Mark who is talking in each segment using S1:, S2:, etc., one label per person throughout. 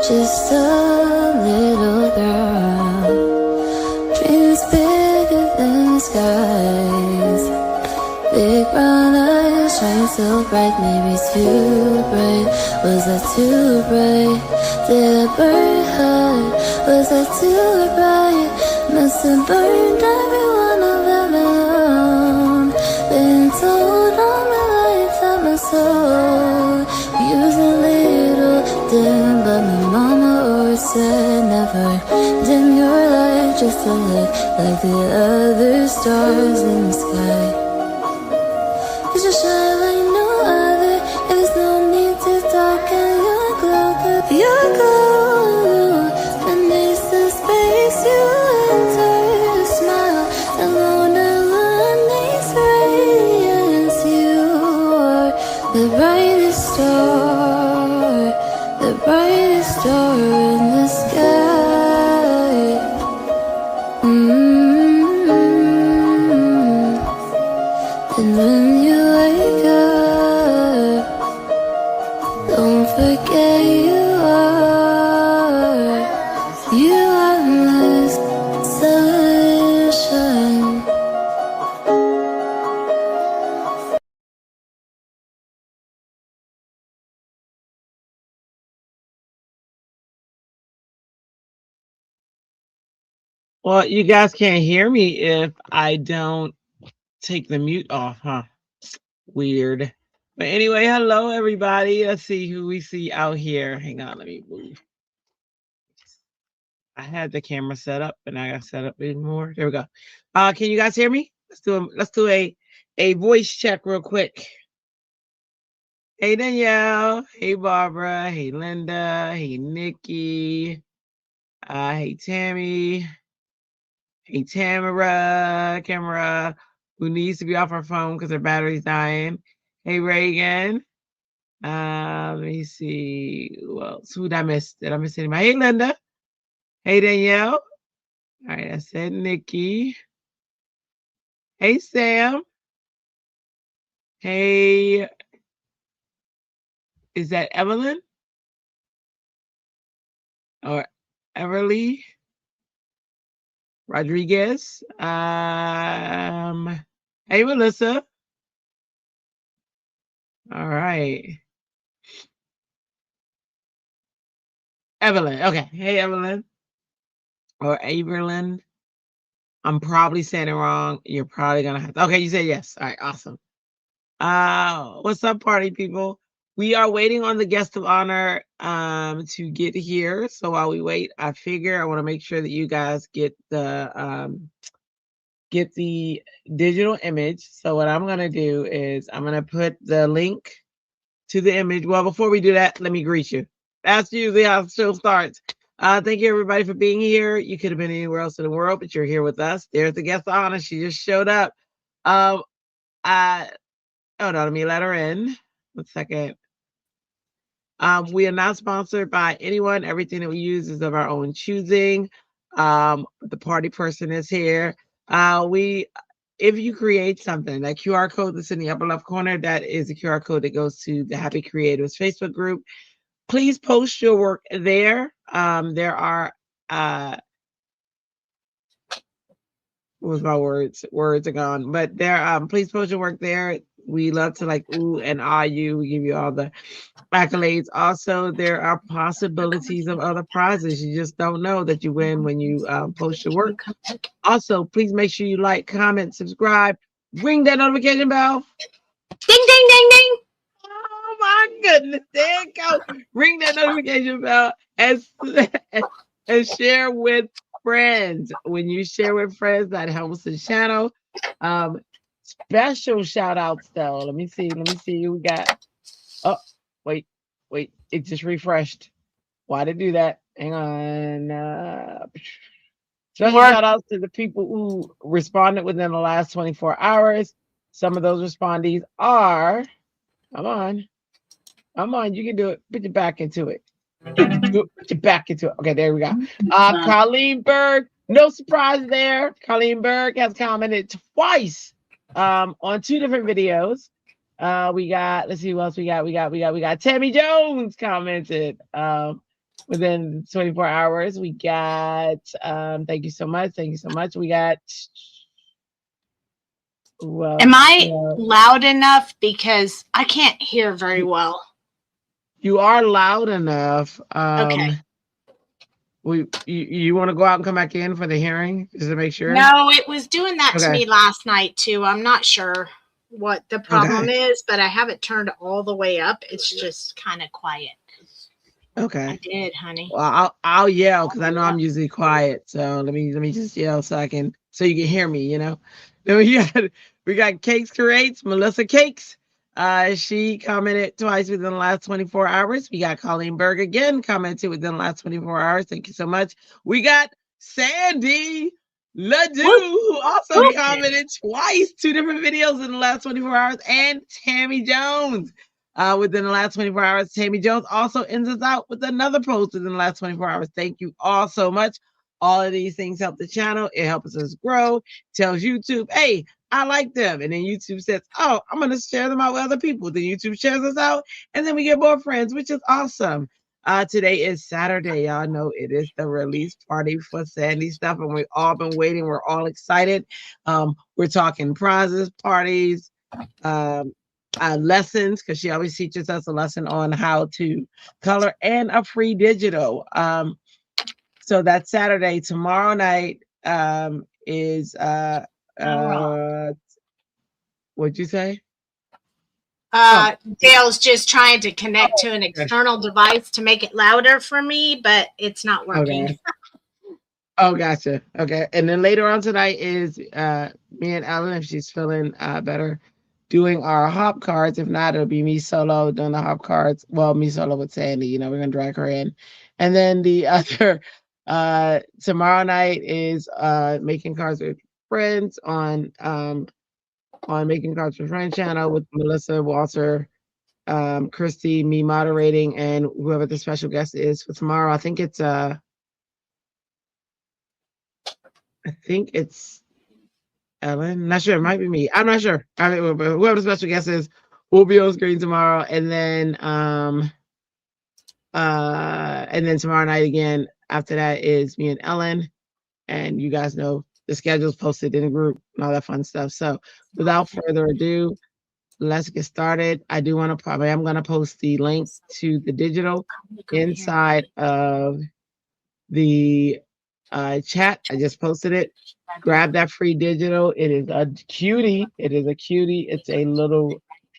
S1: just a little girl. Dreams bigger than the skies. Big brown eyes shine so bright, maybe too bright. Was I too bright? Did I burn hard? Was I too bright? Must have burned every one I've ever known. Been told all my life that my soul use a little dim, but my mama always said never dim your light, just to look like the other stars in the sky. 'Cause you shine like no other. There's no need to darken your glow, 'cause your glow beneath the space you enter. You smile alone, alone needs radiance. You are the brightest star in the sky. And when you wake up, don't forget you are my sunshine.
S2: Well, you guys can't hear me if I don't take the mute off, huh? Weird. But anyway, hello everybody. Let's see who we see out here. Hang on, let me move. I had the camera set up and I got set up even more. There we go. Can you guys hear me? Let's do a voice check real quick. Hey Danielle. Hey Barbara. Hey Linda. Hey Nikki. Hey Tammy. Hey Camera, who needs to be off her phone because her battery's dying. Hey Reagan. Let me see. Who else? Who did I miss? Did I miss anybody? Hey Linda. Hey Danielle. All right, I said Nikki. Hey Sam. Hey, is that Evelyn? Or Everly? Rodriguez. Hey Melissa. All right. Evelyn. Okay. Hey Evelyn. Or Aberlin. I'm probably saying it wrong. You're probably gonna have to. Okay, you said yes. All right, awesome. What's up, party people? We are waiting on the guest of honor to get here. So while we wait, I figure I want to make sure that you guys get the digital image. So what I'm gonna do is I'm gonna put the link to the image. Well, before we do that, let me greet you. That's usually how the show starts. Thank you everybody for being here. You could have been anywhere else in the world, but you're here with us. There's the guest of honor. She just showed up. Hold on, let me let her in. 1 second. We are not sponsored by anyone. Everything that we use is of our own choosing. The party person is here. If you create something, that QR code that's in the upper left corner, that is a QR code that goes to the Happy Creators Facebook group. Please post your work there. There are what was my words? Words are gone. But there, please post your work there. We love to like ooh and ah you. We give you all the accolades. Also, there are possibilities of other prizes. You just don't know that you win when you post your work. Also, please make sure you like, comment, subscribe, ring that notification bell.
S1: Ding, ding, ding, ding.
S2: Oh my goodness, there you go. Ring that notification bell and share with friends. When you share with friends, that helps the channel. Special shout outs though. Let me see. We got. Oh, wait. It just refreshed. Why did it do that? Hang on. Special shout outs to the people who responded within the last 24 hours. Some of those respondees are. Come on, you can do it. Put your back into it. Put your back into it. Okay, there we go. Colleen Berg, no surprise there. Colleen Berg has commented twice on 2 different videos. We got, let's see who else we got. We got Tammy Jones commented. within 24 hours. We got, thank you so much. Thank you so much. We got, well,
S3: am I loud enough? Because I can't hear very well.
S2: You are loud enough.
S3: Okay.
S2: You want to go out and come back in for the hearing just to make sure?
S3: No, it was doing that to me last night too. I'm not sure what the problem is, but I have it turned all the way up. It's just kind of quiet.
S2: Okay.
S3: I did, honey.
S2: Well, I'll yell because I know I'm usually quiet. So let me just yell so you can hear me. You know. Then we got Cakes Creates, Melissa Cakes. She commented twice within the last 24 hours. We got Colleen Berg again commented within the last 24 hours. Thank you so much. We got Sandy Ledoux, who also commented twice, 2 different videos in the last 24 hours, and Tammy Jones. Within the last 24 hours, Tammy Jones also ends us out with another post within the last 24 hours. Thank you all so much. All of these things help the channel. It helps us grow. Tells YouTube, hey, I like them. And then YouTube says, oh, I'm going to share them out with other people. Then YouTube shares us out. And then we get more friends, which is awesome. Today is Saturday. Y'all know it is the release party for Sandy stuff. And we've all been waiting. We're all excited. We're talking prizes, parties, lessons, because she always teaches us a lesson on how to color and a free digital. So that's Saturday. Tomorrow night is what'd you say?
S3: Dale's just trying to connect to an external device to make it louder for me, but it's not working.
S2: Okay. Oh, gotcha. Okay. And then later on tonight is me and Ellen, if she's feeling better, doing our hop cards. If not, it'll be me solo doing the hop cards. Well, me solo with Sandy, you know, we're gonna drag her in. And then the other tomorrow night is making cards with friends on Making Cards with Friends channel with Melissa, Walter, Christy, me moderating, and whoever the special guest is for tomorrow. I think it's Ellen. Not sure. It might be me. I'm not sure. I mean, but whoever the special guest is will be on screen tomorrow. And then tomorrow night again, after that is me and Ellen. And you guys know the schedule's posted in the group and all that fun stuff. So without further ado, let's get started. I'm going to post the link to the digital inside of the chat. I just posted it. Grab that free digital. It is a cutie. It's a little,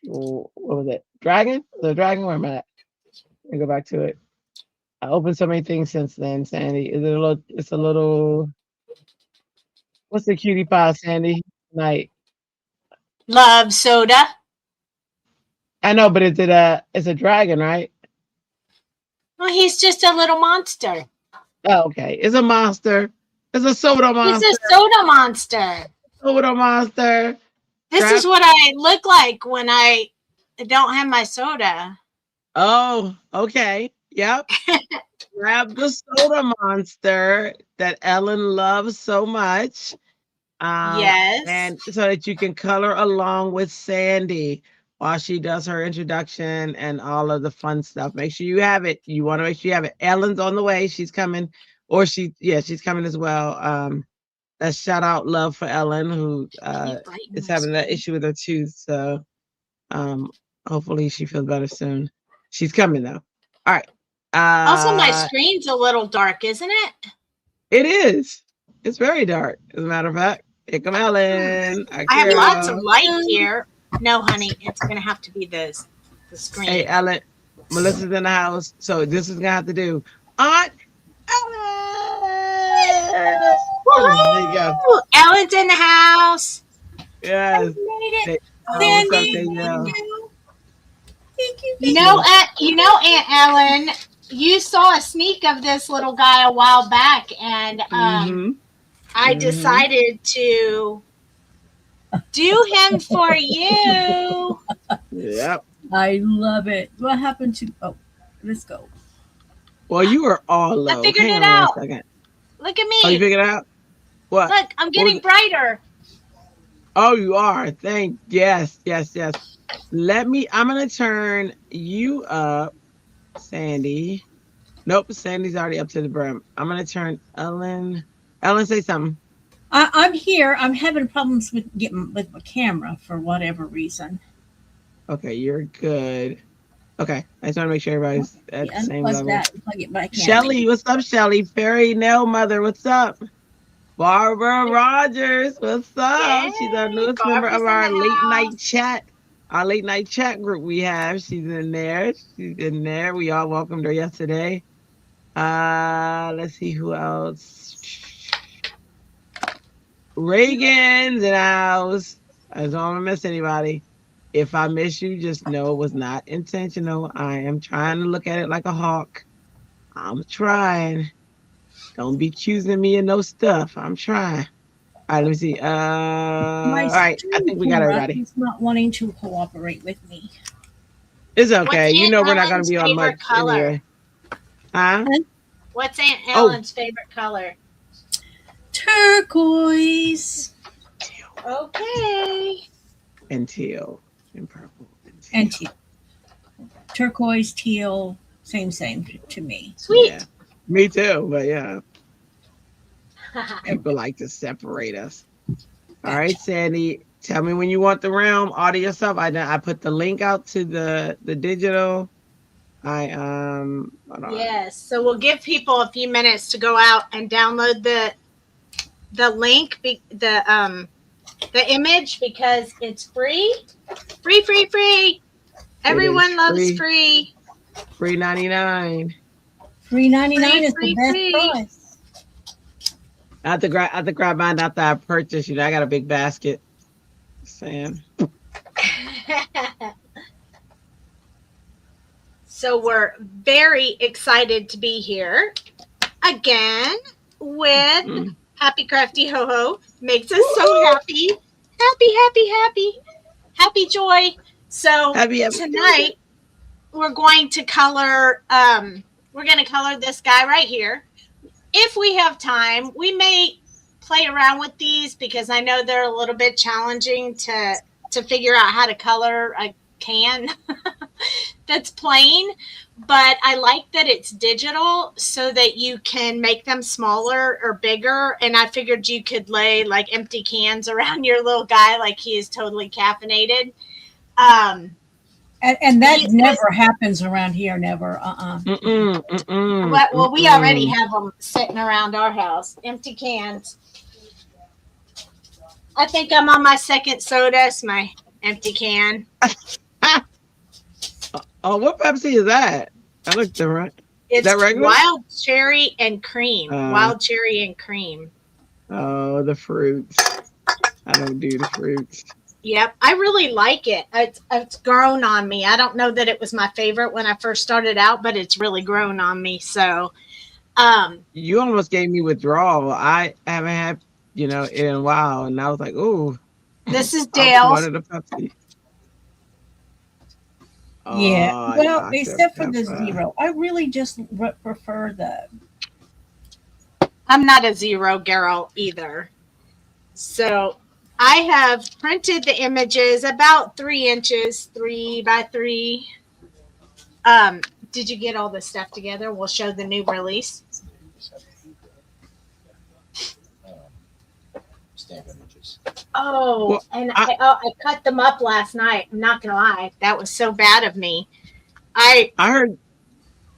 S2: what was it? Dragon? The dragon? Where am I at? Let me go back to it. I opened so many things since then, Sandy. It's a little, what's the cutie pie, Sandy? Like,
S3: Love soda.
S2: I know, but it's a dragon, right?
S3: Well, he's just a little monster.
S2: Oh, okay. It's a monster. It's a soda monster.
S3: He's a soda monster.
S2: Soda monster.
S3: This is what I look like when I don't have my soda.
S2: Oh, okay. Yep. Grab the soda monster that Ellen loves so much.
S3: Yes.
S2: And so that you can color along with Sandy while she does her introduction and all of the fun stuff. Make sure you have it. You want to make sure you have it. Ellen's on the way. She's coming. Or she's coming as well. Let's shout out love for Ellen, who is having that issue with her tooth. So hopefully she feels better soon. She's coming though. All right.
S3: Also, my screen's a little dark, isn't it?
S2: It is. It's very dark, as a matter of fact. Here come Ellen.
S3: I have lots of light here. No, honey, it's gonna have to be the screen.
S2: Hey, Ellen, Melissa's in the house, so this is gonna have to do. Aunt Ellen. There you go.
S3: Ellen's in the house.
S2: Yes.
S3: You know, Aunt Ellen, you saw a sneak of this little guy a while back, and I decided to do him for you.
S2: Yep.
S4: I love it. What happened to? Oh, let's go.
S2: Well, you were all low.
S3: I figured it out. Look at me.
S2: Oh, you figured it out? What?
S3: Look, I'm getting brighter.
S2: Oh, you are. Yes. I'm gonna turn you up, Sandy. Nope, Sandy's already up to the brim. I'm gonna turn Ellen. Ellen, say something.
S4: I'm here. I'm having problems with getting with my camera for whatever reason.
S2: Okay, you're good. Okay, I just want to make sure everybody's at the same
S4: Unplug
S2: level.
S4: that and plug it back in.
S2: Shelly, what's up, Shelly? Fairy Nail Mother, what's up? Barbara Rogers, what's up? She's our
S3: Yay,
S2: newest member of
S3: Barbara's in
S2: our
S3: the
S2: late night
S3: house.
S2: chat. Our late night chat group we have. She's in there. She's in there. We all welcomed her yesterday. Let's see who else. Reagan's in the house. I don't want to miss anybody. If I miss you, just know it was not intentional. I am trying to look at it like a hawk. I'm trying. Don't be accusing me of no stuff. I'm trying. All right, let me see. All right, I think we got everybody.
S4: He's not wanting to cooperate with me.
S2: It's okay.
S3: What's
S2: You
S3: Aunt
S2: know we're not going
S3: Ellen's
S2: to be on
S3: favorite
S2: much
S3: color?
S2: anyway. Huh?
S3: What's Aunt Ellen's favorite color?
S4: Turquoise.
S3: Okay.
S2: And teal. And purple.
S4: And teal. Turquoise, teal, same to me.
S3: Sweet.
S2: Yeah. Me too, but yeah. People like to separate us. All right, Sandy, tell me when you want the realm all to yourself. I put the link out to the digital. Hold on.
S3: Yes. So we'll give people a few minutes to go out and download the link, the image, because it's free. Free. Everyone loves free.
S2: Free 99.
S4: $3.99 is the best price.
S2: I have to grab mine after I purchase. You know, I got a big basket. Sam.
S3: So we're very excited to be here again with Happy Crafty Ho Ho. Makes us so happy. Happy joy. So tonight we're going to color this guy right here. If we have time, we may play around with these because I know they're a little bit challenging to figure out how to color a can that's plain, but I like that it's digital so that you can make them smaller or bigger. And I figured you could lay like empty cans around your little guy like he is totally caffeinated.
S4: And that never happens around here, never.
S3: Well, we already have them sitting around our house, empty cans. I think I'm on my second soda. It's my empty can.
S2: Oh, what Pepsi is that? That looks different.
S3: It's
S2: that regular?
S3: wild cherry and cream. Wild cherry and cream.
S2: Oh, the fruits. I don't do the fruits.
S3: Yep, I really like it. It's grown on me. I don't know that it was my favorite when I first started out, but it's really grown on me. So,
S2: you almost gave me withdrawal. I haven't had, it in a while, and I was like, "Ooh."
S3: This is Dale's.
S2: Wanted a Pepsi.
S4: Yeah, well, except for the zero, I really just prefer the.
S3: I'm not a zero girl either, so. I have printed the images about 3 inches, 3 by 3. Did you get all the stuff together? We'll show the new release.
S5: Stamp images.
S3: Oh, well, and I cut them up last night. I'm not gonna lie, that was so bad of me. I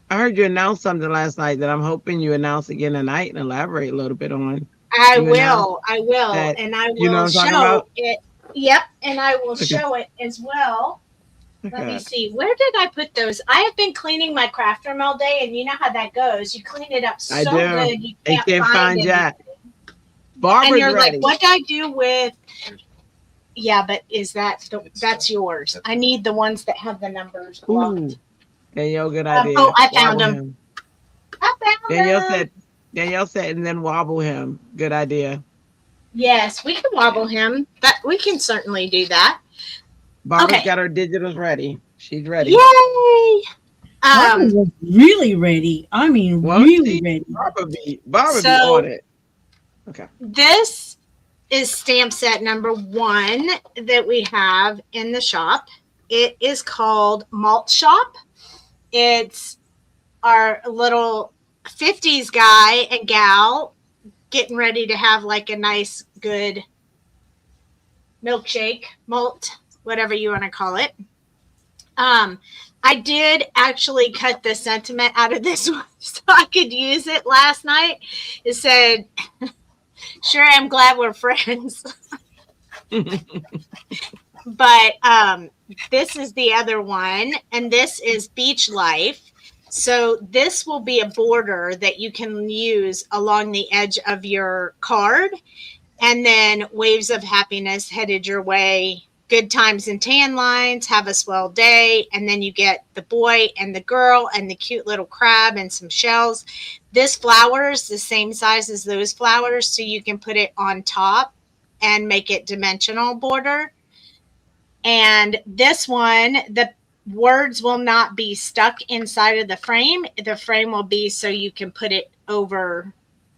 S2: heard you announce something last night that I'm hoping you announce again tonight and elaborate a little bit on.
S3: I will, and I will show it. Yep, and I will show it as well. Okay. Let me see. Where did I put those? I have been cleaning my craft room all day, and you know how that goes. You clean it up so good, you can't find Jack. And you're ready. Like, what did I do with? Yeah, but that's yours? I need the ones that have the numbers.
S2: Ooh, Danielle, good idea.
S3: I found them.
S2: Danielle said, and then wobble him. Good idea.
S3: Yes, we can wobble him. We can certainly do that.
S2: Barbara's got her digitals ready. She's ready.
S3: Yay!
S4: Barbara was really ready. I mean, really ready.
S2: Barbara be on it. Okay.
S3: This is stamp set number 1 that we have in the shop. It is called Malt Shop. It's our little 50s guy and gal getting ready to have like a nice, good milkshake, malt, whatever you want to call it. I did actually cut the sentiment out of this one so I could use it last night. It said, sure, I'm glad we're friends. But this is the other one, and this is Beach Life. So this will be a border that you can use along the edge of your card. And then Waves of Happiness headed your way. Good times and tan lines. Have a swell day. And then you get the boy and the girl and the cute little crab and some shells. This flower is the same size as those flowers, so you can put it on top and make it dimensional border. And this one, the words will not be stuck inside of the frame. The frame will be so you can put it over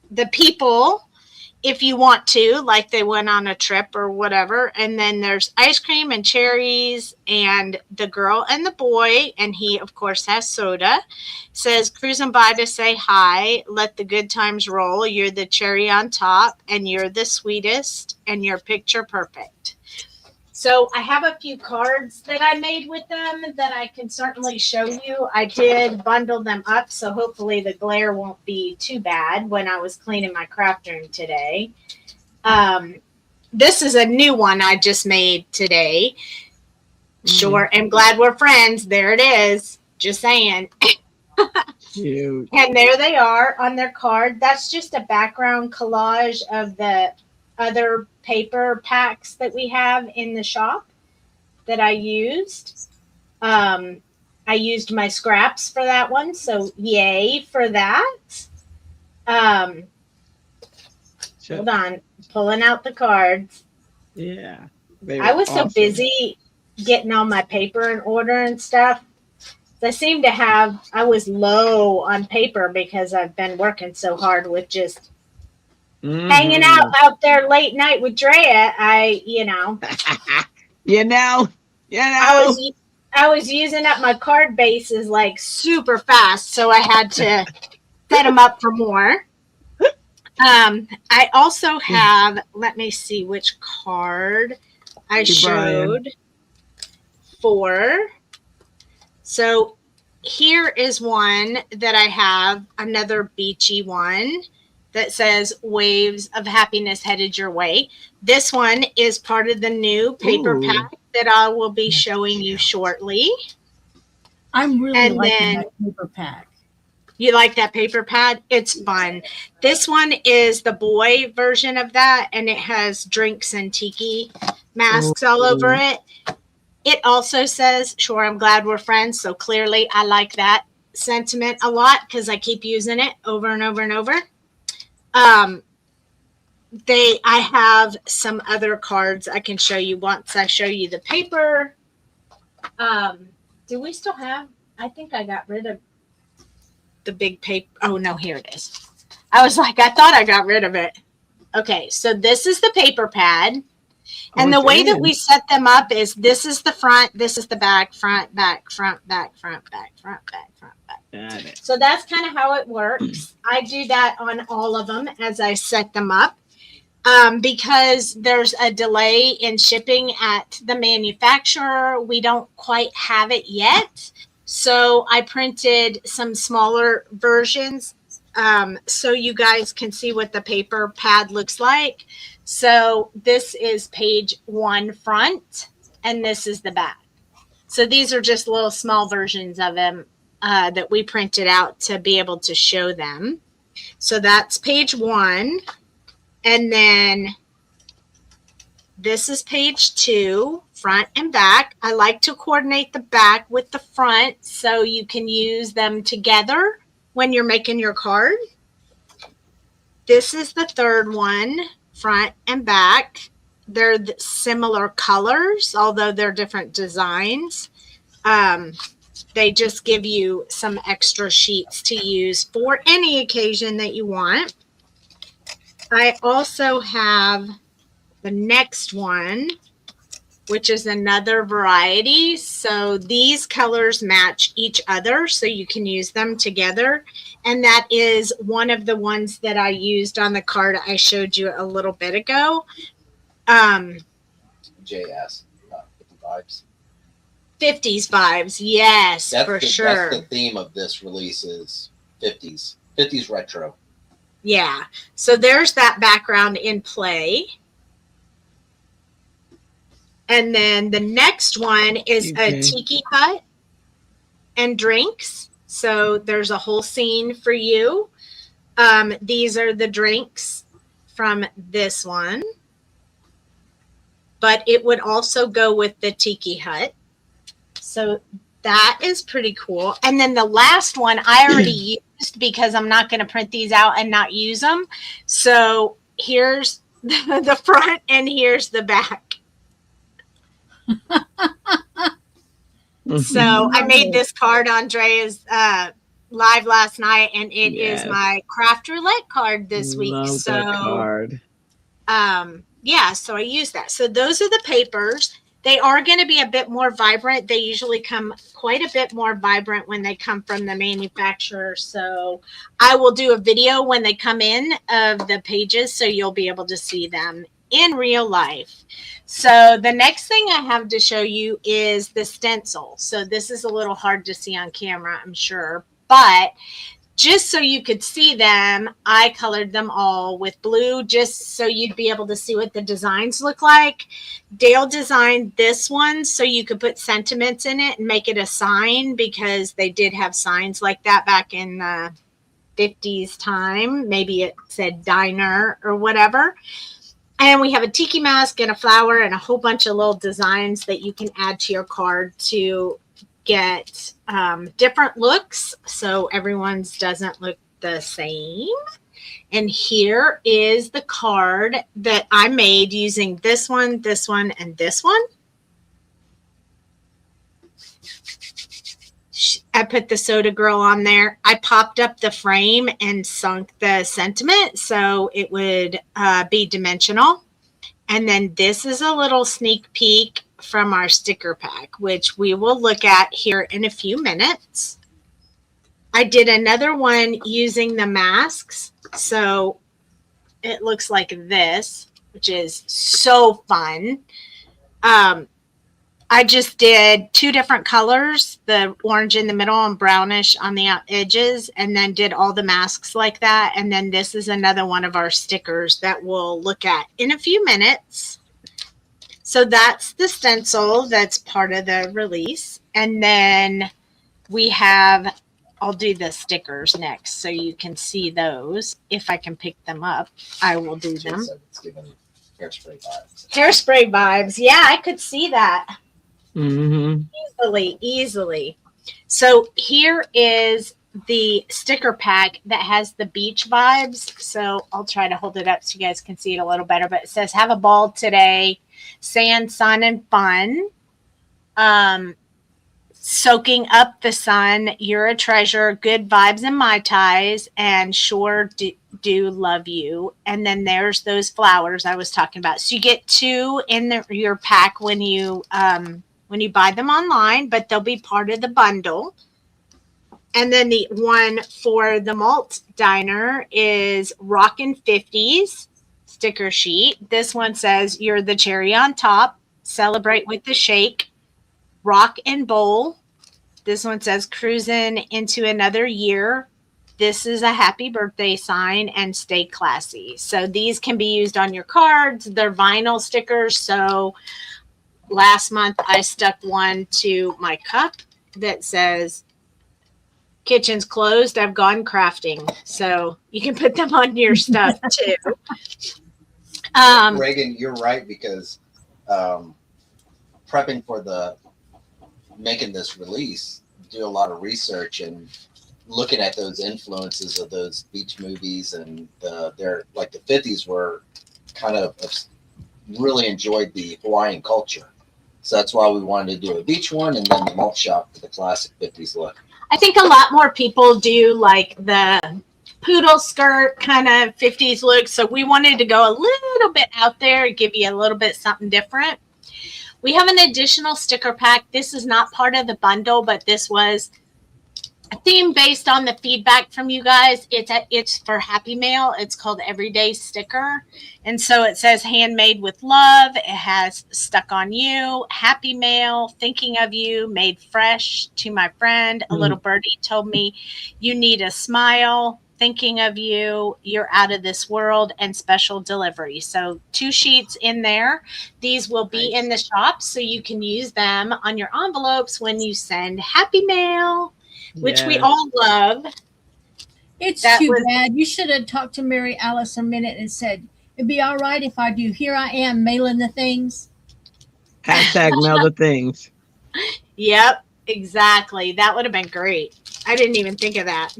S3: the people if you want to, like they went on a trip or whatever. And then there's ice cream and cherries and the girl and the boy. And he, of course, has soda. Says, cruising by to say hi. Let the good times roll. You're the cherry on top and you're the sweetest and you're picture perfect. So I have a few cards that I made with them that I can certainly show you. I did bundle them up, so hopefully the glare won't be too bad when I was cleaning my craft room today. This is a new one I just made today. Sure, I'm glad we're friends. There it is. Just saying.
S2: Cute.
S3: And there they are on their card. That's just a background collage of the other paper packs that we have in the shop that I used. I used my scraps for that one, so yay for that. Hold on, pulling out the cards.
S2: Yeah.
S3: I was so busy getting all my paper in order and stuff. I was low on paper because I've been working so hard with just hanging out there late night with Drea. I was using up my card bases like super fast, so I had to set them up for more. I also have, let me see which card I showed for. So here is one that I have, another beachy one that says Waves of Happiness headed your way. This one is part of the new paper pack that I will be showing you shortly.
S4: I'm really liking that paper pack.
S3: You like that paper pad? It's fun. This one is the boy version of that, and it has drinks and tiki masks all over it. It also says, sure, I'm glad we're friends. So clearly I like that sentiment a lot because I keep using it over and over and over. I have some other cards I can show you once I show you the paper. Do we still have? I think I got rid of the big paper. Oh no, here it is. I was like, I thought I got rid of it. Okay, so this is the paper pad. And the way that we set them up is this is the front, this is the back, front, back, front, back, front, back, front, back, front, back. Got it. So that's kind of how it works. I do that on all of them as I set them up because there's a delay in shipping at the manufacturer. We don't quite have it yet. So I printed some smaller versions so you guys can see what the paper pad looks like. So this is page 1 front, and this is the back. So these are just little small versions of them that we printed out to be able to show them. So that's page 1. And then this is page 2, front and back. I like to coordinate the back with the front so you can use them together when you're making your card. This is the third one, front and back. They're similar colors, although they're different designs. They just give you some extra sheets to use for any occasion that you want. I also have the next one. which is another variety. So these colors match each other, so you can use them together. And that is one of the ones that I used on the card I showed you a little bit ago.
S5: JS, 50 vibes.
S3: 50s vibes, yes, for sure.
S5: That's the theme of this release is 50s retro.
S3: Yeah, so there's that background in play. And then the next one is a tiki hut and drinks. So there's a whole scene for you. These are the drinks from this one. But it would also go with the tiki hut. So that is pretty cool. And then the last one I already used because I'm not going to print these out and not use them. So here's the front and here's the back. So I made this card. Andrea's live last night, and it is my craft roulette card this week. So
S2: that card.
S3: Yeah, so I use that. So those are the papers. They are going to be a bit more vibrant. They usually come quite a bit more vibrant when they come from the manufacturer. So I will do a video when they come in of the pages, so you'll be able to see them in real life. So the next thing I have to show you is the stencil. So this is a little hard to see on camera, I'm sure, but just so you could see them, I colored them all with blue just so you'd be able to see what the designs look like. Dale designed this one so you could put sentiments in it and make it a sign, because they did have signs like that back in the 50s time. Maybe it said diner or whatever. And we have a tiki mask and a flower and a whole bunch of little designs that you can add to your card to get different looks, so everyone's doesn't look the same. And here is the card that I made using this one, and this one. I put the soda girl on there. I popped up the frame and sunk the sentiment so it would be dimensional. And then this is a little sneak peek from our sticker pack, which we will look at here in a few minutes. I did another one using the masks. So it looks like this, which is so fun. I just did 2 different colors, the orange in the middle and brownish on the edges, and then did all the masks like that. And then this is another one of our stickers that we'll look at in a few minutes. So that's the stencil that's part of the release. And then we have, I'll do the stickers next so you can see those. If I can pick them up, I will do them.
S5: It's giving hairspray vibes.
S3: Hairspray vibes. Yeah, I could see that.
S2: Mm-hmm.
S3: Easily. So here is the sticker pack that has the beach vibes. So I'll try to hold it up so you guys can see it a little better. But it says, have a ball today. Sand, sun, and fun. Soaking up the sun. You're a treasure. Good vibes and Mai Tais. And sure do love you. And then there's those flowers I was talking about. So you get 2 in your pack when you buy them online, but they'll be part of the bundle. And then the one for the Malt Diner is Rockin' 50s sticker sheet. This one says, you're the cherry on top. Celebrate with the shake. Rock and bowl. This one says, cruising into another year. This is a happy birthday sign, and stay classy. So these can be used on your cards. They're vinyl stickers. So last month I stuck one to my cup that says, kitchen's closed, I've gone crafting. So you can put them on your stuff too.
S5: Reagan, you're right, because prepping for making this release, do a lot of research and looking at those influences of those beach movies, and they're like the 50s were kind of really enjoyed the Hawaiian culture. So that's why we wanted to do a beach one, and then the malt shop for the classic 50s look.
S3: I think a lot more people do like the poodle skirt kind of 50s look. So we wanted to go a little bit out there and give you a little bit something different. We have an additional sticker pack. This is not part of the bundle, but this was a theme based on the feedback from you guys. It's for Happy Mail. It's called Everyday Sticker. And so it says handmade with love. It has stuck on you, Happy Mail, thinking of you, made fresh to my friend. A little birdie told me you need a smile, thinking of you, you're out of this world, and special delivery. So 2 sheets in there. These will be in the shop, so you can use them on your envelopes when you send Happy Mail, which we all love.
S4: It's too bad. You should have talked to Mary Alice a minute and said, it'd be all right if I do. Here I am mailing the things.
S2: Hashtag mail the things.
S3: Yep, exactly. That would have been great. I didn't even think of that.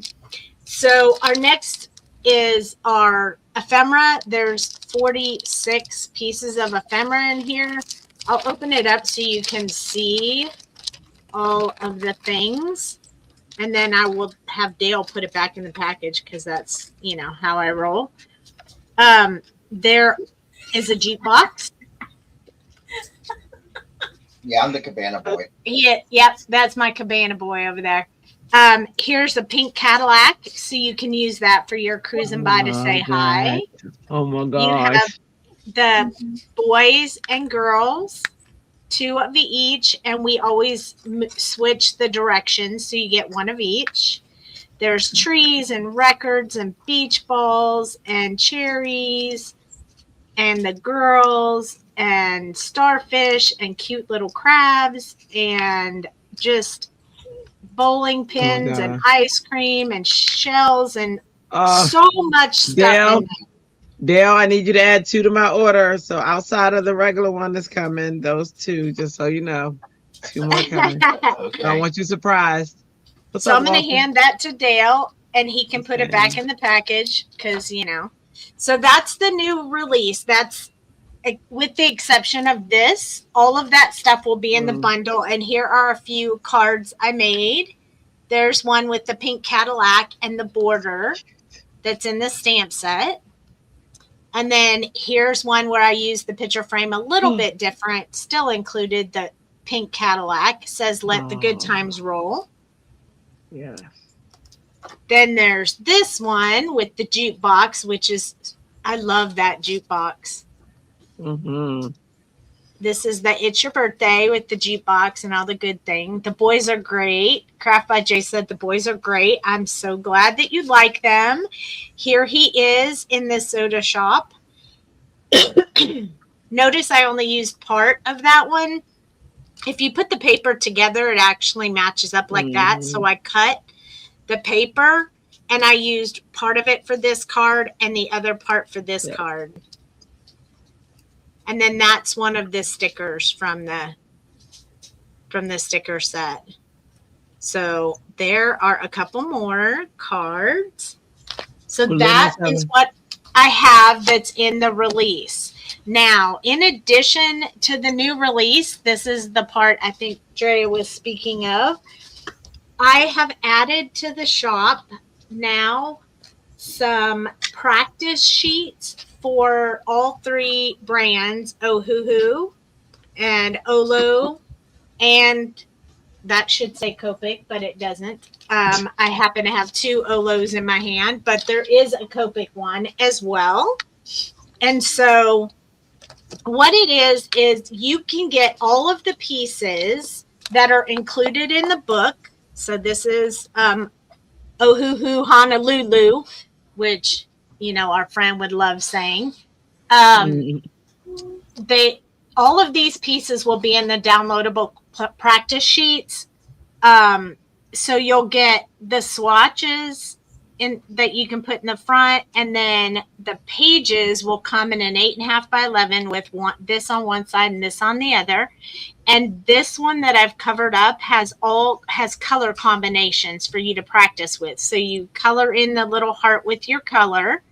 S3: So our next is our ephemera. There's 46 pieces of ephemera in here. I'll open it up so you can see all of the things. And then I will have Dale put it back in the package because that's, you know, how I roll. There is a jukebox.
S5: Yeah, I'm the cabana boy.
S3: Yeah, yep, that's my cabana boy over there. Here's a pink Cadillac, so you can use that for your cruising by to say hi.
S2: Oh my gosh.
S3: You have the boys and girls, 2 of each, and we always switch the directions, so you get 1 of each. There's trees and records and beach balls and cherries and the girls and starfish and cute little crabs and just bowling pins and ice cream and shells and so much stuff.
S2: Dale, I need you to add 2 to my order. So outside of the regular one that's coming, those 2, just so you know, 2 more coming. Okay. I want you surprised.
S3: So I'm going to hand that to Dale, and he can put it back in the package because, you know. So that's the new release. That's, with the exception of this, all of that stuff will be in the bundle. And here are a few cards I made. There's one with the pink Cadillac and the border that's in the stamp set. And then here's one where I used the picture frame a little bit different. Still included the pink Cadillac. It says, let the good times roll.
S2: Yeah.
S3: Then there's this one with the jukebox, which is, I love that jukebox. This is the It's Your Birthday with the jukebox and all the good thing. The boys are great. Craft by Jay said the boys are great. I'm so glad that you like them. Here he is in the soda shop. Notice I only used part of that one. If you put the paper together, it actually matches up like that. So I cut the paper and I used part of it for this card and the other part for this card. And then that's one of the stickers from the sticker set. So there are a couple more cards. So that is what I have that's in the release. Now, in addition to the new release, this is the part I think Drea was speaking of. I have added to the shop now some practice sheets for all 3 brands, Oh Hoo Hoo and Olo, and that should say Copic, but it doesn't. I happen to have 2 Olos in my hand, but there is a Copic one as well. And so what it is you can get all of the pieces that are included in the book. So this is Oh Hoo Hoo Honolulu, which, you know, our friend would love saying. All of these pieces will be in the downloadable practice sheets. So you'll get the swatches that you can put in the front, and then the pages will come in an 8.5 by 11 with this on one side and this on the other. And this one that I've covered up has color combinations for you to practice with. So you color in the little heart with your color,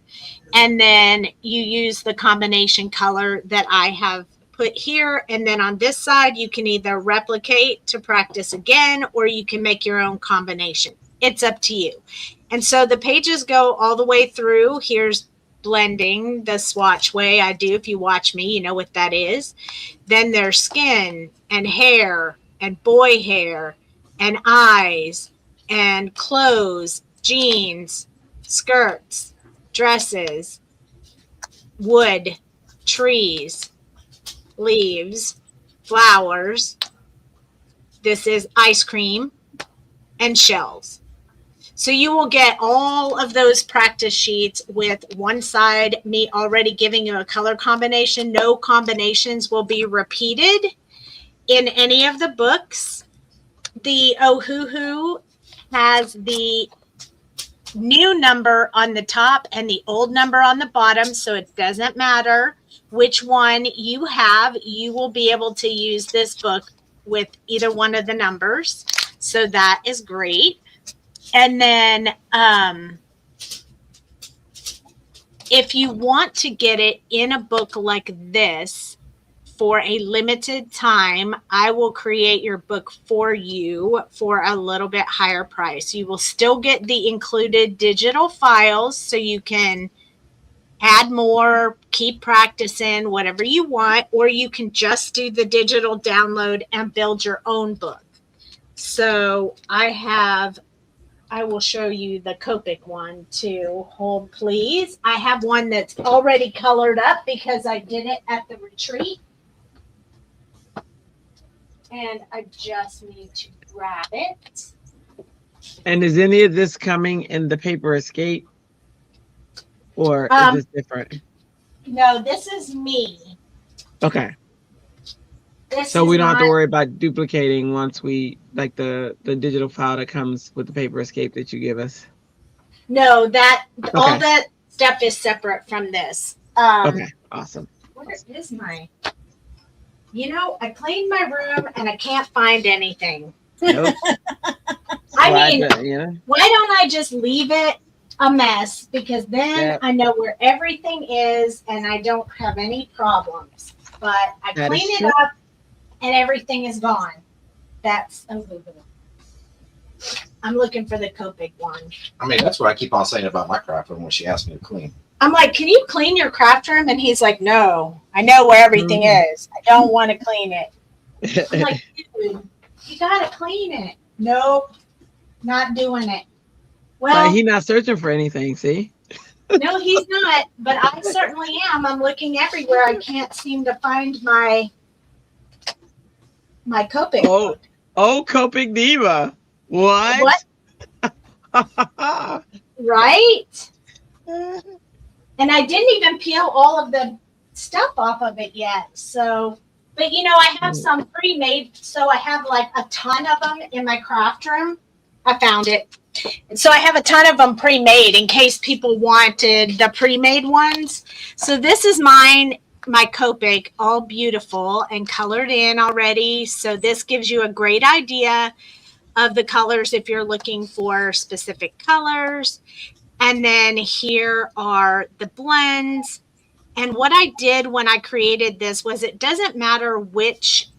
S3: and then you use the combination color that I have put here. And then on this side, you can either replicate to practice again, or you can make your own combination. It's up to you. And so the pages go all the way through. Here's blending the swatch way I do. If you watch me, you know what that is. Then there's skin and hair and boy hair and eyes and clothes, jeans, skirts, dresses, wood, trees, leaves, flowers. This is ice cream and shells. So you will get all of those practice sheets with one side, me already giving you a color combination. No combinations will be repeated in any of the books. The Ohuhu has the new number on the top and the old number on the bottom, so it doesn't matter which one you have. You will be able to use this book with either one of the numbers, so that is great. And then if you want to get it in a book like this for a limited time, I will create your book for you for a little bit higher price. You will still get the included digital files, so you can add more, keep practicing, whatever you want, or you can just do the digital download and build your own book. So I will show you the Copic one too. Hold please. I have one that's already colored up because I did it at the retreat. And I just need to grab it.
S2: And is any of this coming in the Paper Escape? Or is this different?
S3: No, this is me.
S2: Okay.
S3: This
S2: So we don't have to
S3: not-
S2: worry about duplicating once we, like the digital file that comes with the Paper Escape that you give us.
S3: No, that all
S2: Okay.
S3: that stuff is separate from this.
S2: Okay, awesome.
S3: Where is my? You know, I cleaned my room and I can't find anything.
S2: Nope.
S3: I
S2: Glad
S3: mean,
S2: that, yeah.
S3: why don't I just leave it a mess? Because then
S2: Yeah.
S3: I know where everything is and I don't have any problems. But I
S2: That is
S3: clean it
S2: true.
S3: up and everything is gone. That's I'm looking for the Copic one.
S5: I mean, that's what I keep on saying about my craft room when she asks me to clean.
S3: I'm like, can you clean your craft room? And he's like, no, I know where everything is. I don't want to clean it. I'm like, dude, you got to clean it. Nope, not doing it. Well,
S2: He's not searching for anything, see?
S3: no, he's not, but I certainly am. I'm looking everywhere. I can't seem to find my Copic.
S2: Oh, Copic Diva. What?
S3: Right? And I didn't even peel all of the stuff off of it yet. So, but you know, I have some pre-made. So I have like a ton of them in my craft room. I found it. So I have a ton of them pre-made in case people wanted the pre-made ones. So this is mine, my Copic, all beautiful and colored in already. So this gives you a great idea of the colors if you're looking for specific colors. And then here are the blends. And what I did when I created this was it doesn't matter which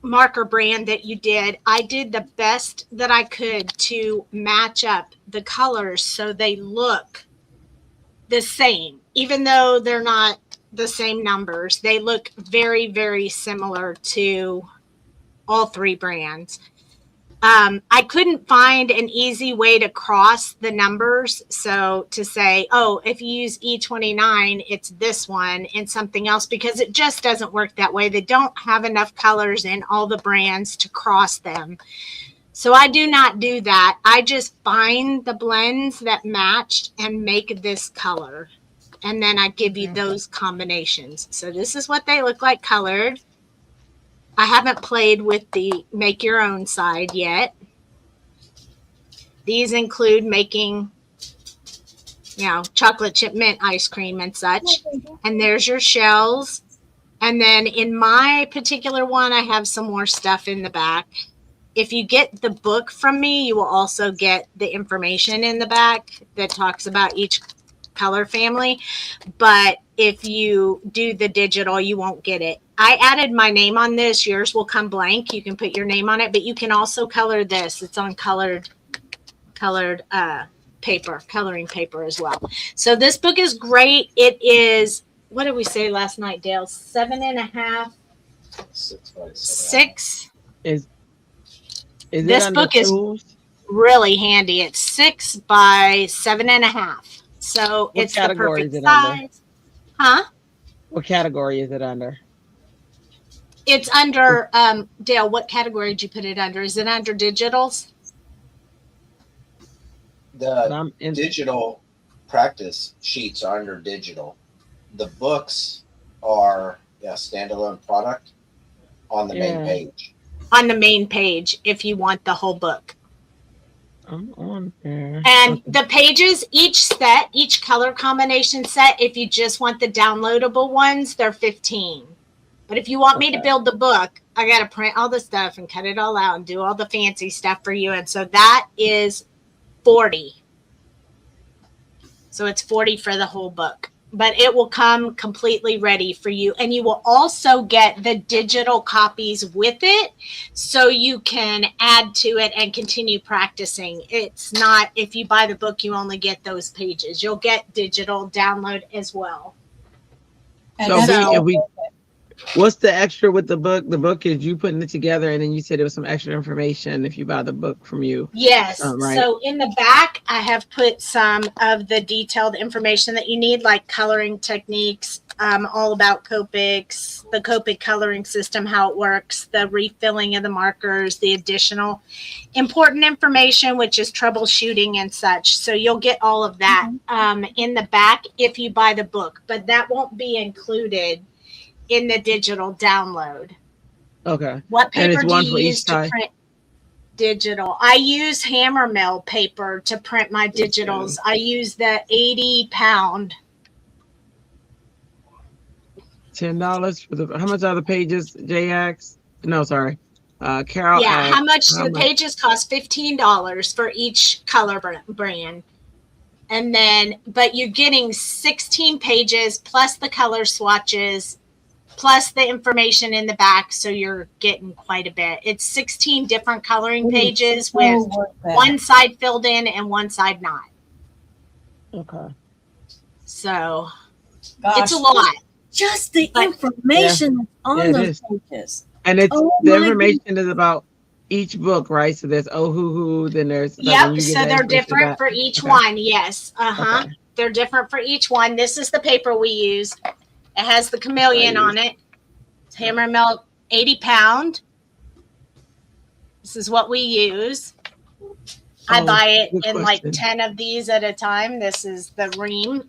S3: marker brand that you did. I did the best that I could to match up the colors so they look the same. Even though they're not the same numbers, they look very, very similar to all three brands. I couldn't find an easy way to cross the numbers. So to say, oh, if you use E29, it's this one and something else, because it just doesn't work that way. They don't have enough colors in all the brands to cross them. So I do not do that. I just find the blends that matched and make this color. And then I give you those combinations. So this is what they look like colored. I haven't played with the make your own side yet. These include making, you know, chocolate chip mint ice cream and such. And there's your shells. And then in my particular one, I have some more stuff in the back. If you get the book from me, you will also get the information in the back that talks about each color family. But if you do the digital, you won't get it. I added my name on this. Yours will come blank. You can put your name on it, but you can also color this. It's on colored paper, coloring paper as well. So this book is great. It is, what did we say last night, Dale? 7.5. 6.
S2: Is this
S3: This
S2: under
S3: book is
S2: tools?
S3: really handy. It's 6 by 7.5. So
S2: What
S3: it's the
S2: category
S3: perfect
S2: is it under?
S3: size. Huh?
S2: What category is it under?
S3: It's under, Dale, what category did you put it under? Is it under digitals?
S5: The digital practice sheets are under digital. The books are a standalone product on the main page.
S3: On the main page, if you want the whole book.
S2: I'm on there.
S3: And the pages, each set, each color combination set, if you just want the downloadable ones, they're 15. But if you want me to build the book, I got to print all the stuff and cut it all out and do all the fancy stuff for you. And so that is 40. So it's 40 for the whole book. But it will come completely ready for you. And you will also get the digital copies with it so you can add to it and continue practicing. It's not, if you buy the book, you only get those pages. You'll get digital download as well.
S2: What's the extra with the book? The book is you putting it together, and then you said there was some extra information if you buy the book from you.
S3: Yes.
S2: Right?
S3: So in the back, I have put some of the detailed information that you need, like coloring techniques, all about Copics, the Copic coloring system, how it works, the refilling of the markers, the additional important information, which is troubleshooting and such. So you'll get all of that in the back if you buy the book, but that won't be included in the digital download.
S2: Okay.
S3: What paper do you use to print digital? I use hammer mill paper to print my digitals. I use the 80-pound.
S2: $10 for the, how much are the pages, JX? No, sorry. Carol.
S3: Yeah, how much the pages cost? $15 for each color brand. And then, but you're getting 16 pages plus the color swatches plus the information in the back, so you're getting quite a bit. It's 16 different coloring pages with one side filled in and one side not.
S2: Okay.
S3: So it's a lot.
S4: Just the information on those pages.
S2: And it's the information is about each book, right? So there's oh hoo hoo, then there's
S3: yep. So they're different for each one. Yes. Okay. They're different for each one. This is the paper we use. It has the chameleon on it. It's hammer mill 80-pound. This is what we use. I buy it in like 10 of these at a time. This is the ream.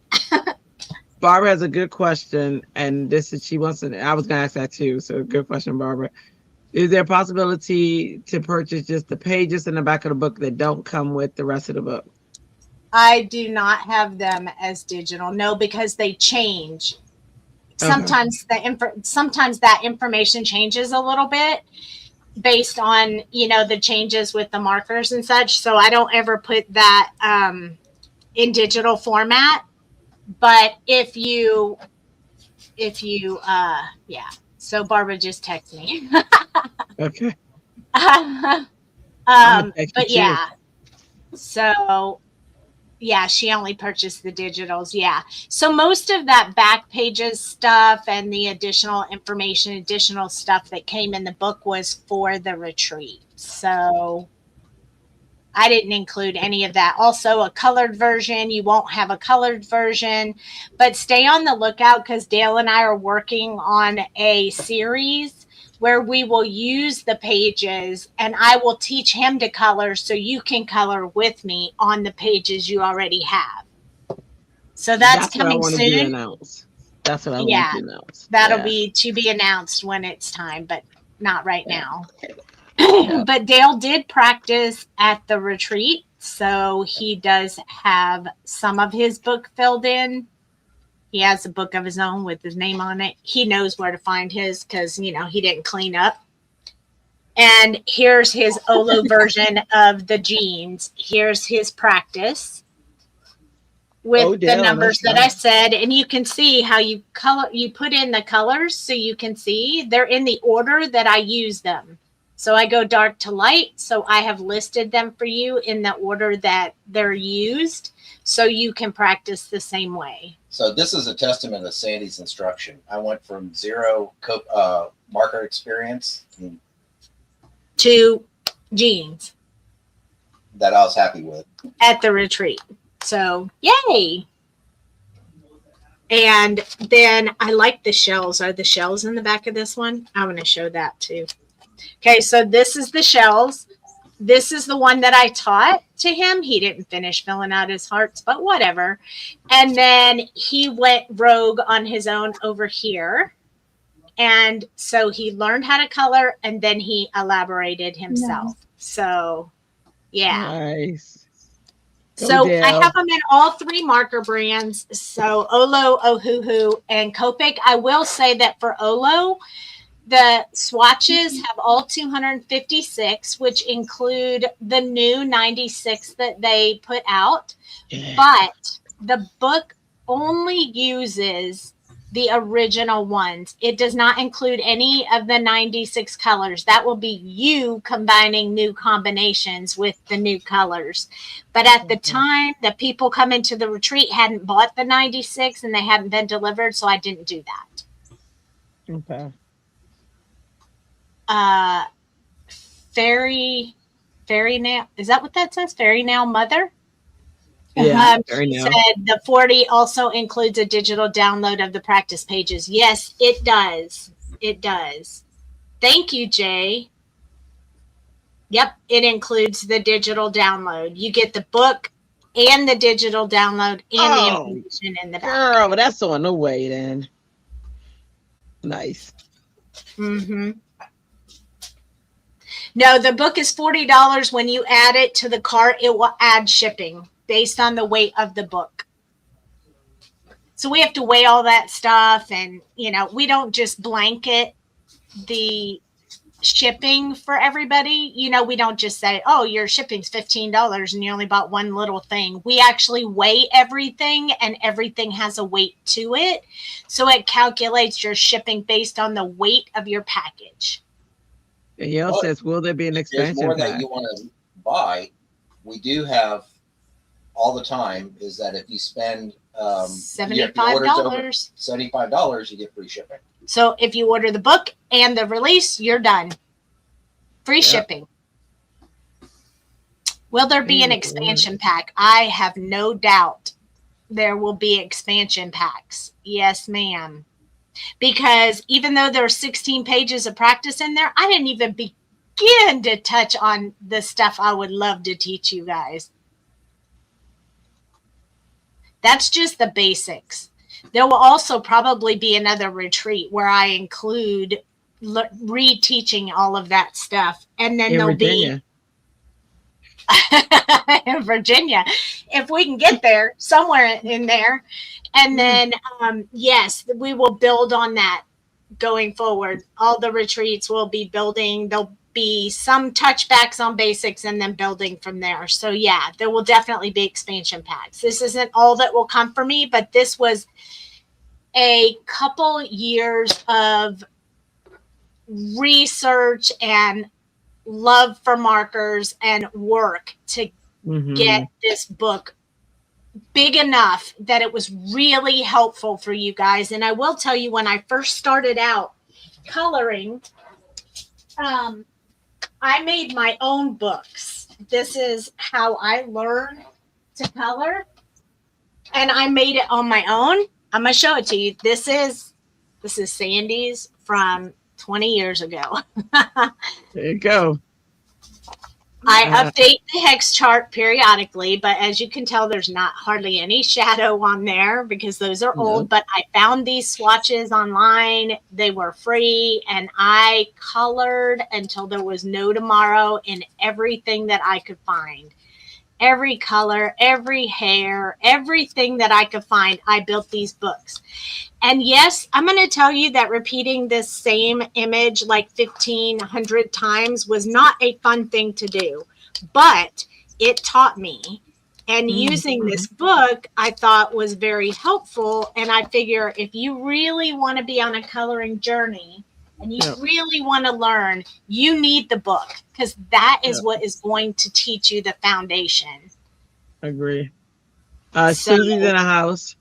S2: Barbara has a good question, and this is, she wants to, I was going to ask that too. So good question, Barbara. Is there a possibility to purchase just the pages in the back of the book that don't come with the rest of the book?
S3: I do not have them as digital. No, because they change. Sometimes sometimes that information changes a little bit based on, you know, the changes with the markers and such. So I don't ever put that in digital format. But if you yeah. So Barbara just texted me.
S2: Okay.
S3: But yeah. So yeah, she only purchased the digitals. Yeah. So most of that back pages stuff and the additional information, additional stuff that came in the book was for the retreat. So I didn't include any of that. Also, a colored version. You won't have a colored version, but stay on the lookout because Dale and I are working on a series where we will use the pages and I will teach him to color so you can color with me on the pages you already have. So that's coming soon.
S2: That's what I want to announce.
S3: That'll be to be announced when it's time, but not right now. But Dale did practice at the retreat, so he does have some of his book filled in. He has a book of his own with his name on it. He knows where to find his because, you know, he didn't clean up. And here's his Olo version of the jeans. Here's his practice with the numbers that I said. And you can see how you put in the colors so you can see they're in the order that I use them. So I go dark to light. So I have listed them for you in the order that they're used, so you can practice the same way.
S5: So this is a testament of Sandy's instruction. I went from zero marker experience
S3: to jeans
S5: that I was happy with
S3: at the retreat. So yay. And then I like the shells. Are the shells in the back of this one? I want to show that too. Okay, so this is the shells. This is the one that I taught to him. He didn't finish filling out his hearts, but whatever. And then he went rogue on his own over here. And so he learned how to color, and then he elaborated himself. Nice. So, yeah.
S2: Nice.
S3: So I have them in all three marker brands. So Olo, Ohuhu, and Copic. I will say that for Olo, the swatches have all 256, which include the new 96 that they put out. Yeah. But the book only uses the original ones. It does not include any of the 96 colors. That will be you combining new combinations with the new colors. But at the time, the people come into the retreat hadn't bought the 96 and they hadn't been delivered, so I didn't do that.
S2: Okay.
S3: Fairy Nail. Is that what that says? Fairy Nail Mother?
S2: Yeah.
S3: She said the 40 also includes a digital download of the practice pages. Yes, it does. It does. Thank you, Jay. Yep, it includes the digital download. You get the book and the digital download and the information in the back.
S2: Girl, but that's on the way then. Nice.
S3: Mm-hmm. No, the book is $40. When you add it to the cart, it will add shipping based on the weight of the book. So we have to weigh all that stuff, and we don't just blanket the shipping for everybody. We don't just say, oh, your shipping's $15 and you only bought one little thing. We actually weigh everything, and everything has a weight to it. So it calculates your shipping based on the weight of your package.
S2: And he also says, will there be an expansion
S5: pack? More
S2: pack?
S5: that you want to buy, we do have all the time is that if you spend
S3: $75,
S5: $75, you get free shipping.
S3: So if you order the book and the release, you're done. Free shipping. Will there be an expansion pack? I have no doubt there will be expansion packs. Yes, ma'am. Because even though there are 16 pages of practice in there, I didn't even begin to touch on the stuff I would love to teach you guys. That's just the basics. There will also probably be another retreat where I include reteaching all of that stuff. And then there'll be in Virginia, if we can get there, somewhere in there. And then, yes, we will build on that going forward. All the retreats will be building. There'll be some touchbacks on basics and then building from there. So, yeah, there will definitely be expansion packs. This isn't all that will come for me, but this was a couple years of research and love for markers and work to get this book big enough that it was really helpful for you guys. And I will tell you, when I first started out coloring, I made my own books. This is how I learned to color, and I made it on my own. I'm gonna show it to you. This is Sandy's from 20 years ago.
S2: There you go.
S3: I update the hex chart periodically, but as you can tell, there's not hardly any shadow on there because those are old. But I found these swatches online. They were free, and I colored until there was no tomorrow in everything that I could find. Every color, every hair, everything that I could find, I built these books. And yes, I'm going to tell you that repeating this same image like 1,500 times was not a fun thing to do, but it taught me. And using this book, I thought was very helpful. And I figure if you really want to be on a coloring journey and you really want to learn, you need the book, because that is what is going to teach you the foundation.
S2: Agree. Susie's in the house.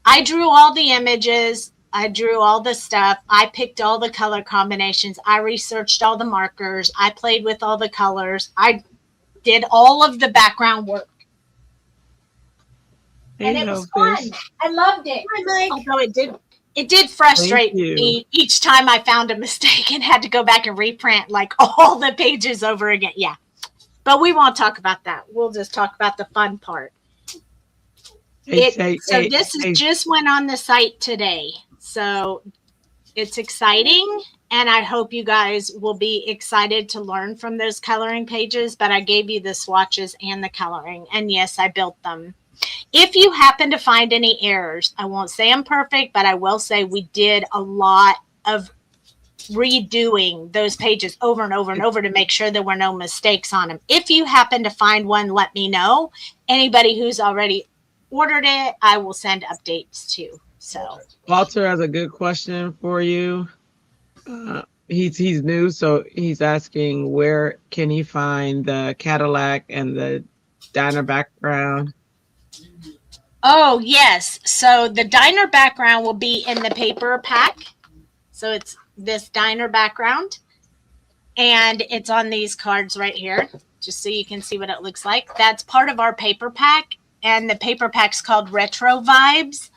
S3: I drew all the images. I drew all the stuff. I picked all the color combinations. I researched all the markers. I played with all the colors. I did all of the background work. And it was fun. I loved it. Although it did frustrate me each time I found a mistake and had to go back and reprint like all the pages over again. Yeah. But we won't talk about that. We'll just talk about the fun part. This just went on the site today. So it's exciting. And I hope you guys will be excited to learn from those coloring pages. But I gave you the swatches and the coloring. And yes, I built them. If you happen to find any errors, I won't say I'm perfect, but I will say we did a lot of redoing those pages over and over and over to make sure there were no mistakes on them. If you happen to find one, let me know. Anybody who's already ordered it, I will send updates to. So
S2: Walter has a good question for you. He's new, so he's asking where can he find the Cadillac and the diner background?
S3: Oh, yes. So the diner background will be in the paper pack. So it's this diner background. And it's on these cards right here, just so you can see what it looks like. That's part of our paper pack. And the paper pack's called Retro Vibes.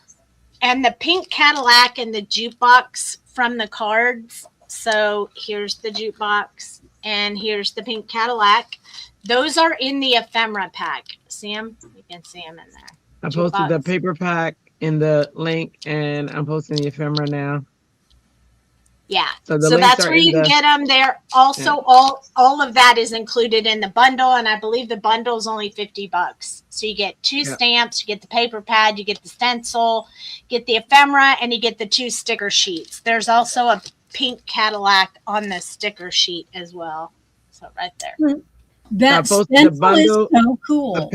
S3: And the pink Cadillac and the jukebox from the cards. So here's the jukebox. And here's the pink Cadillac. Those are in the ephemera pack. See them? You can see them in there.
S2: I posted the paper pack in the link, and I'm posting the ephemera now.
S3: Yeah, so that's where you can get them. There also all of that is included in the bundle, and I believe the bundle is only $50. So you get 2 stamps, you get the paper pad, you get the stencil, get the ephemera, and you get the 2 sticker sheets. There's also a pink Cadillac on the sticker sheet as well. So right there.
S4: That stencil is so cool.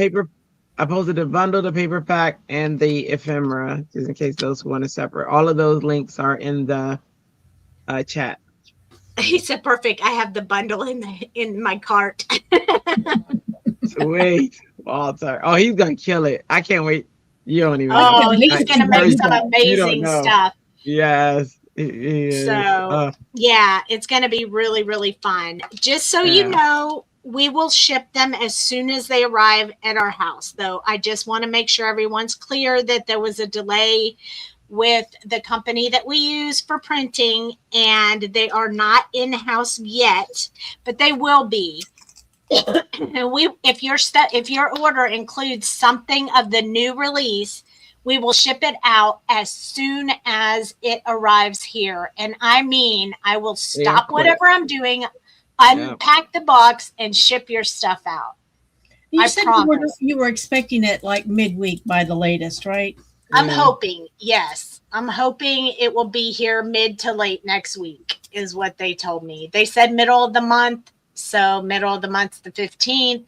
S2: I posted the bundle, the paper pack, and the ephemera, just in case those want to separate. All of those links are in the chat.
S3: He said, "Perfect. I have the bundle in my cart."
S2: Sweet, Walter. Oh, he's gonna kill it. I can't wait. You don't even.
S3: Oh, he's gonna make some amazing stuff.
S2: Yes.
S3: So yeah, it's gonna be really, really fun. Just so you know. We will ship them as soon as they arrive at our house, though. I just want to make sure everyone's clear that there was a delay with the company that we use for printing, and they are not in-house yet, but they will be. And if your order includes something of the new release, we will ship it out as soon as it arrives here. And I mean, I will stop whatever I'm doing, unpack the box, and ship your stuff out.
S4: You said you were expecting it like midweek by the latest, right?
S3: I'm hoping, yes. I'm hoping it will be here mid to late next week is what they told me. They said middle of the month, so middle of the month's the 15th.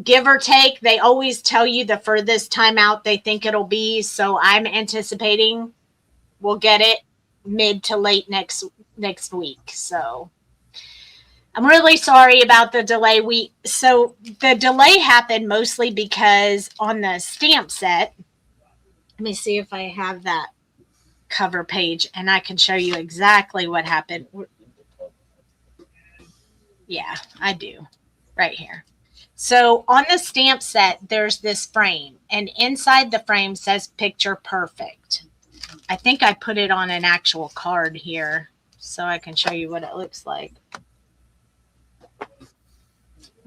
S3: Give or take, they always tell you the furthest time out they think it'll be, so I'm anticipating we'll get it mid to late next week, so... I'm really sorry about the delay. So the delay happened mostly because on the stamp set, let me see if I have that cover page and I can show you exactly what happened. Yeah, I do. Right here. So on the stamp set, there's this frame, and inside the frame says picture perfect. I think I put it on an actual card here so I can show you what it looks like.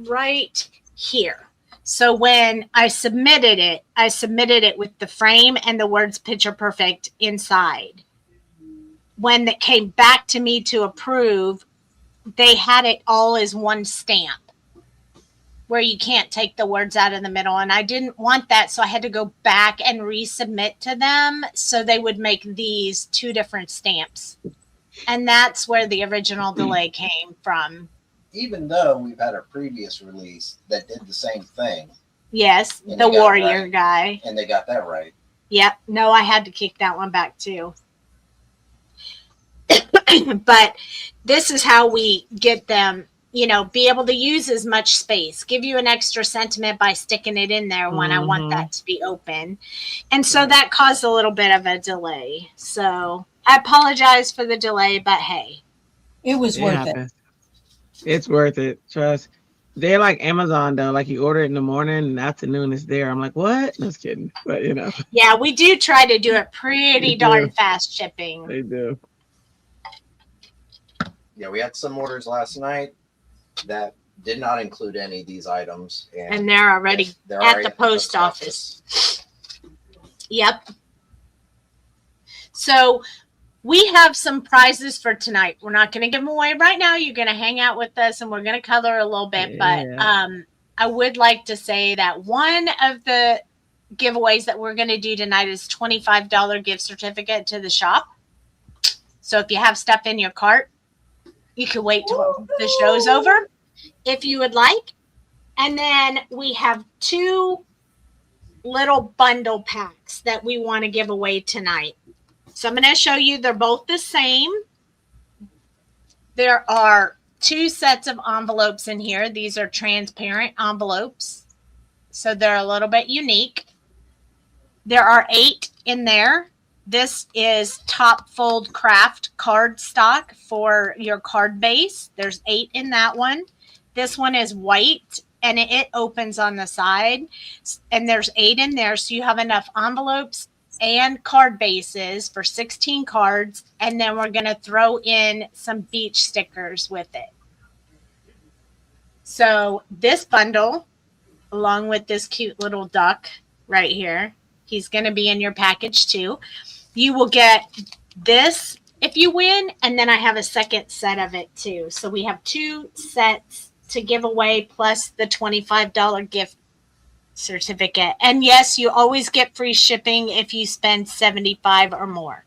S3: Right here. So when I submitted it with the frame and the words picture perfect inside. When it came back to me to approve, they had it all as one stamp where you can't take the words out of the middle. And I didn't want that. So I had to go back and resubmit to them so they would make these 2 different stamps. And that's where the original delay came from.
S5: Even though we've had a previous release that did the same thing.
S3: Yes, the warrior guy.
S5: And they got that right.
S3: Yep. No, I had to kick that one back too. But this is how we get them, you know, be able to use as much space, give you an extra sentiment by sticking it in there when I want that to be open. And so that caused a little bit of a delay. So I apologize for the delay, but hey.
S4: It was worth it.
S2: It's worth it. Trust. They're like Amazon though. Like you order it in the morning and afternoon it's there. I'm like, what? Just kidding. But you know.
S3: Yeah, we do try to do it pretty darn fast shipping.
S2: They do.
S5: Yeah, we had some orders last night that did not include any of these items.
S3: And they're already at the post office. Yep. So we have some prizes for tonight. We're not going to give them away right now. You're going to hang out with us and we're going to color a little bit. But I would like to say that one of the giveaways that we're going to do tonight is $25 gift certificate to the shop. So if you have stuff in your cart, you can wait till the show's over if you would like. And then we have 2 little bundle packs that we want to give away tonight. So I'm going to show you. They're both the same. There are 2 sets of envelopes in here. These are transparent envelopes. So they're a little bit unique. There are 8 in there. This is top fold craft cardstock for your card base. There's 8 in that one. This one is white and it opens on the side. And there's 8 in there. So you have enough envelopes and card bases for 16 cards. And then we're going to throw in some beach stickers with it. So this bundle, along with this cute little duck right here, he's going to be in your package too. You will get this if you win. And then I have a second set of it too. So we have 2 sets to give away plus the $25 gift certificate. And yes, you always get free shipping if you spend $75 or more.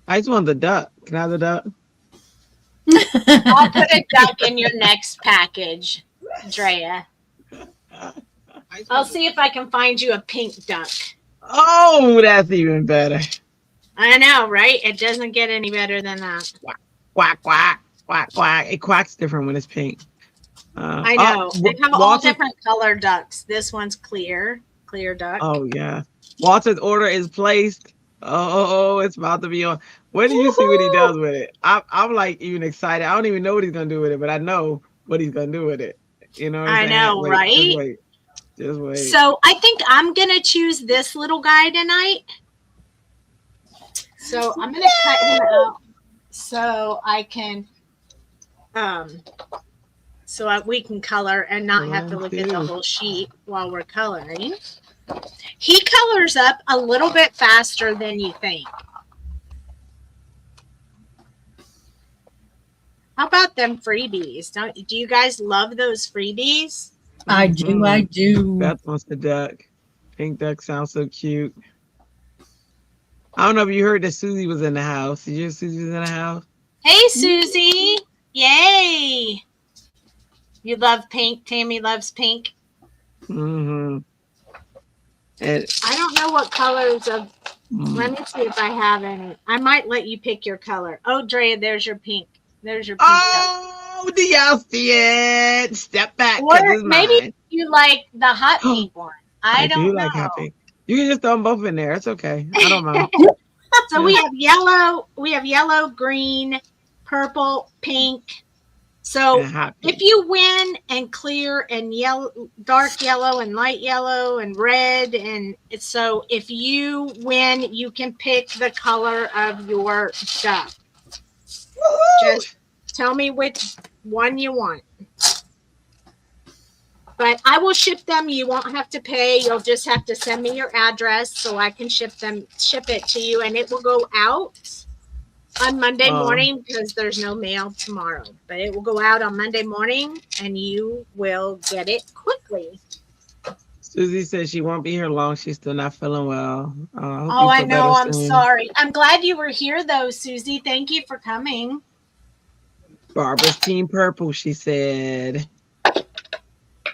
S2: I just want the duck. Can I have the duck?
S3: I'll put a duck in your next package, Drea. I'll see if I can find you a pink duck.
S2: Oh, that's even better.
S3: I know, right? It doesn't get any better than that.
S2: Quack, quack, quack, quack. It quacks different when it's pink.
S3: I know. They have all different color ducks. This one's clear duck.
S2: Oh, yeah. Walter's order is placed. Oh, it's about to be on. When do you see what he does with it? I'm like even excited. I don't even know what he's going to do with it, but I know what he's going to do with it. You know what I'm saying?
S3: I know, right?
S2: Just wait.
S3: So I think I'm going to choose this little guy tonight. So I'm going to cut him out so I can, we can color and not have to look at the whole sheet while we're coloring. He colors up a little bit faster than you think. How about them freebies? Do you guys love those freebies?
S4: I do. I do.
S2: Beth wants the duck. Pink duck sounds so cute. I don't know if you heard that Susie was in the house. Did you hear Susie was in the house?
S3: Hey, Susie. Yay. You love pink. Tammy loves pink.
S2: Mm-hmm. And
S3: I don't know what colors of. Let me see if I have any. I might let you pick your color. Oh, Drea, there's your pink. There's your pink.
S2: Oh, do y'all see it? Step back.
S3: Or maybe you like the hot pink one. I don't know.
S2: Like hot pink. You can just throw them both in there. It's okay. I don't mind.
S3: So we have yellow. We have yellow, green, purple, pink. So if you win and clear and yellow, dark yellow and light yellow and red, and so if you win, you can pick the color of your duck. Just tell me which one you want. But I will ship them. You won't have to pay. You'll just have to send me your address so I can ship it to you, and it will go out on Monday morning because there's no mail tomorrow. But it will go out on Monday morning, and you will get it quickly.
S2: Susie says she won't be here long. She's still not feeling well.
S3: I know. I'm sorry. I'm glad you were here, though, Susie. Thank you for coming.
S2: Barbara's Team Purple, she said.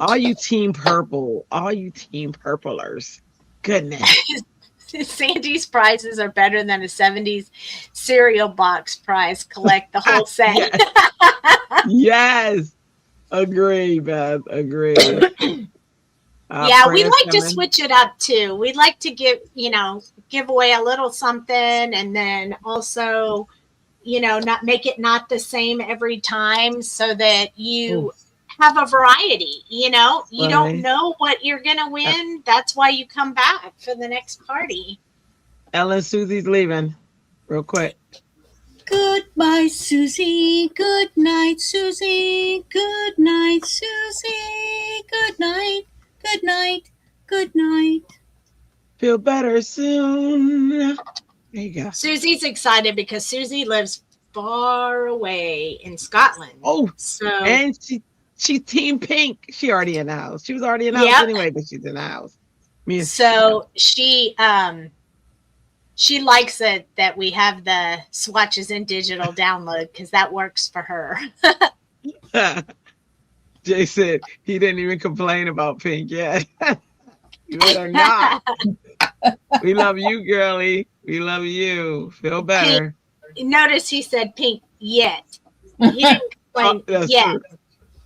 S2: All you Team Purple. All you Team Purplers. Goodness.
S3: Sandy's prizes are better than a 70s cereal box prize. Collect the whole set.
S2: Yes. Yes. Agree, Beth. Agree.
S3: Yeah, we like to switch it up too. We like to give away a little something, and then also, not make it not the same every time, so that you have a variety. You don't know what you're gonna win. That's why you come back for the next party.
S2: Ellen, Susie's leaving. Real quick.
S4: Goodbye, Susie. Good night, Susie. Good night, Susie. Good night. Good night. Good night.
S2: Feel better soon. There you go.
S3: Susie's excited because Susie lives far away in Scotland.
S2: Oh,
S3: so
S2: and she's Team Pink. She already in the house. She was already in the house anyway, but she's in the house.
S3: So she likes it that we have the swatches in digital download because that works for her.
S2: Jay said he didn't even complain about Pink yet. You better not. We love you, girlie. We love you. Feel better.
S3: Pink. Notice he said Pink yet. He didn't complain yet.
S2: True.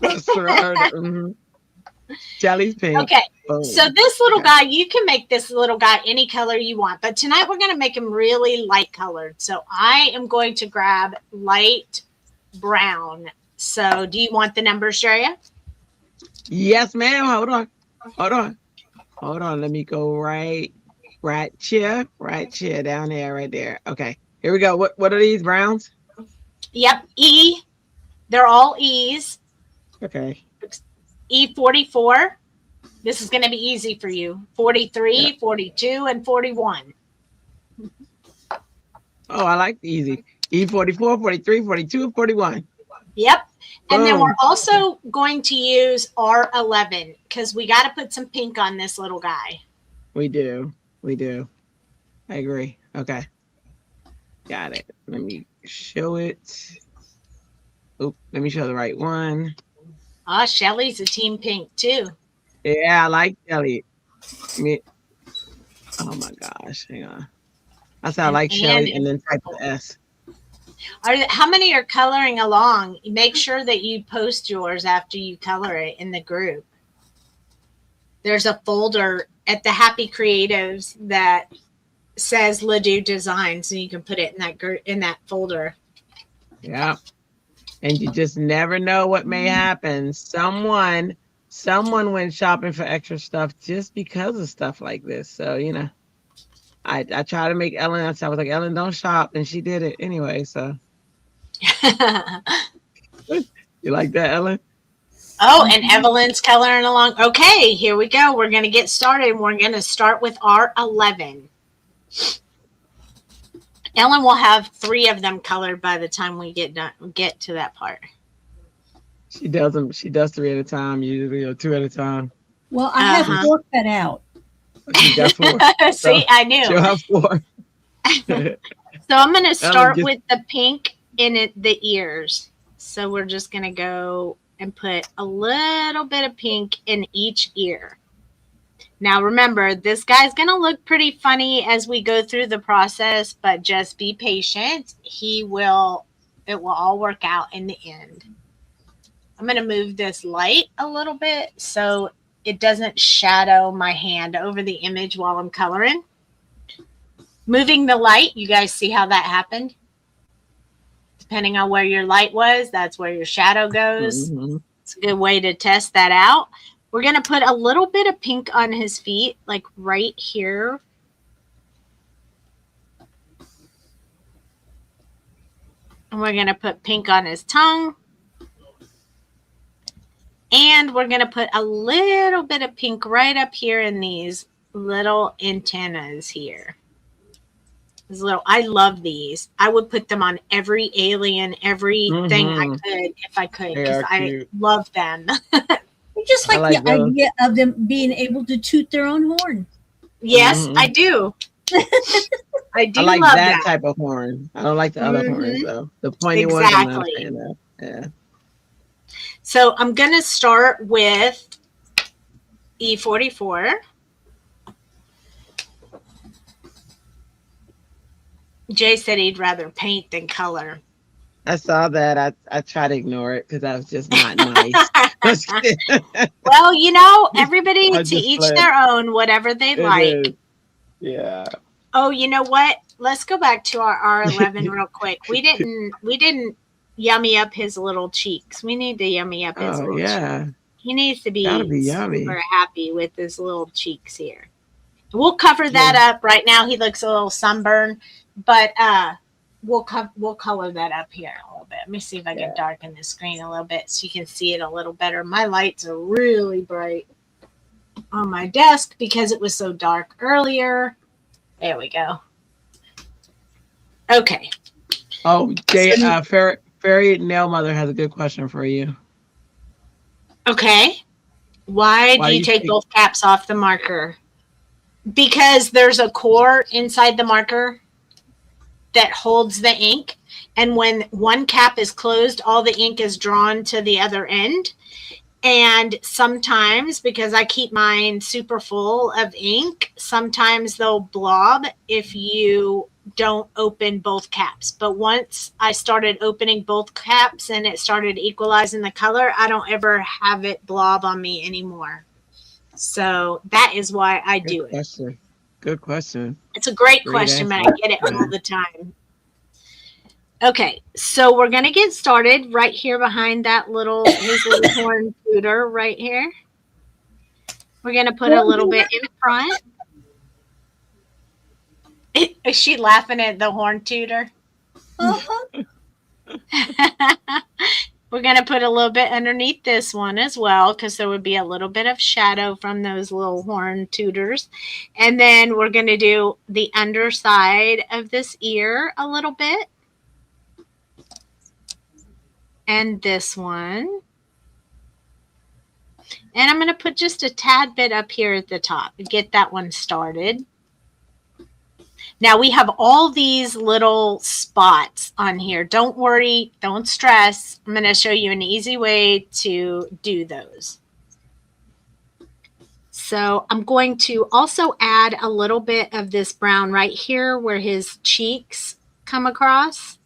S2: That's true. I heard it. Mm-hmm. Jelly's Pink.
S3: Okay. So this little guy, you can make this little guy any color you want, but tonight we're going to make him really light colored. So I am going to grab light brown. So do you want the numbers, Sharia?
S2: Yes, ma'am. Hold on. Let me go right chair down there, right there. Okay, here we go. What are these browns?
S3: Yep, E. They're all E's.
S2: Okay.
S3: E44. This is going to be easy for you. 43, 42, and 41.
S2: Oh, I like the easy. E44, 43, 42, and 41.
S3: Yep. And then we're also going to use R11 because we got to put some pink on this little guy.
S2: We do. I agree. Okay. Got it. Let me show it. Oh, let me show the right one.
S3: Oh, Shelly's a team pink too.
S2: Yeah, I like Shelly. Oh my gosh, hang on. I said I like Shelly and then type the S.
S3: How many are coloring along? Make sure that you post yours after you color it in the group. There's a folder at the Happy Creatives that says Doux Designs, and you can put it in that group, in that folder.
S2: Yeah. And you just never know what may happen. Someone went shopping for extra stuff just because of stuff like this. So, I try to make Ellen, I was like, Ellen, don't shop. And she did it anyway. So you like that, Ellen?
S3: Oh, and Evelyn's coloring along. Okay, here we go. We're going to get started. We're going to start with R11. Ellen will have 3 of them colored by the time we get to that part.
S2: She does them. She does 3 at a time, usually, or 2 at a time.
S4: Well, I have 4 cut out.
S2: She got 4.
S3: See, I knew.
S2: She'll have 4.
S3: So I'm going to start with the pink in the ears. So we're just going to go and put a little bit of pink in each ear. Now remember, this guy's going to look pretty funny as we go through the process, but just be patient. It will all work out in the end. I'm going to move this light a little bit so it doesn't shadow my hand over the image while I'm coloring. Moving the light, you guys see how that happened? Depending on where your light was, that's where your shadow goes. Mm-hmm. It's a good way to test that out. We're going to put a little bit of pink on his feet, like right here. And we're going to put pink on his tongue. And we're going to put a little bit of pink right up here in these little antennas here. I love these. I would put them on every alien, everything I could, if I could, because I love them.
S4: I just like the idea of them being able to toot their own horn.
S3: Yes, I do. I do.
S2: I like
S3: love
S2: that type of horn. I don't like the other horns, though. The pointy ones.
S3: Exactly.
S2: Yeah.
S3: So I'm going to start with E44. Jay said he'd rather paint than color.
S2: I saw that. I try to ignore it because that was just not nice.
S3: Well, you know, everybody
S2: I
S3: to
S2: just
S3: each
S2: played.
S3: their own, whatever they
S2: It
S3: like.
S2: is. Yeah.
S3: Oh, you know what? Let's go back to our R11 real quick. We didn't yummy up his little cheeks. We need to yummy up his
S2: Oh
S3: little
S2: yeah.
S3: cheeks. He needs to
S2: Gotta
S3: be
S2: be
S3: super
S2: yummy.
S3: happy with his little cheeks here. We'll cover that up. Right now he looks a little sunburned, but we'll color that up here a little bit. Let me see if I can darken the screen a little bit so you can see it a little better. My lights are really bright on my desk because it was so dark earlier. There we go. Okay.
S2: Oh, Jay, Fairy Nail Mother has a good question for you.
S3: Okay. Why do you take both caps off the marker? Because there's a core inside the marker that holds the ink. And when one cap is closed, all the ink is drawn to the other end. And sometimes, because I keep mine super full of ink, sometimes they'll blob if you don't open both caps. But once I started opening both caps and it started equalizing the color, I don't ever have it blob on me anymore. So that is why I do it.
S2: Good question.
S3: It's a great question, but I get it all the time. Okay, so we're going to get started right here behind that his little horn tutor right here. We're going to put a little bit in front. Is she laughing at the horn tutor?
S4: Uh-huh.
S3: We're going to put a little bit underneath this one as well because there would be a little bit of shadow from those little horn tutors. And then we're going to do the underside of this ear a little bit. And this one. And I'm going to put just a tad bit up here at the top to get that one started. Now we have all these little spots on here. Don't worry, don't stress. I'm going to show you an easy way to do those. So I'm going to also add a little bit of this brown right here where his cheeks come across.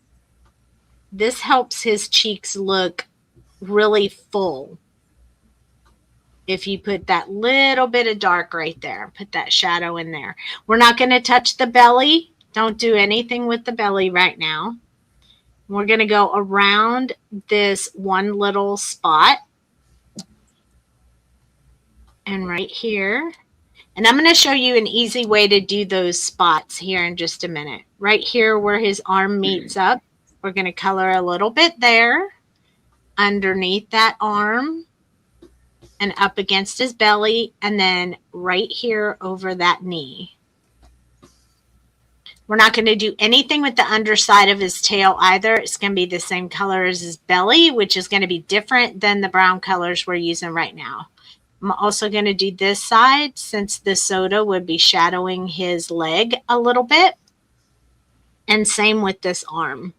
S3: This helps his cheeks look really full. If you put that little bit of dark right there, put that shadow in there. We're not going to touch the belly. Don't do anything with the belly right now. We're going to go around this one little spot. And right here. And I'm going to show you an easy way to do those spots here in just a minute. Right here where his arm meets up, we're going to color a little bit there. Underneath that arm. And up against his belly, and then right here over that knee. We're not going to do anything with the underside of his tail either. It's going to be the same color as his belly, which is going to be different than the brown colors we're using right now. I'm also going to do this side since the soda would be shadowing his leg a little bit. And same with this arm.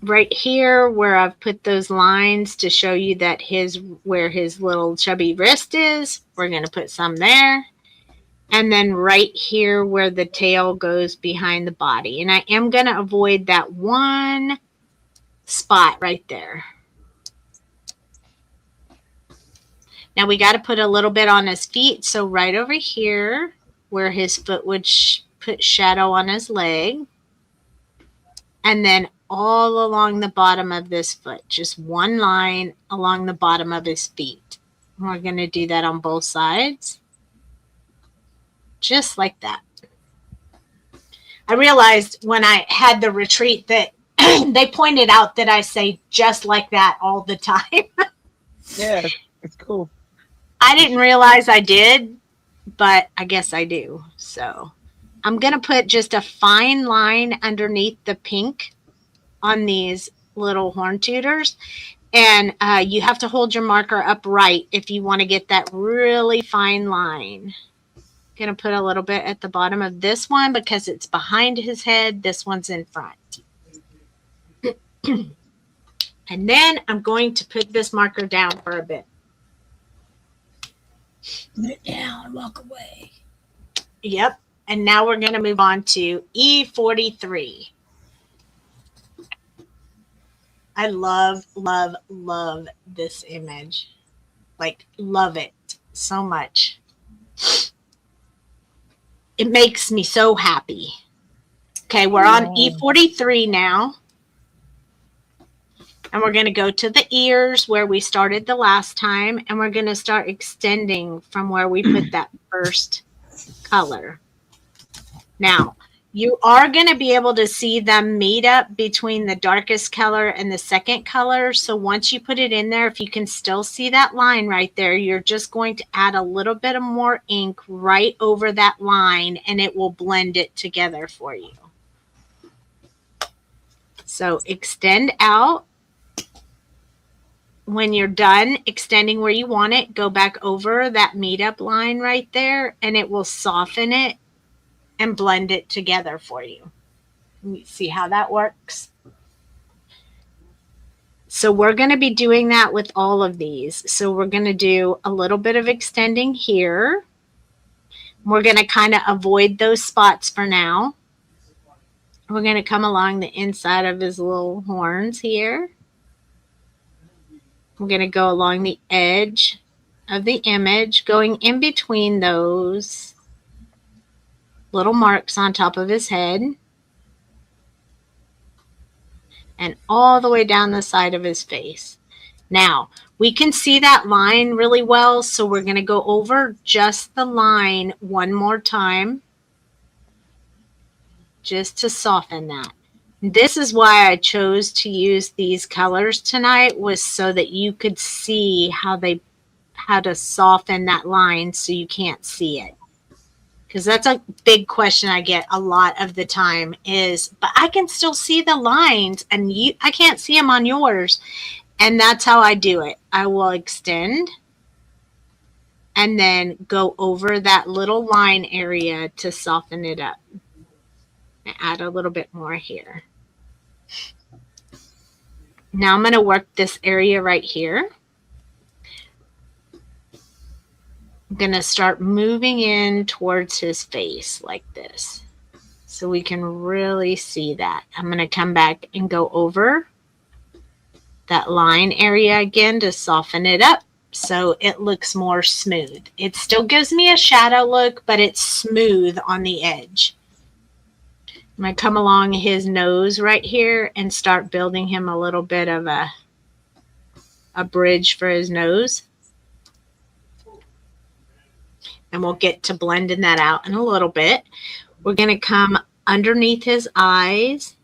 S3: Right here where I've put those lines to show you that where his little chubby wrist is, we're going to put some there. And then right here where the tail goes behind the body. And I am going to avoid that one spot right there. Now we got to put a little bit on his feet. So right over here where his foot would put shadow on his leg. And then all along the bottom of this foot, just one line along the bottom of his feet. We're going to do that on both sides, just like that. I realized when I had the retreat that they pointed out that I say just like that all the time.
S2: Yeah, it's cool.
S3: I didn't realize I did, but I guess I do. So I'm going to put just a fine line underneath the pink on these little horn tutors, and you have to hold your marker upright if you want to get that really fine line. Going to put a little bit at the bottom of this one because it's behind his head. This one's in front. And then I'm going to put this marker down for a bit.
S4: Put it down and walk away.
S3: Yep. And now we're going to move on to E43. I love, love, love this image. Like, love it so much. It makes me so happy. Okay, we're on E43 now. And we're going to go to the ears where we started the last time. And we're going to start extending from where we put that first color. Now, you are going to be able to see them meet up between the darkest color and the second color. So once you put it in there, if you can still see that line right there, you're just going to add a little bit of more ink right over that line and it will blend it together for you. So extend out. When you're done extending where you want it, go back over that meetup line right there and it will soften it and blend it together for you. Let me see how that works. So we're going to be doing that with all of these. So we're going to do a little bit of extending here. We're going to kind of avoid those spots for now. We're going to come along the inside of his little horns here. We're going to go along the edge of the image, going in between those little marks on top of his head and all the way down the side of his face. Now, we can see that line really well, so we're going to go over just the line one more time just to soften that. This is why I chose to use these colors tonight, was so that you could see how to soften that line so you can't see it. Because that's a big question I get a lot of the time is, but I can still see the lines and I can't see them on yours. And that's how I do it. I will extend and then go over that little line area to soften it up. And add a little bit more here. Now I'm going to work this area right here. I'm going to start moving in towards his face like this so we can really see that. I'm going to come back and go over that line area again to soften it up so it looks more smooth. It still gives me a shadow look, but it's smooth on the edge. I'm going to come along his nose right here and start building him a little bit of a bridge for his nose. And we'll get to blending that out in a little bit. We're going to come underneath his eyes,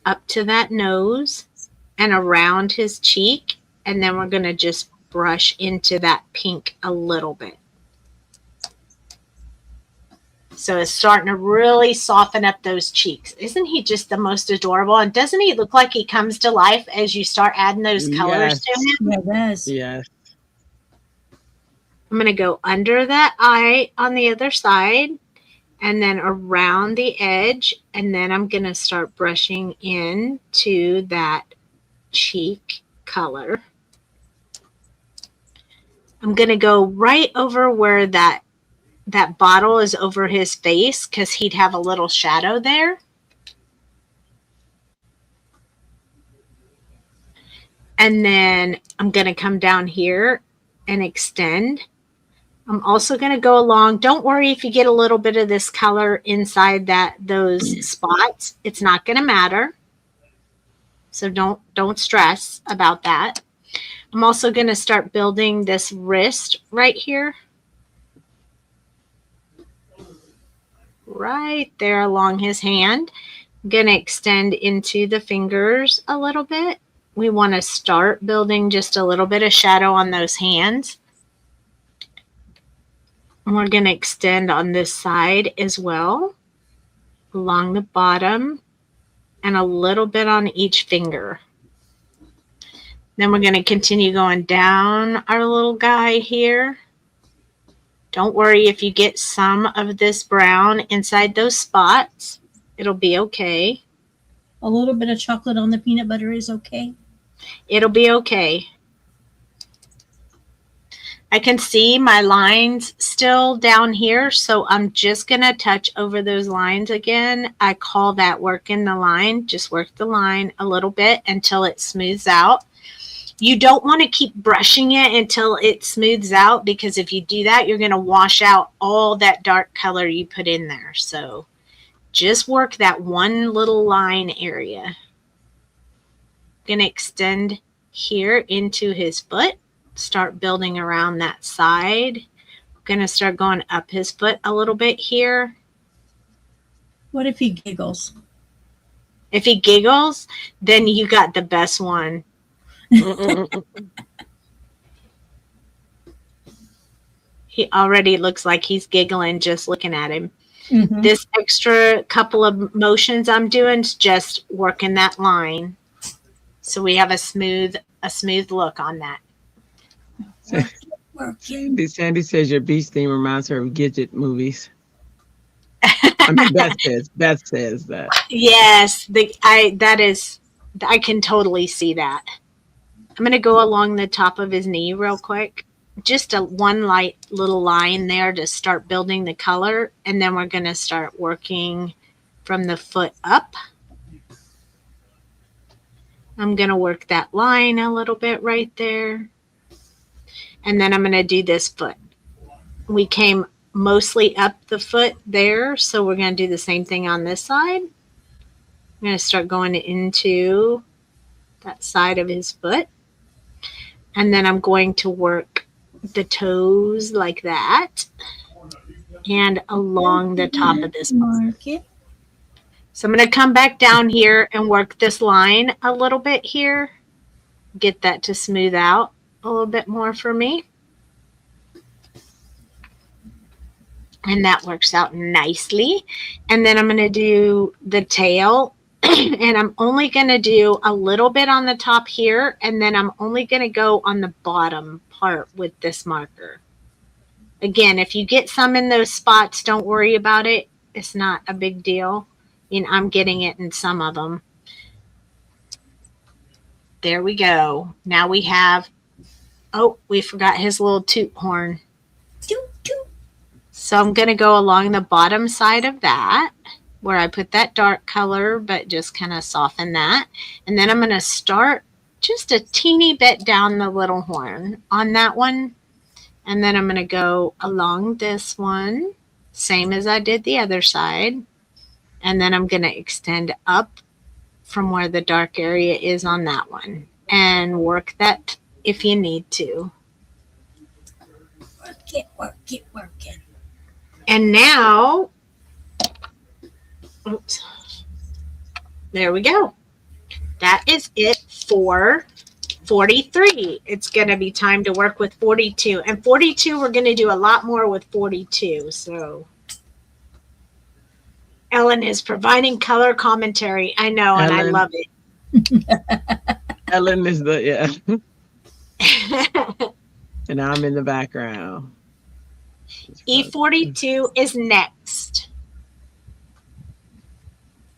S3: up to that nose, and around his cheek. And then we're going to just brush into that pink a little bit. So it's starting to really soften up those cheeks. Isn't he just the most adorable? And doesn't he look like he comes to life as you start adding those colors to him?
S4: Yeah, it does.
S2: Yes.
S3: I'm going to go under that eye on the other side and then around the edge. And then I'm going to start brushing into that cheek color. I'm going to go right over where that bottle is over his face because he'd have a little shadow there. And then I'm going to come down here and extend. I'm also going to go along. Don't worry if you get a little bit of this color inside those spots. It's not going to matter. So don't stress about that. I'm also going to start building this wrist right here. Right there along his hand. I'm going to extend into the fingers a little bit. We want to start building just a little bit of shadow on those hands. And we're going to extend on this side as well, along the bottom, and a little bit on each finger. Then we're going to continue going down our little guy here. Don't worry if you get some of this brown inside those spots. It'll be okay.
S4: A little bit of chocolate on the peanut butter is okay.
S3: It'll be okay. I can see my lines still down here, so I'm just going to touch over those lines again. I call that working the line. Just work the line a little bit until it smooths out. You don't want to keep brushing it until it smooths out, because if you do that, you're going to wash out all that dark color you put in there. So just work that one little line area. I'm going to extend here into his foot. Start building around that side. I'm going to start going up his foot a little bit here.
S4: What if he giggles?
S3: If he giggles, then you got the best one. He already looks like he's giggling just looking at him. Mm-hmm. This extra couple of motions I'm doing is just working that line, so we have a smooth look on that.
S2: Sandy says your beach theme reminds her of Gidget movies. I mean, Beth says that.
S3: Yes, I can totally see that. I'm going to go along the top of his knee real quick. Just one light little line there to start building the color. And then we're going to start working from the foot up. I'm going to work that line a little bit right there. And then I'm going to do this foot. We came mostly up the foot there, so we're going to do the same thing on this side. I'm going to start going into that side of his foot. And then I'm going to work the toes like that and along the top of this foot. So I'm going to come back down here and work this line a little bit here. Get that to smooth out a little bit more for me. And that works out nicely. And then I'm going to do the tail. And I'm only going to do a little bit on the top here. And then I'm only going to go on the bottom part with this marker. Again, if you get some in those spots, don't worry about it. It's not a big deal. I mean, I'm getting it in some of them. There we go. Now we have, oh, we forgot his little toot horn. Toot, toot. So I'm going to go along the bottom side of that where I put that dark color, but just kind of soften that. And then I'm going to start just a teeny bit down the little horn on that one. And then I'm going to go along this one, same as I did the other side. And then I'm going to extend up from where the dark area is on that one and work that if you need to.
S4: Work it.
S3: And now, oops, there we go. That is it for 43. It's going to be time to work with 42. And 42, we're going to do a lot more with 42. So Ellen is providing color commentary. I know, Ellen. And I love it.
S2: Ellen is yeah. And I'm in the background.
S3: E42 is next.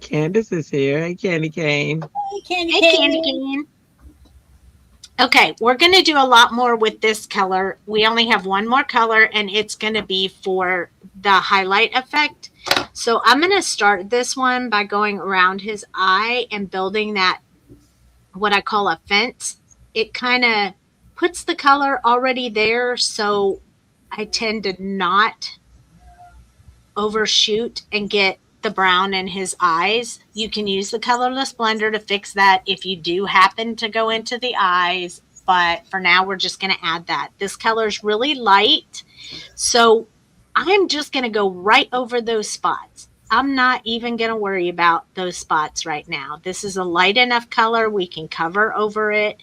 S2: Candace is here. Hey, Candy Cane.
S4: Hey, Candy
S3: Cane. Okay, we're going to do a lot more with this color. We only have one more color, and it's going to be for the highlight effect. So I'm going to start this one by going around his eye and building that, what I call a fence. It kind of puts the color already there, so I tend to not overshoot and get the brown in his eyes. You can use the colorless blender to fix that if you do happen to go into the eyes, but for now we're just going to add that. This color is really light, so I'm just going to go right over those spots. I'm not even going to worry about those spots right now. This is a light enough color. We can cover over it.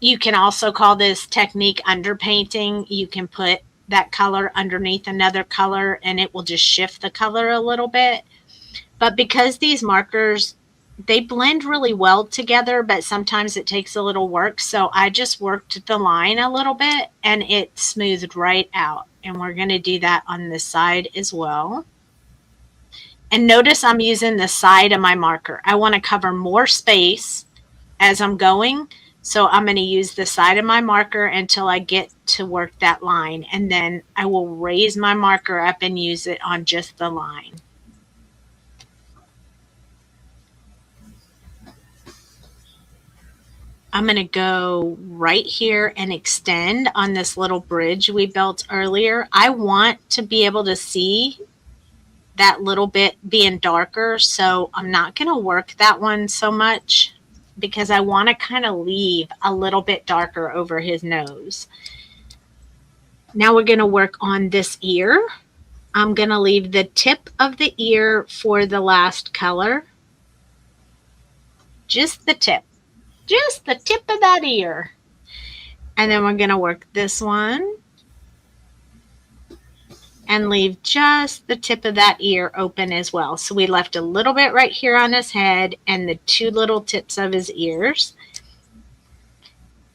S3: You can also call this technique underpainting. You can put that color underneath another color and it will just shift the color a little bit. But because these markers, they blend really well together, but sometimes it takes a little work. So I just worked the line a little bit and it smoothed right out. And we're going to do that on this side as well. And notice I'm using the side of my marker. I want to cover more space as I'm going. So I'm going to use the side of my marker until I get to work that line, and then I will raise my marker up and use it on just the line. I'm going to go right here and extend on this little bridge we built earlier. I want to be able to see that little bit being darker, so I'm not going to work that one so much because I want to kind of leave a little bit darker over his nose. Now we're going to work on this ear. I'm going to leave the tip of the ear for the last color. Just the tip. Just the tip of that ear. And then we're going to work this one and leave just the tip of that ear open as well. So we left a little bit right here on his head and the two little tips of his ears.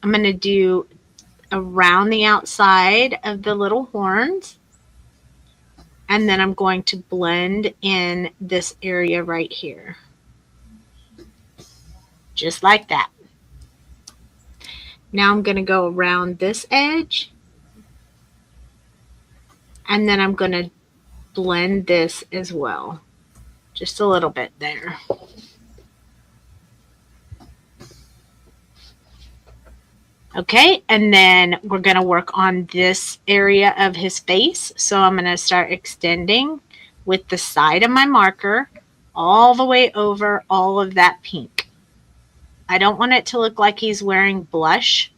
S3: I'm going to do around the outside of the little horns. And then I'm going to blend in this area right here. Just like that. Now I'm going to go around this edge. And then I'm going to blend this as well. Just a little bit there. Okay, and then we're going to work on this area of his face. So I'm going to start extending with the side of my marker all the way over all of that pink. I don't want it to look like he's wearing blush,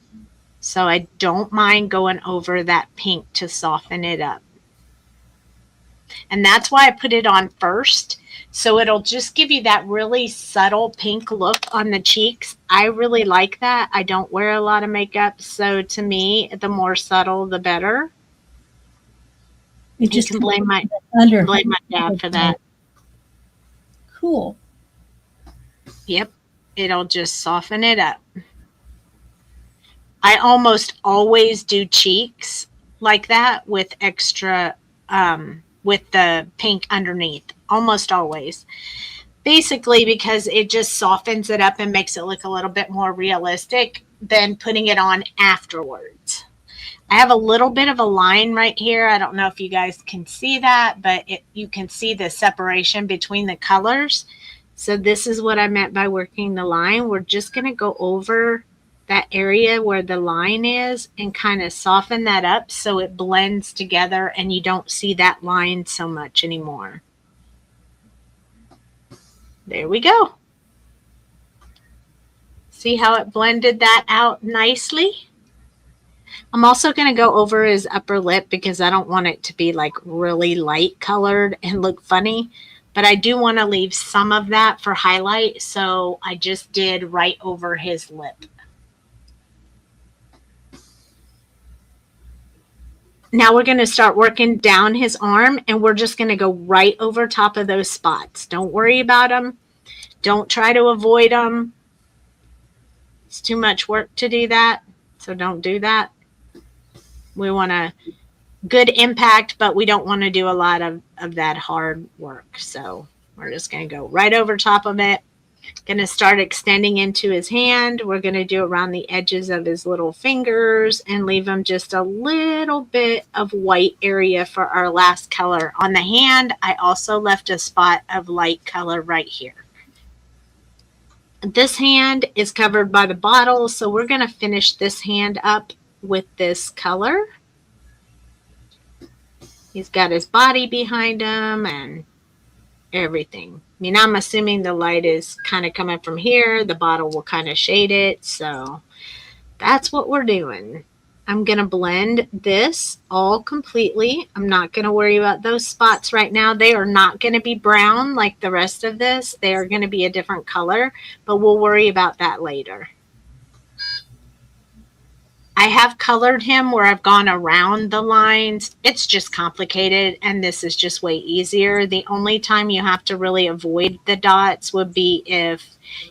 S3: so I don't mind going over that pink to soften it up. And that's why I put it on first. So it'll just give you that really subtle pink look on the cheeks. I really like that. I don't wear a lot of makeup. So to me, the more subtle, the better.
S4: You just
S3: can blame my dad for that.
S4: Cool.
S3: Yep. It'll just soften it up. I almost always do cheeks like that with extra, with the pink underneath. Almost always. Basically because it just softens it up and makes it look a little bit more realistic than putting it on afterwards. I have a little bit of a line right here. I don't know if you guys can see that, but you can see the separation between the colors. So this is what I meant by working the line. We're just going to go over that area where the line is and kind of soften that up so it blends together and you don't see that line so much anymore. There we go. See how it blended that out nicely? I'm also going to go over his upper lip because I don't want it to be like really light colored and look funny. But I do want to leave some of that for highlight. So I just did right over his lip. Now we're going to start working down his arm and we're just going to go right over top of those spots. Don't worry about them. Don't try to avoid them. It's too much work to do that. So don't do that. We want a good impact, but we don't want to do a lot of that hard work. So we're just going to go right over top of it. Going to start extending into his hand. We're going to do around the edges of his little fingers and leave him just a little bit of white area for our last color. On the hand, I also left a spot of light color right here. This hand is covered by the bottle, so we're going to finish this hand up with this color. He's got his body behind him and everything. I mean, I'm assuming the light is kind of coming from here. The bottle will kind of shade it. So that's what we're doing. I'm going to blend this all completely. I'm not going to worry about those spots right now. They are not going to be brown like the rest of this. They are going to be a different color, but we'll worry about that later. I have colored him where I've gone around the lines. It's just complicated, and this is just way easier. The only time you have to really avoid the dots would be if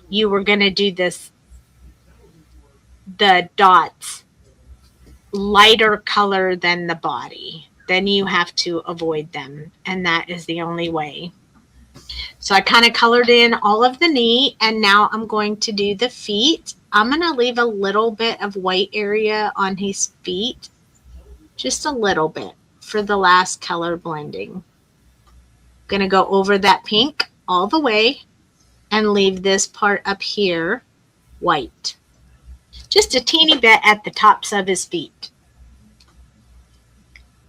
S3: you were going to do this, the dots lighter color than the body. Then you have to avoid them, and that is the only way. So I kind of colored in all of the knee, and now I'm going to do the feet. I'm going to leave a little bit of white area on his feet, just a little bit for the last color blending. I'm going to go over that pink all the way and leave this part up here white. Just a teeny bit at the tops of his feet.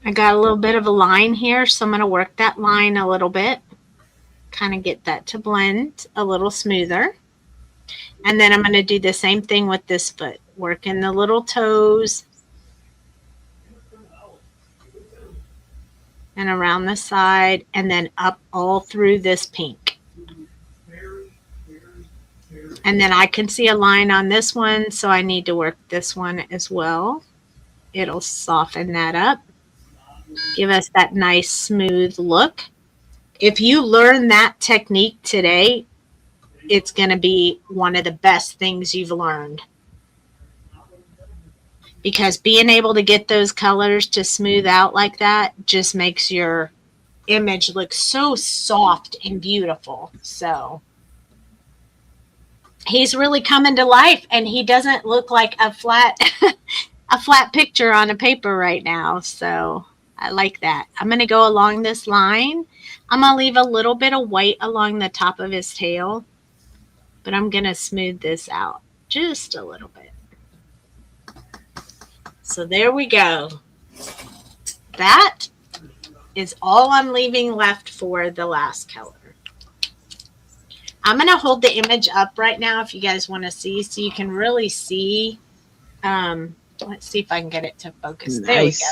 S3: I got a little bit of a line here, so I'm going to work that line a little bit. Kind of get that to blend a little smoother. And then I'm going to do the same thing with this foot. Working the little toes and around the side, and then up all through this pink. And then I can see a line on this one, so I need to work this one as well. It'll soften that up, give us that nice smooth look. If you learn that technique today, it's going to be one of the best things you've learned. Because being able to get those colors to smooth out like that just makes your image look so soft and beautiful. So he's really coming to life, and he doesn't look like a flat a flat picture on a paper right now. So I like that. I'm going to go along this line. I'm going to leave a little bit of white along the top of his tail, but I'm going to smooth this out just a little bit. So there we go. That is all I'm leaving left for the last color. I'm going to hold the image up right now if you guys want to see, so you can really see. Let's see if I can get it to focus. Nice. There we go.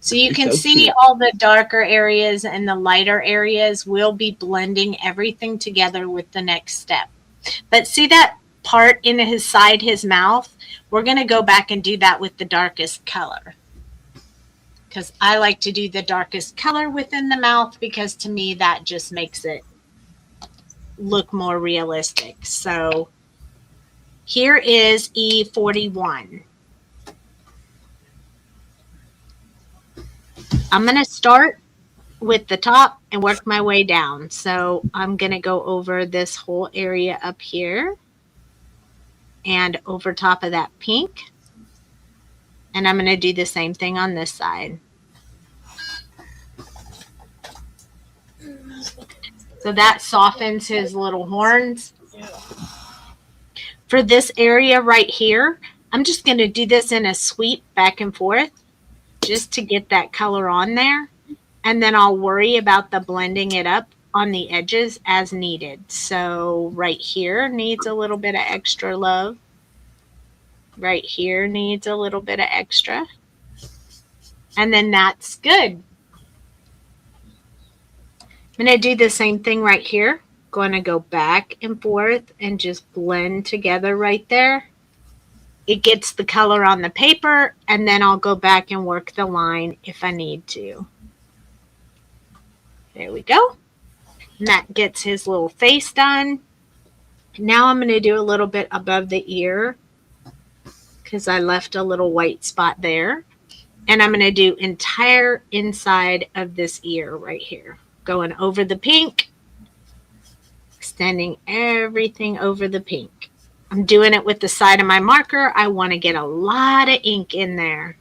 S3: So you can see all the darker areas and the lighter areas. We'll be blending everything together with the next step. But see that part in his side, his mouth? We're going to go back and do that with the darkest color. Because I like to do the darkest color within the mouth, because to me that just makes it look more realistic. So here is E41. I'm going to start with the top and work my way down. So I'm going to go over this whole area up here and over top of that pink. And I'm going to do the same thing on this side. So that softens his little horns. For this area right here, I'm just going to do this in a sweep back and forth, just to get that color on there. And then I'll worry about the blending it up on the edges as needed. So right here needs a little bit of extra love. Right here needs a little bit of extra. And then that's good. I'm going to do the same thing right here. Going to go back and forth and just blend together right there. It gets the color on the paper, and then I'll go back and work the line if I need to. There we go. And that gets his little face done. Now I'm going to do a little bit above the ear, because I left a little white spot there. And I'm going to do entire inside of this ear right here. Going over the pink, extending everything over the pink. I'm doing it with the side of my marker. I want to get a lot of ink in there.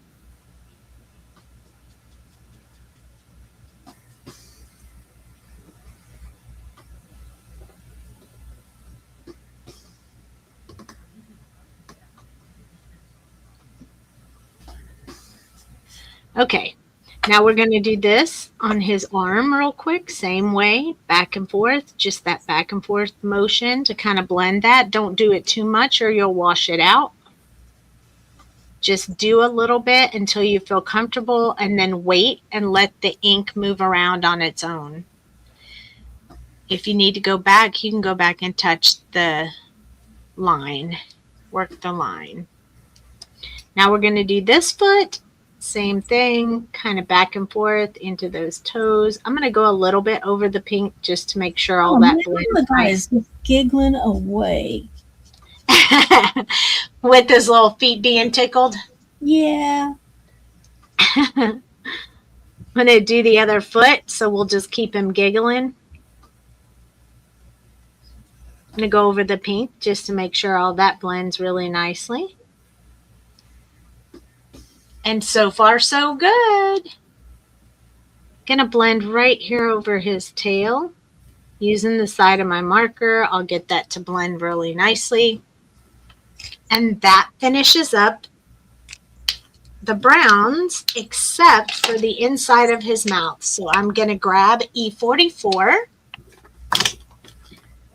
S3: Okay, now we're going to do this on his arm real quick. Same way, back and forth, just that back and forth motion to kind of blend that. Don't do it too much or you'll wash it out. Just do a little bit until you feel comfortable, and then wait and let the ink move around on its own. If you need to go back, you can go back and touch the line, work the line. Now we're going to do this foot. Same thing, kind of back and forth into those toes. I'm going to go a little bit over the pink just to make sure all that blends.
S4: The guy is just giggling away.
S3: With his little feet being tickled.
S4: Yeah.
S3: I'm going to do the other foot, so we'll just keep him giggling. I'm going to go over the pink just to make sure all that blends really nicely. And so far, so good. Going to blend right here over his tail. Using the side of my marker, I'll get that to blend really nicely. And that finishes up the browns, except for the inside of his mouth. So I'm going to grab E44.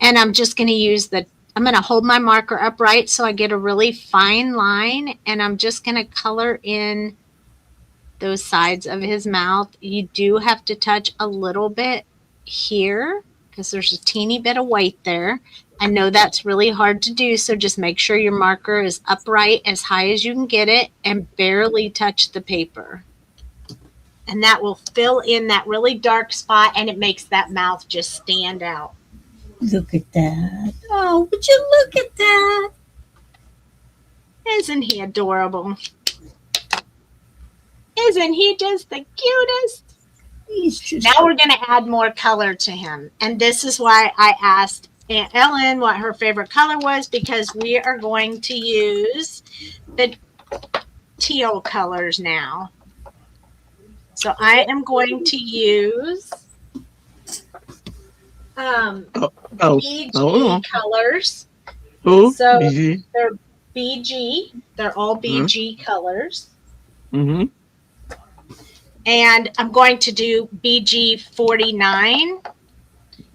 S3: And I'm just going to use I'm going to hold my marker upright so I get a really fine line. And I'm just going to color in those sides of his mouth. You do have to touch a little bit here because there's a teeny bit of white there. I know that's really hard to do, so just make sure your marker is upright as high as you can get it and barely touch the paper. And that will fill in that really dark spot, and it makes that mouth just stand out.
S4: Look at that. Oh, would you look at that?
S3: Isn't he adorable? Isn't he just the cutest?
S4: He's just
S3: now we're going to add more color to him. And this is why I asked Aunt Ellen what her favorite color was, because we are going to use the teal colors now. So I am going to use BG colors.
S2: Who?
S3: So
S2: BG?
S3: they're BG. They're all BG colors.
S2: Mm-hmm.
S3: And I'm going to do BG 49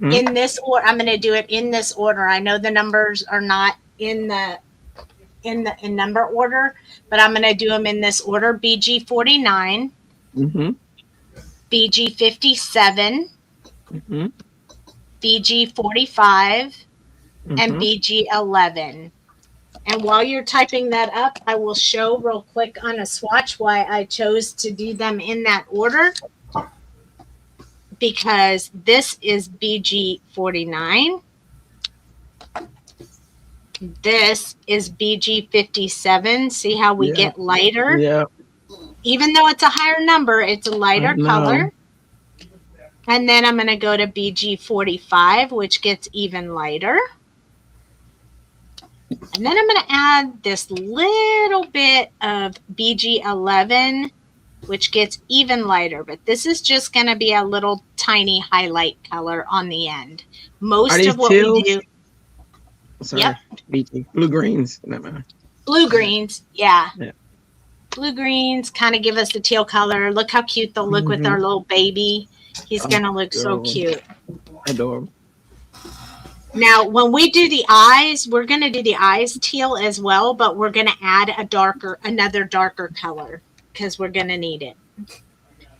S3: in this order. I'm going to do it in this order. I know the numbers are not in number order, but I'm going to do them in this order. BG 49, BG 57, BG 45, and BG 11. And while you're typing that up, I will show real quick on a swatch why I chose to do them in that order. Because this is BG 49. This is BG 57. See how we get lighter?
S2: Yeah.
S3: Even though it's a higher number, it's a lighter color. And then I'm going to go to BG 45, which gets even lighter. And then I'm going to add this little bit of BG 11, which gets even lighter. But this is just going to be a little tiny highlight color on the end. Most of what we do.
S2: Sorry. Yep. BG. Blue greens.
S3: Blue greens. Yeah. Blue greens kind of give us the teal color. Look how cute they'll look with our little baby. He's going to look so cute.
S2: Adorable.
S3: Now, when we do the eyes, we're going to do the eyes teal as well, but we're going to add another darker color because we're going to need it.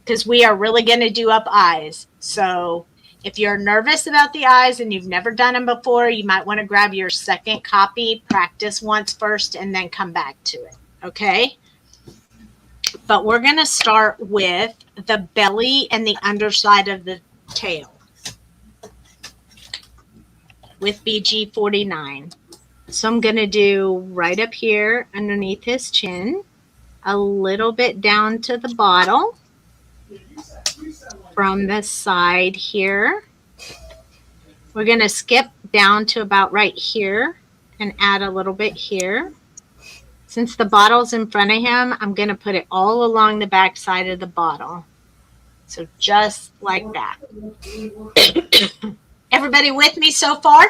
S3: Because we are really going to do up eyes. So if you're nervous about the eyes and you've never done them before, you might want to grab your second copy, practice once first, and then come back to it. Okay? But we're going to start with the belly and the underside of the tail with BG 49. So I'm going to do right up here underneath his chin, a little bit down to the bottle from the side here. We're going to skip down to about right here and add a little bit here. Since the bottle's in front of him, I'm going to put it all along the back side of the bottle. So just like that. Everybody with me so far?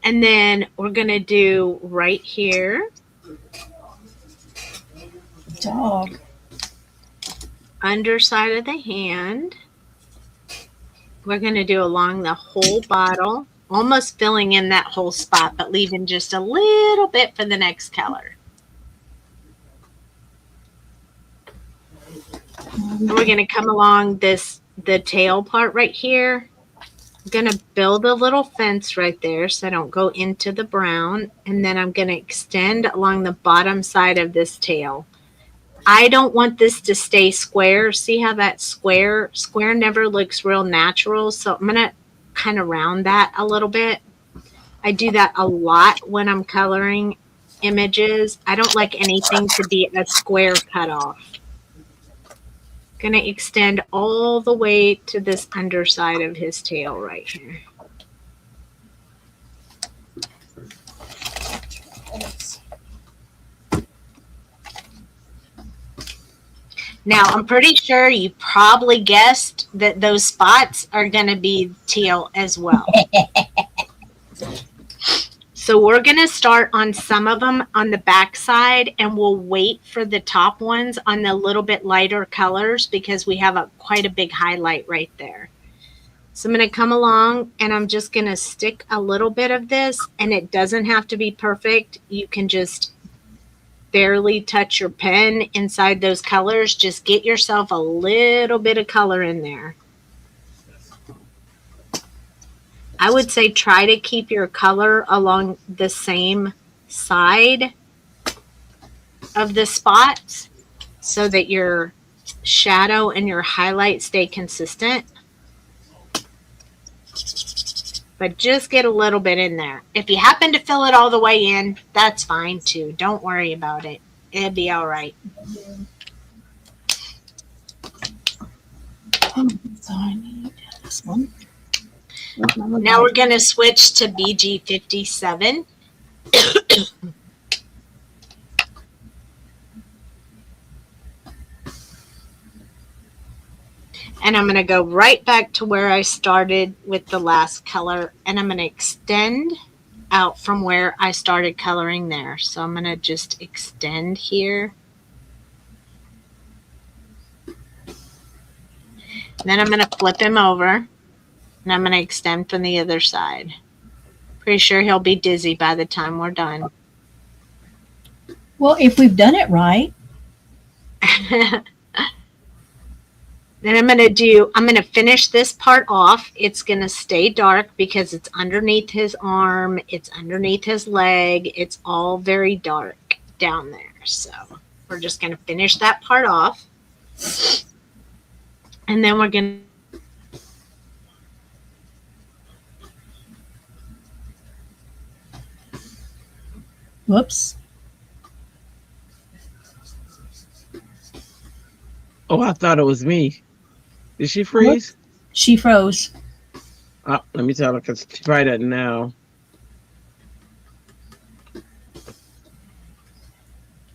S3: And then we're going to do right here.
S4: Dog.
S3: Underside of the hand. We're going to do along the whole bottle, almost filling in that whole spot, but leaving just a little bit for the next color. And we're going to come along the tail part right here. I'm going to build a little fence right there so I don't go into the brown. And then I'm going to extend along the bottom side of this tail. I don't want this to stay square. See how that square never looks real natural. So I'm going to kind of round that a little bit. I do that a lot when I'm coloring images. I don't like anything to be a square cutoff. Going to extend all the way to this underside of his tail right here. Now, I'm pretty sure you probably guessed that those spots are going to be teal as well. So we're going to start on some of them on the back side, and we'll wait for the top ones on the little bit lighter colors because we have quite a big highlight right there. So I'm going to come along and I'm just going to stick a little bit of this, and it doesn't have to be perfect. You can just barely touch your pen inside those colors. Just get yourself a little bit of color in there. I would say try to keep your color along the same side of the spots so that your shadow and your highlight stay consistent. But just get a little bit in there. If you happen to fill it all the way in, that's fine too. Don't worry about it. It'll be all right.
S4: So I need this one.
S3: Now we're going to switch to BG57. And I'm going to go right back to where I started with the last color. And I'm going to extend out from where I started coloring there. So I'm going to just extend here. Then I'm going to flip him over. And I'm going to extend from the other side. Pretty sure he'll be dizzy by the time we're done.
S4: Well, if we've done it right.
S3: Then I'm going to finish this part off. It's going to stay dark because it's underneath his arm. It's underneath his leg. It's all very dark down there. So we're just going to finish that part off. And then we're going to
S4: Whoops.
S2: Oh, I thought it was me. Did she freeze?
S4: She froze.
S2: Oh, let me tell her because she probably doesn't know.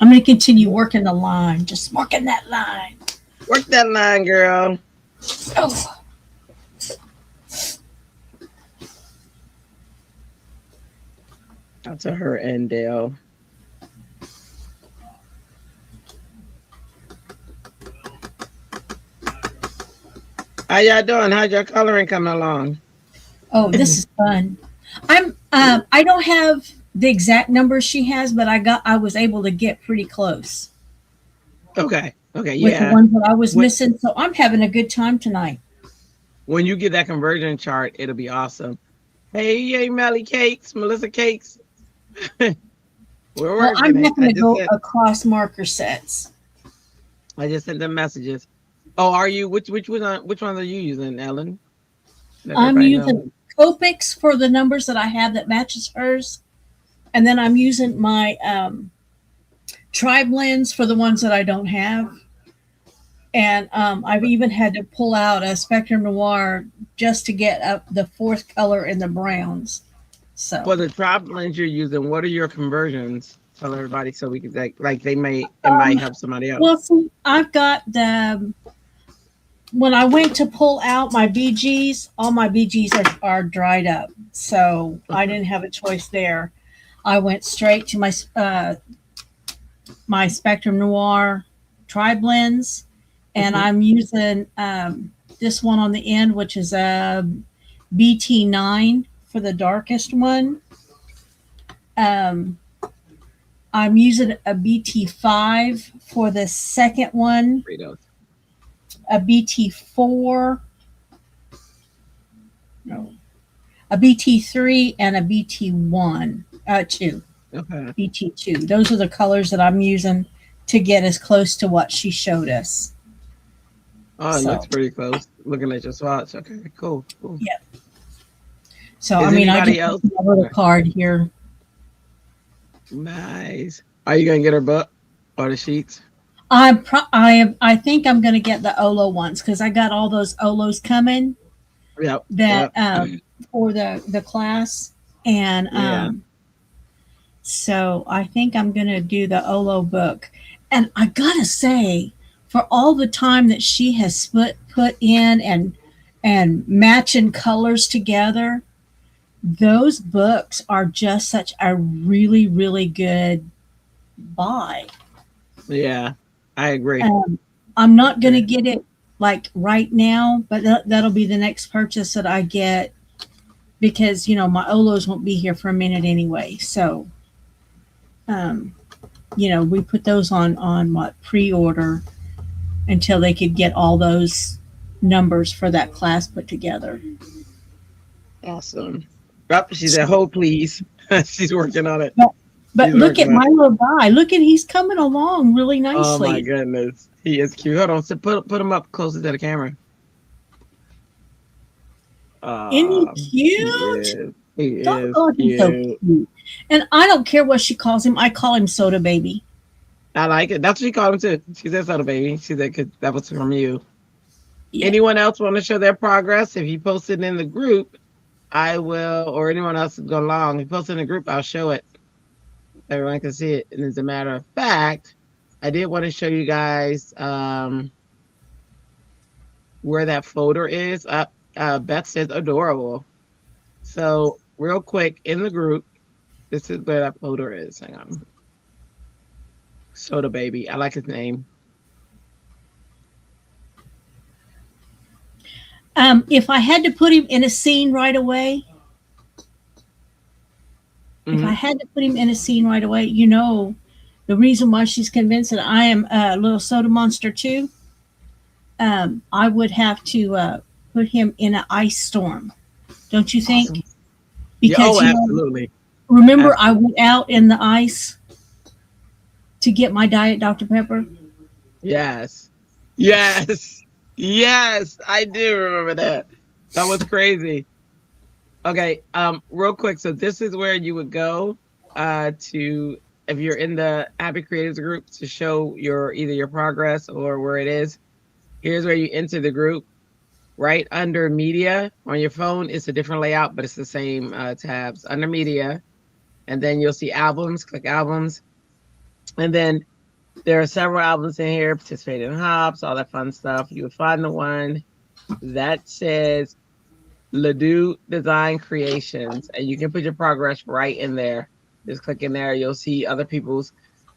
S4: I'm going to continue working the line. Just working that line.
S2: Work that line, girl.
S4: Oh.
S2: Out to her and Dale. How y'all doing? How's your coloring coming along?
S4: Oh, this is fun. I don't have the exact numbers she has, but I was able to get pretty close.
S2: Okay. Okay.
S4: With
S2: Yeah.
S4: the ones that I was missing. So I'm having a good time tonight.
S2: When you get that conversion chart, it'll be awesome. Hey, Melly Cakes, Melissa Cakes. I'm
S4: having to go across marker sets.
S2: I just sent them messages. Oh, are you? Which one are you using, Ellen?
S4: I'm using Copics for the numbers that I have that matches hers, and then I'm using my Tri-Blends for the ones that I don't have. And I've even had to pull out a Spectrum Noir just to get up the fourth color in the browns. So
S2: for the Tri-Blends you're using, what are your conversions? Tell everybody so we can it might help somebody else.
S4: Well, see, I've got when I went to pull out my BGs, all my BGs are dried up. So I didn't have a choice there. I went straight to my Spectrum Noir Tri-Blends, and I'm using this one on the end, which is a BT9 for the darkest one. I'm using a BT5 for the second one. A BT4. No. A BT3 and a BT1. 2.
S2: Okay.
S4: BT2. Those are the colors that I'm using to get as close to what she showed us.
S2: Oh, it looks pretty close. Looking at your swatch. Okay, cool.
S4: Yeah. So I just
S2: else?
S4: have a little card here.
S2: Nice. Are you gonna get her book or the sheets?
S4: I think I'm going to get the Olo ones because I got all those Olos coming
S2: Yep.
S4: that
S2: Yep.
S4: for the class, and
S2: Yeah.
S4: so I think I'm going to do the Olo book. And I gotta say, for all the time that she has put in and matching colors together, those books are just such a really, really good buy.
S2: Yeah. I agree.
S4: I'm not going to get it like right now, but that'll be the next purchase that I get because, my Olos won't be here for a minute anyway. So, we put those on what pre-order until they could get all those numbers for that class put together.
S2: Awesome. Yep. She said, "Hold, please." She's working on it.
S4: But
S2: She's
S4: look at
S2: working on
S4: my little guy. Look at he's coming along really
S2: it. Oh my
S4: nicely.
S2: goodness, he is cute. Hold on, so put him up closer to the camera.
S4: Isn't he
S2: He
S4: cute?
S2: is. He is
S4: Doggone, he's so
S2: cute.
S4: cute. And I don't care what she calls him. I call him Soda Baby.
S2: I like it. That's what she called him too. She said, "Soda baby." She said, "Cause that was from you."
S4: Yeah.
S2: Anyone else want to show their progress? If you post it in the group, I will, or anyone else go along. If you post it in the group, I'll show it. Everyone can see it. And as a matter of fact, I did want to show you guys where that folder is. Beth says adorable. So real quick in the group, this is where that folder is. Hang on. Soda baby. I like his name.
S4: If I had to put him in a scene right away, if I had to put him in a scene right away, the reason why she's convinced that I am a little soda monster too, I would have to put him in an ice storm. Don't you think?
S2: Awesome.
S4: Because
S2: absolutely.
S4: Remember, absolutely. I went out in the ice to get my Diet Dr. Pepper.
S2: Yes, I do remember that. That was crazy. Okay, real quick. So this is where you would go to, if you're in the Happy Creators group, to show either your progress or where it is. Here's where you enter the group. Right under media on your phone, it's a different layout, but it's the same tabs. Under media, and then you'll see albums. Click albums, and then there are several albums in here. Participate in Hops, all that fun stuff. You would find the one that says Doux Design Creations, and you can put your progress right in there. Just click in there. You'll see other people's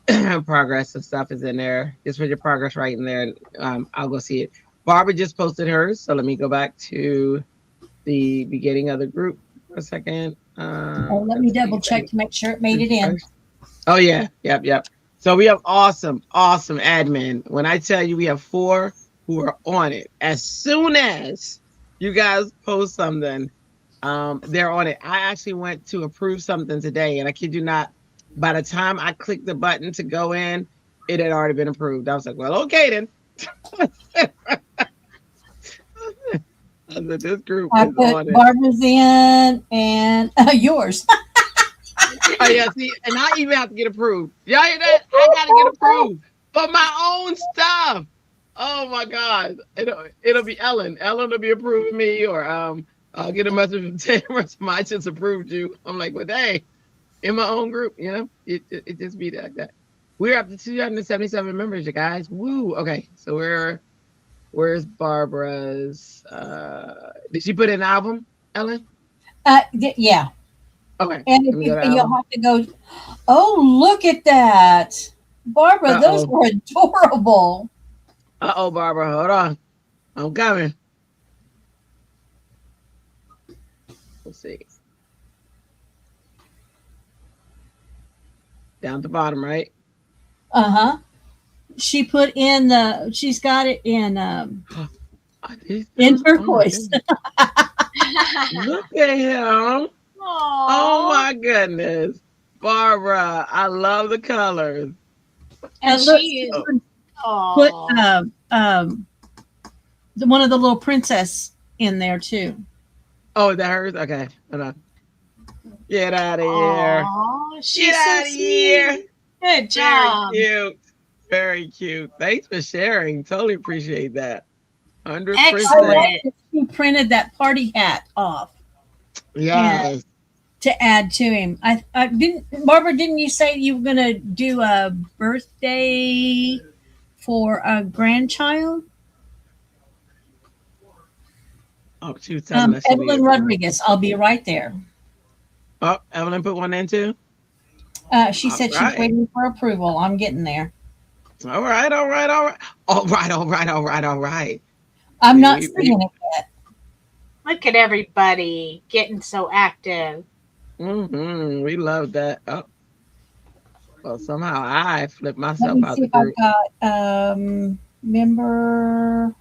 S2: progress and stuff is in there. Just put your progress right in there. I'll go see it. Barbara just posted hers, so let me go back to the beginning of the group for a second.
S4: Let me double check to make sure it made it in.
S2: Oh yeah, yep. So we have awesome admin. When I tell you we have 4 who are on it, as soon as you guys post something, they're on it. I actually went to approve something today, and I kid you not, by the time I clicked the button to go in, it had already been approved. I was like, well, okay then. This group
S4: I
S2: is
S4: put
S2: on it.
S4: Barbara's in and yours.
S2: Oh yeah, see, and I even have to get approved. Y'all hear that? I gotta get approved for my own stuff. Oh my God, it'll be Ellen. Ellen will be approving me, or I'll get a message from Tamara. I just approved you. I'm like, well, dang, in my own group, it just be like that. We're up to 277 members, you guys. Woo. Okay, so where's Barbara's? Did she put in an album, Ellen?
S4: Yeah.
S2: Okay.
S4: And you'll have to go. Oh, look at that, Barbara! Those were adorable.
S2: Barbara, hold on. I'm coming. Let's see. Down at the bottom, right?
S4: She put in she's got it in turquoise.
S2: Look at him.
S3: Aww.
S2: Oh my goodness. Barbara, I love the colors.
S3: And she
S4: put one of the little princess in there too.
S2: Oh, that hers? Okay. Hold on. Get out of here.
S3: Aww,
S2: Get out of here.
S3: Good job.
S2: Very cute. Very cute. Thanks for sharing. Totally appreciate that. 100%.
S3: Excellent.
S4: She printed that party hat off
S2: Yes.
S4: to add to him. I didn't. Barbara, didn't you say you were gonna do a birthday for a grandchild?
S2: Oh, she was telling us she
S4: Evelyn
S2: needed.
S4: Rodriguez. I'll be right there.
S2: Oh, Evelyn put one in too?
S4: She said
S2: All right.
S4: she's waiting for approval. I'm getting there.
S2: All right.
S4: I'm not seeing it yet.
S3: Look at everybody getting so active.
S2: We love that. Oh, well, somehow I flipped
S4: Let
S2: myself
S4: me
S2: out
S4: see
S2: the
S4: if I've
S2: group.
S4: got member.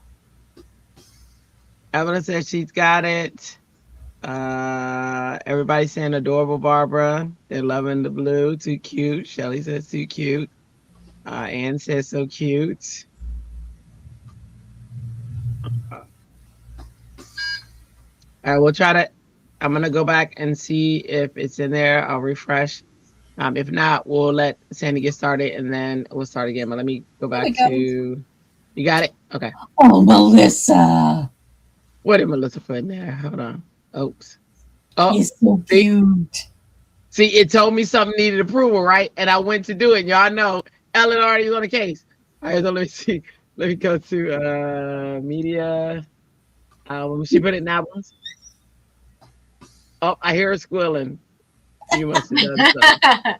S2: Evelyn says she's got it. Everybody's saying adorable Barbara. They're loving the blue. Too cute. Shelly says too cute. Ann says so cute. All right, we'll try to. I'm gonna go back and see if it's in there. I'll refresh. If not, we'll let Sandy get started and then we'll start again. But let me go back to. You got it? Okay.
S4: Oh, Melissa.
S2: What did Melissa put in there? Hold on. Oops. Oh,
S4: He's so cute.
S2: See, it told me something needed approval, right? And I went to do it. Y'all know Ellen already is on the case. All right, so let me see. Let me go to media album. She put it in albums. Oh, I hear her squealing. You must have done something.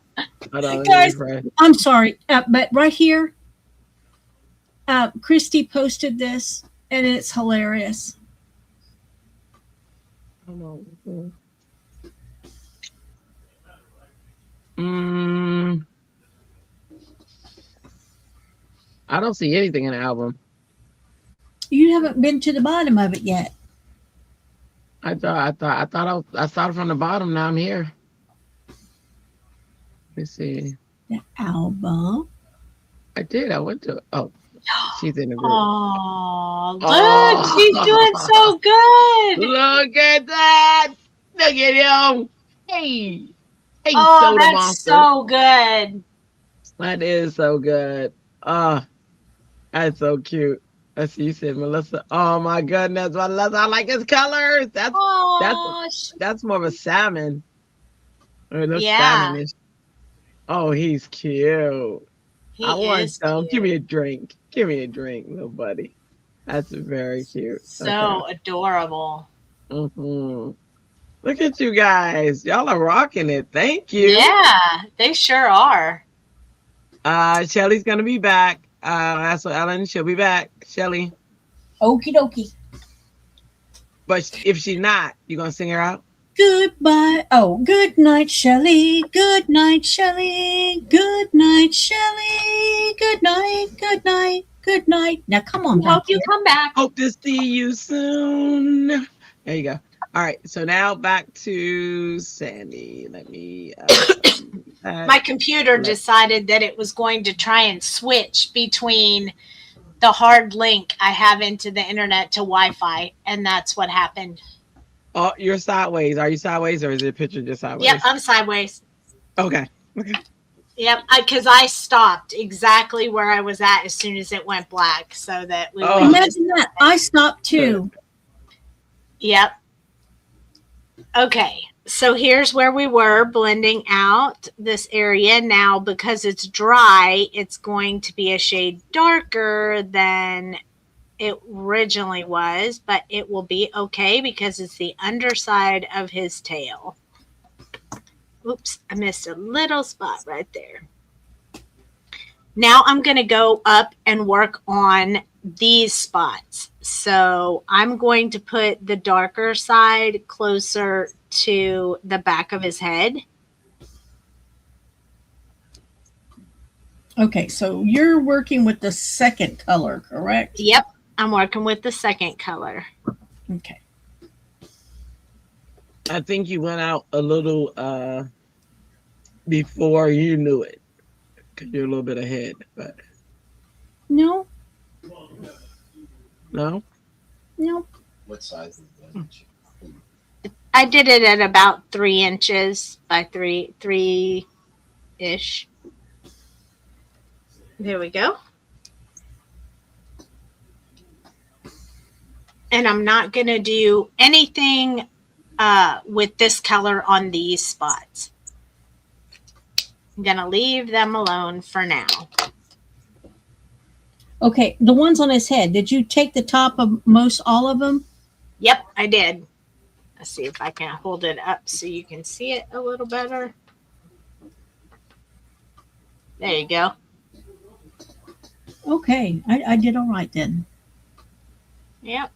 S2: Hold on,
S4: Guys, I'm sorry, but right here, Christy posted this, and it's hilarious.
S2: I don't see anything in the album.
S4: You haven't been to the bottom of it yet.
S2: I started from the bottom. Now I'm here. Let's see.
S4: The album.
S2: I did. I went to. Oh, she's in the group.
S3: Oh, look, she's doing so good.
S2: Look at that. Look at him. Hey. Hey,
S3: oh,
S2: soda
S3: that's
S2: monster.
S3: so good.
S2: That is so good. That's so cute. Let's see. You said Melissa. Oh my goodness, Melissa! I like his colors. That's more of a salmon.
S3: Yeah.
S2: Salmonish. Oh, he's cute. I want some.
S3: Cute.
S2: Give me a drink. Give me a drink, little buddy. That's very cute.
S3: So adorable.
S2: Look at you guys. Y'all are rocking it. Thank you.
S3: Yeah, they sure are.
S2: Shelly's gonna be back. That's what Ellen. She'll be back. Shelly.
S4: Okie dokie.
S2: But if she's not, you gonna sing her out?
S4: Goodbye. Oh, good night, Shelley. Good night, Shelley. Good night, Shelley. Good night. Good night. Good night. Now, come on.
S3: Hope you come back.
S2: Hope to see you soon. There you go. All right. So now back to Sandy. Let me.
S3: My computer decided that it was going to try and switch between the hard link I have into the internet to Wi-Fi, and that's what happened.
S2: Oh, you're sideways. Are you sideways, or is your picture just sideways?
S3: Yep, I'm sideways.
S2: Okay.
S3: Yep, because I stopped exactly where I was at as soon as it went black, so that we.
S4: Imagine that. I stopped too.
S3: Yep. Okay, so here's where we were blending out this area. Now, because it's dry, it's going to be a shade darker than it originally was, but it will be okay because it's the underside of his tail. Oops, I missed a little spot right there. Now I'm going to go up and work on these spots. So I'm going to put the darker side closer to the back of his head.
S4: Okay, so you're working with the second color, correct?
S3: Yep, I'm working with the second color.
S4: Okay.
S2: I think you went out a little before you knew it, because you're a little bit ahead. But
S4: no.
S5: What size is that?
S3: I did it at about 3 inches by 3-ish. There we go. And I'm not going to do anything with this color on these spots. I'm going to leave them alone for now.
S4: Okay, the ones on his head, did you take the top of most all of them?
S3: Yep, I did. Let's see if I can hold it up so you can see it a little better. There you go.
S4: Okay, I did all right then.
S3: Yep.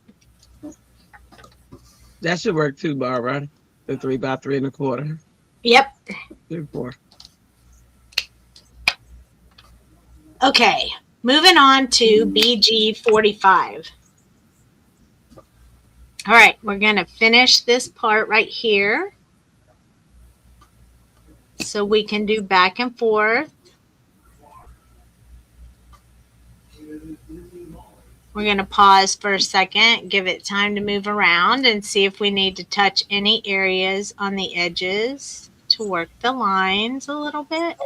S2: That should work too, Barbara. The 3 by 3 1/4.
S3: Yep.
S2: 3, 4.
S3: Okay, moving on to BG 45. All right, we're going to finish this part right here so we can do back and forth. We're going to pause for a second, give it time to move around and see if we need to touch any areas on the edges to work the lines a little bit.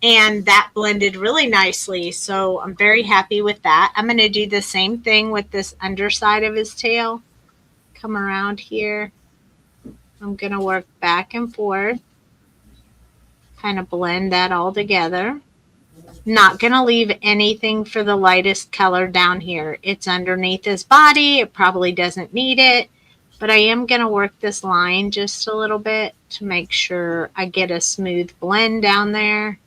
S3: And that blended really nicely, so I'm very happy with that. I'm going to do the same thing with this underside of his tail. Come around here. I'm going to work back and forth, kind of blend that all together. Not going to leave anything for the lightest color down here. It's underneath his body. It probably doesn't need it, but I am going to work this line just a little bit to make sure I get a smooth blend down there.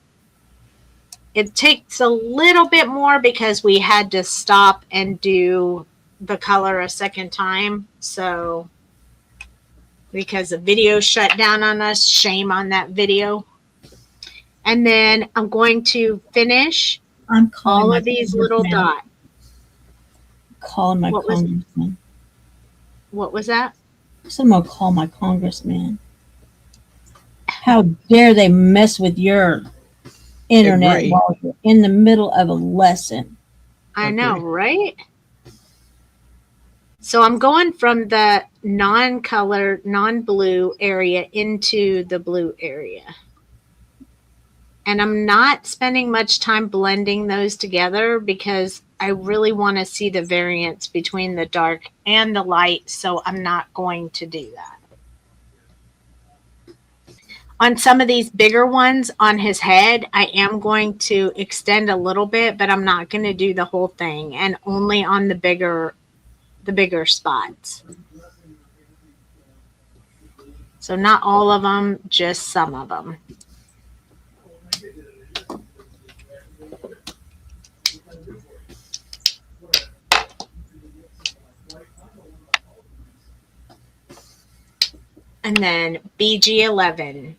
S3: It takes a little bit more because we had to stop and do the color a second time. So because the video shut down on us, shame on that video. And then I'm going to finish all of these little dots.
S4: Calling my congressman.
S3: What was that?
S4: Someone call my congressman. How dare they mess with your internet while you're in the middle of a lesson?
S3: I know, right? So I'm going from the non-color, non-blue area into the blue area. And I'm not spending much time blending those together because I really want to see the variance between the dark and the light, so I'm not going to do that. On some of these bigger ones on his head, I am going to extend a little bit, but I'm not going to do the whole thing, and only on the bigger spots. So not all of them, just some of them. And then BG11.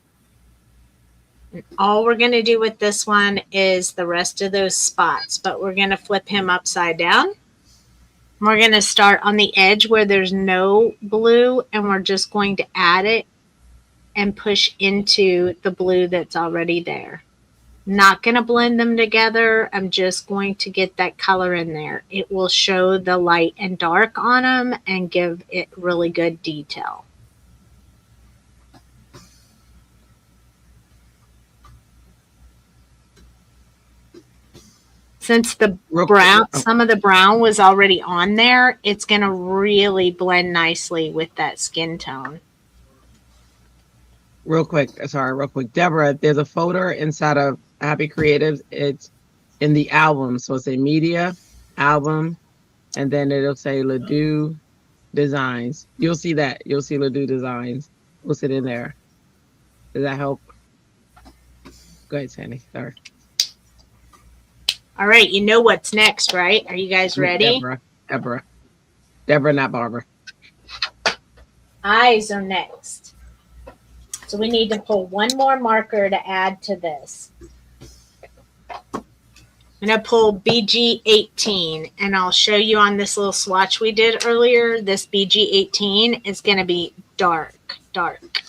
S3: All we're going to do with this one is the rest of those spots, but we're going to flip him upside down. We're going to start on the edge where there's no blue, and we're just going to add it and push into the blue that's already there. Not going to blend them together. I'm just going to get that color in there. It will show the light and dark on them and give it really good detail. Since the brown, some of the brown was already on there, it's going to really blend nicely with that skin tone.
S2: Real quick. Deborah, there's a folder inside of Happy Creatives. It's in the album. So it's a media album, and then it'll say Doux Designs. You'll see that. You'll see Doux Designs. We'll sit in there. Does that help? Go ahead, Sandy. Sorry.
S3: All right, you know what's next, right? Are you guys ready?
S2: Deborah, not Barbara.
S3: Eyes are next. So we need to pull one more marker to add to this. I'm going to pull BG18, and I'll show you on this little swatch we did earlier. This BG18 is going to be dark, dark.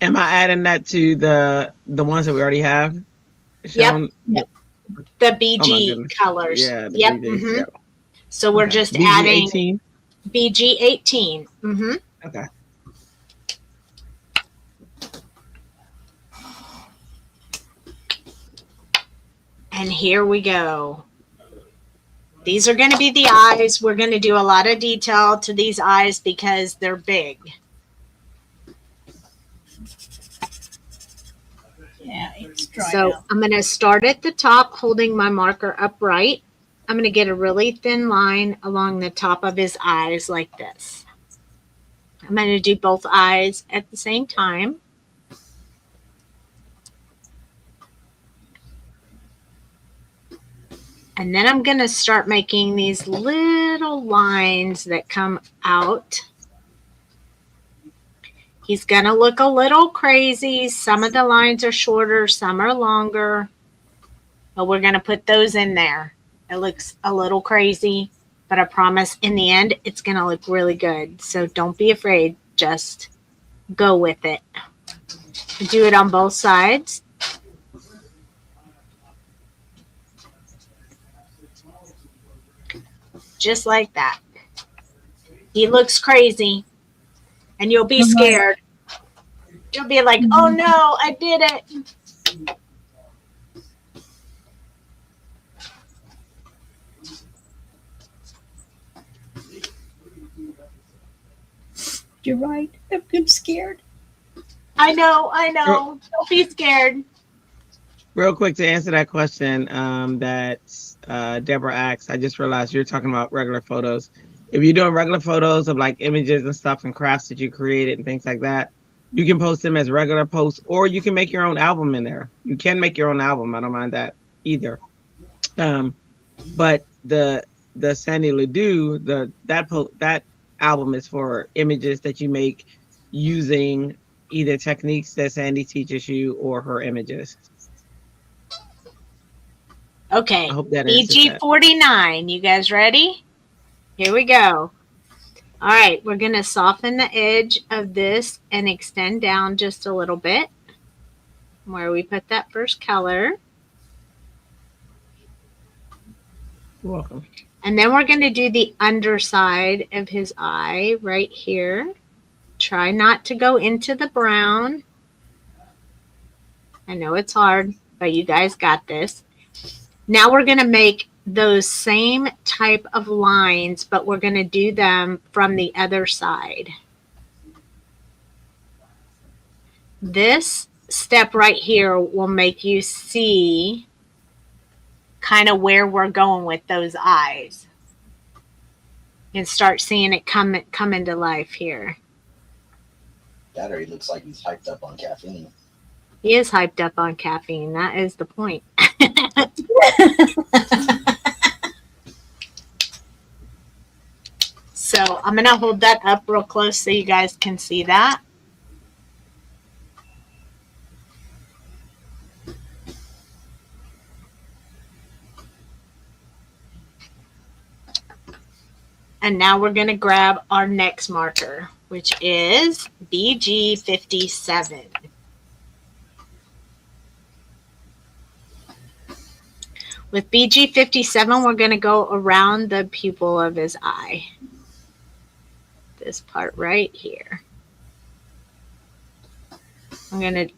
S2: Am I adding that to the ones that we already have?
S3: Yep. The BG colors.
S2: Yeah.
S3: Yep.
S2: BG, yep.
S3: So we're just
S2: BG
S3: adding
S2: 18?
S3: BG18.
S2: Okay.
S3: And here we go. These are going to be the eyes. We're going to do a lot of detail to these eyes because they're big.
S4: Yeah, it's dry
S3: So
S4: out.
S3: I'm going to start at the top, holding my marker upright. I'm going to get a really thin line along the top of his eyes like this. I'm going to do both eyes at the same time. And then I'm going to start making these little lines that come out. He's going to look a little crazy. Some of the lines are shorter, some are longer. But we're going to put those in there. It looks a little crazy, but I promise in the end, it's going to look really good. So don't be afraid. Just go with it. Do it on both sides. Just like that. He looks crazy. And you'll be scared. You'll be like, oh no, I did it.
S4: You're right. I'm scared.
S3: I know. Don't be scared.
S2: Real quick to answer that question that Deborah asked, I just realized you're talking about regular photos. If you're doing regular photos of like images and stuff and crafts that you created and things like that, you can post them as regular posts, or you can make your own album in there. You can make your own album. I don't mind that either. But the Sandy Ledoux, that album is for images that you make using either techniques that Sandy teaches you or her images.
S3: Okay.
S2: I hope that answers that.
S3: BG49. You guys ready? Here we go. All right. We're going to soften the edge of this and extend down just a little bit where we put that first color.
S2: You're welcome.
S3: And then we're going to do the underside of his eye right here. Try not to go into the brown. I know it's hard, but you guys got this. Now we're going to make those same type of lines, but we're going to do them from the other side. This step right here will make you see kind of where we're going with those eyes. And start seeing it come into life here.
S5: That or he looks like he's hyped up on caffeine.
S3: He is hyped up on caffeine. That is the point. So I'm going to hold that up real close so you guys can see that. And now we're going to grab our next marker, which is BG57. With BG57, we're going to go around the pupil of his eye. This part right here.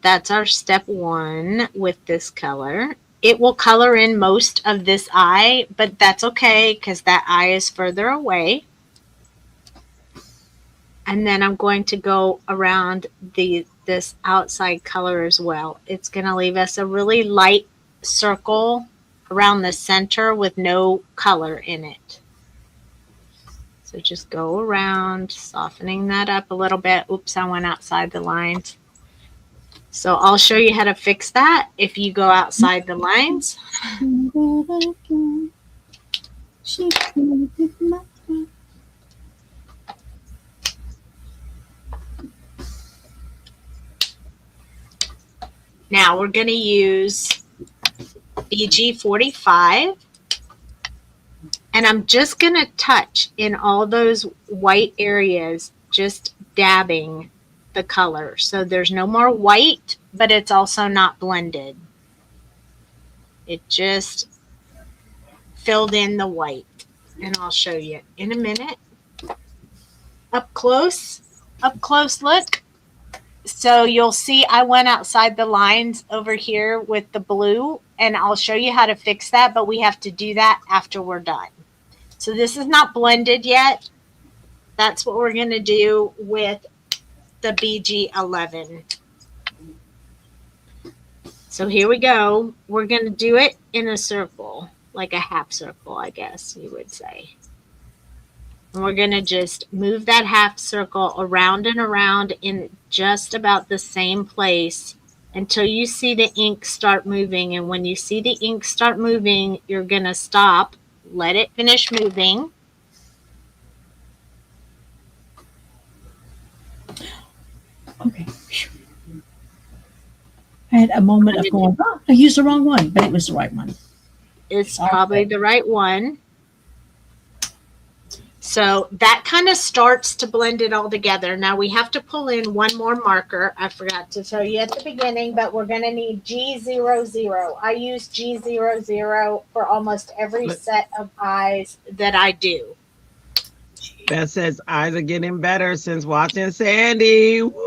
S3: That's our step one with this color. It will color in most of this eye, but that's okay because that eye is further away. And then I'm going to go around this outside color as well. It's going to leave us a really light circle around the center with no color in it. So just go around, softening that up a little bit. Oops, I went outside the lines. So I'll show you how to fix that if you go outside the lines. Now we're going to use BG45. And I'm just going to touch in all those white areas, just dabbing the color. So there's no more white, but it's also not blended. It just filled in the white. And I'll show you in a minute. Up close look. So you'll see I went outside the lines over here with the blue, and I'll show you how to fix that, but we have to do that after we're done. So this is not blended yet. That's what we're going to do with the BG11. So here we go. We're going to do it in a circle, like a half circle, I guess you would say. And we're going to just move that half circle around and around in just about the same place until you see the ink start moving. And when you see the ink start moving, you're going to stop, let it finish moving.
S4: Okay. I had a moment of going, oh, I used the wrong one, but it was the right one.
S3: It's probably the right one. So that kind of starts to blend it all together. Now we have to pull in one more marker. I forgot to tell you at the beginning, but we're going to need G00. I use G00 for almost every set of eyes that I do.
S2: Beth says eyes are getting better since watching Sandy. Woo!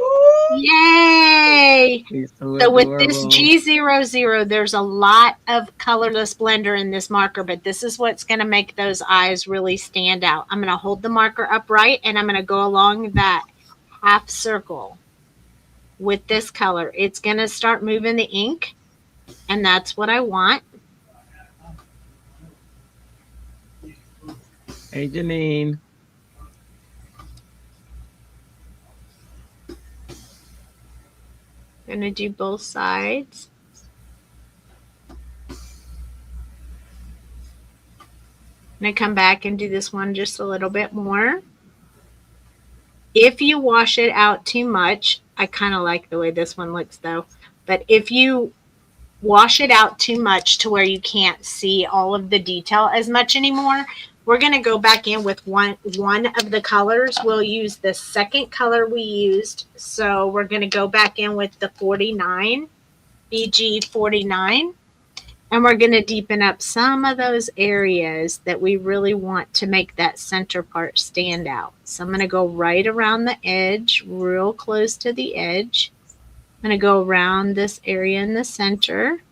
S3: Yay! So with this
S2: adorable.
S3: G00, there's a lot of colorless blender in this marker, but this is what's going to make those eyes really stand out. I'm going to hold the marker upright, and I'm going to go along that half circle with this color. It's going to start moving the ink, and that's what I want.
S2: Hey, Janine.
S3: Going to do both sides. I'm going to come back and do this one just a little bit more. If you wash it out too much, I kind of like the way this one looks though, but if you wash it out too much to where you can't see all of the detail as much anymore, we're going to go back in with one of the colors. We'll use the second color we used. So we're going to go back in with the 49, BG 49. And we're going to deepen up some of those areas that we really want to make that center part stand out. So I'm going to go right around the edge, real close to the edge. I'm going to go around this area in the center.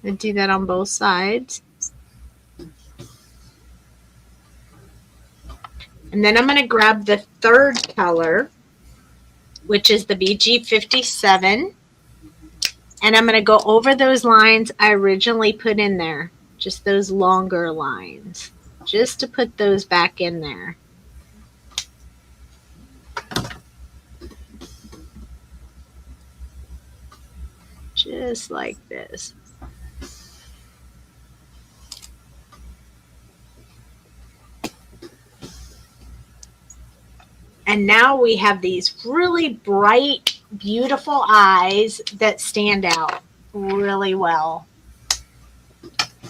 S3: And do that on both sides. And then I'm going to grab the third color, which is the BG 57. And I'm going to go over those lines I originally put in there, just those longer lines, just to put those back in there. Just like this. And now we have these really bright, beautiful eyes that stand out really well.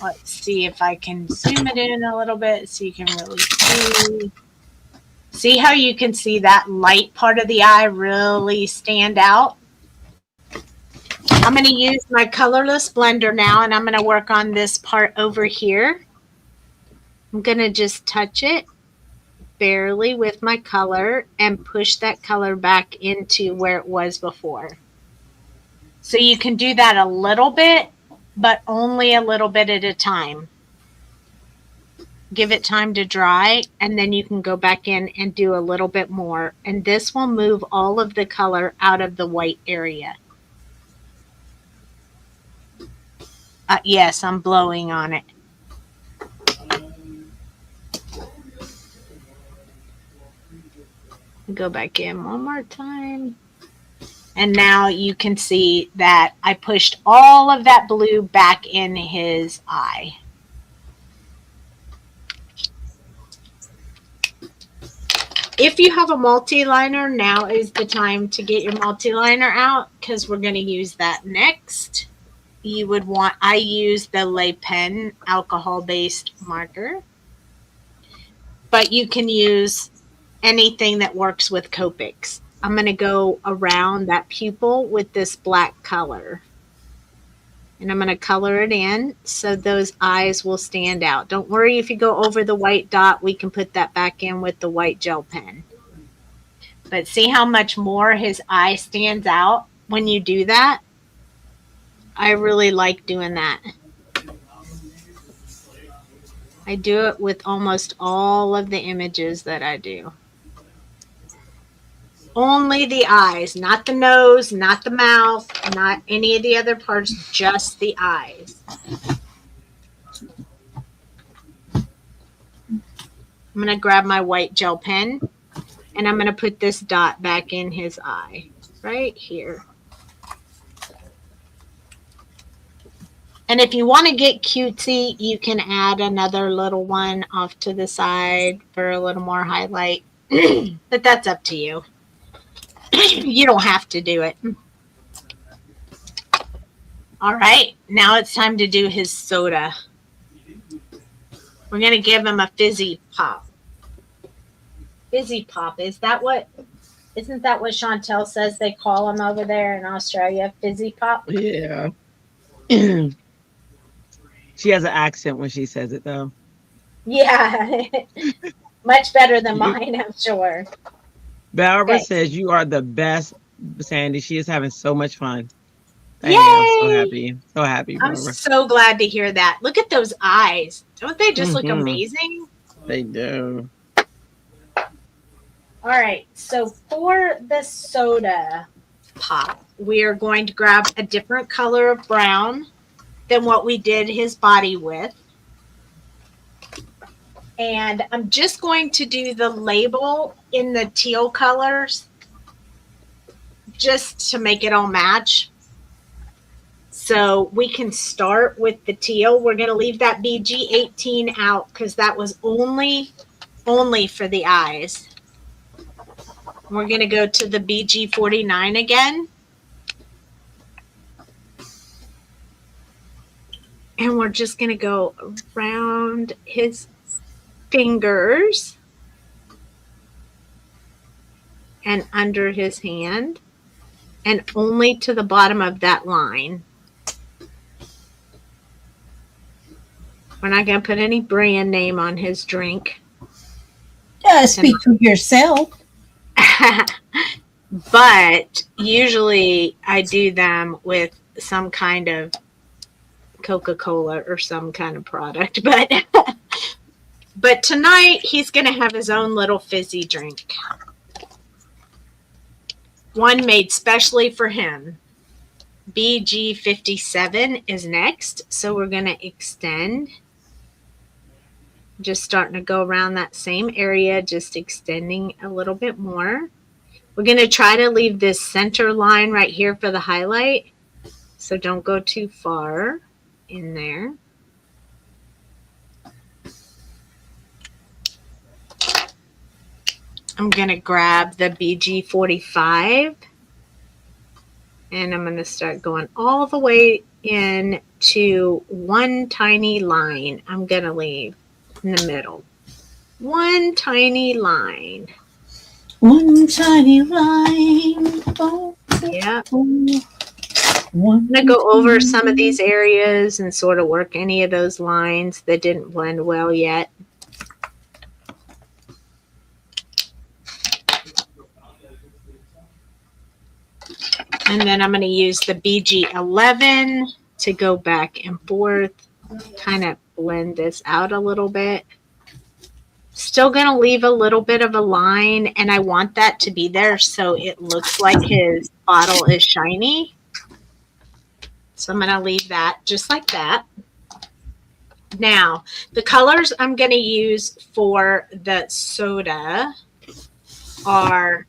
S3: Let's see if I can zoom it in a little bit so you can really see. See how you can see that light part of the eye really stand out? I'm going to use my colorless blender now, and I'm going to work on this part over here. I'm going to just touch it barely with my color and push that color back into where it was before. So you can do that a little bit, but only a little bit at a time. Give it time to dry, and then you can go back in and do a little bit more. And this will move all of the color out of the white area. Yes, I'm blowing on it. Go back in one more time. And now you can see that I pushed all of that blue back in his eye. If you have a multi-liner, now is the time to get your multi-liner out because we're going to use that next. You would want, I use the Le Pen alcohol-based marker, but you can use anything that works with Copics. I'm going to go around that pupil with this black color. And I'm going to color it in so those eyes will stand out. Don't worry if you go over the white dot, we can put that back in with the white gel pen. But see how much more his eye stands out when you do that? I really like doing that. I do it with almost all of the images that I do. Only the eyes, not the nose, not the mouth, not any of the other parts, just the eyes. I'm going to grab my white gel pen and I'm going to put this dot back in his eye right here. And if you want to get cutesy, you can add another little one off to the side for a little more highlight. But that's up to you. You don't have to do it. All right, now it's time to do his soda. We're going to give him a fizzy pop. Fizzy pop, isn't that what Chantelle says they call him over there in Australia? Fizzy pop?
S2: Yeah. She has an accent when she says it, though.
S3: Yeah. Much better than mine, I'm sure.
S2: Barbara says you are the best, Sandy. She is having so much fun.
S3: Yay!
S2: I'm so happy. So happy, Barbara.
S3: I'm so glad to hear that. Look at those eyes. Don't they just look amazing?
S2: They do.
S3: All right. So for the soda pop, we are going to grab a different color of brown than what we did his body with. And I'm just going to do the label in the teal colors just to make it all match. So we can start with the teal. We're going to leave that BG18 out because that was only for the eyes. We're going to go to the BG49 again. And we're just going to go around his fingers and under his hand and only to the bottom of that line. We're not going to put any brand name on his drink.
S4: Speak for yourself.
S3: But usually I do them with some kind of Coca-Cola or some kind of product. But tonight he's going to have his own little fizzy drink. One made specially for him. BG57 is next. So we're going to extend. Just starting to go around that same area, just extending a little bit more. We're going to try to leave this center line right here for the highlight. So don't go too far in there. I'm going to grab the BG45 and I'm going to start going all the way in to one tiny line. I'm going to leave in the middle. One tiny line.
S4: One tiny line. Oh,
S3: yeah.
S4: One
S3: I'm going to go over some of these areas and sort of work any of those lines that didn't blend well yet. And then I'm going to use the BG11 to go back and forth, kind of blend this out a little bit. Still going to leave a little bit of a line, and I want that to be there so it looks like his bottle is shiny. So I'm going to leave that just like that. Now, the colors I'm going to use for the soda are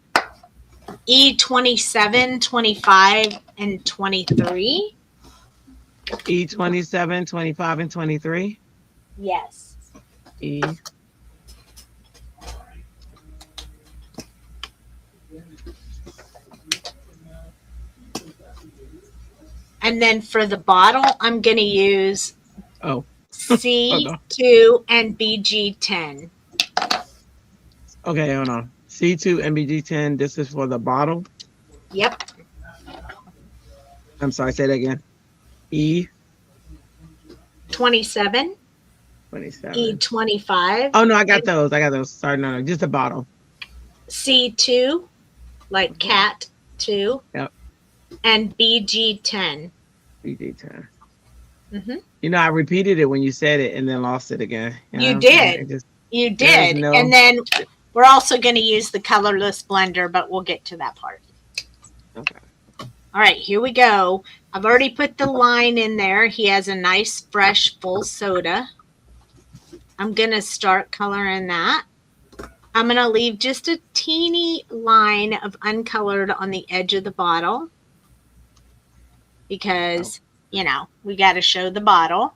S3: E27, 25, and 23.
S2: E27, 25, and 23?
S3: Yes.
S2: E.
S3: And then for the bottle, I'm going to use C2 and BG10.
S2: Okay, hold on. C2 and BG10, this is for the bottle?
S3: Yep.
S2: I'm sorry, say that again. E?
S3: 27.
S2: 27.
S3: E25.
S2: Oh, no, I got those. Sorry, no, just the bottle.
S3: C2. like cat 2.
S2: Yep.
S3: And BG10.
S2: BG10.
S3: Mm-hmm.
S2: You know, I repeated it when you said it and then lost it again.
S3: You did. You did.
S2: No...
S3: And then we're also going to use the colorless blender, but we'll get to that part.
S2: Okay.
S3: All right, here we go. I've already put the line in there. He has a nice, fresh, full soda. I'm going to start coloring that. I'm going to leave just a teeny line of uncolored on the edge of the bottle because, you know, we got to show the bottle.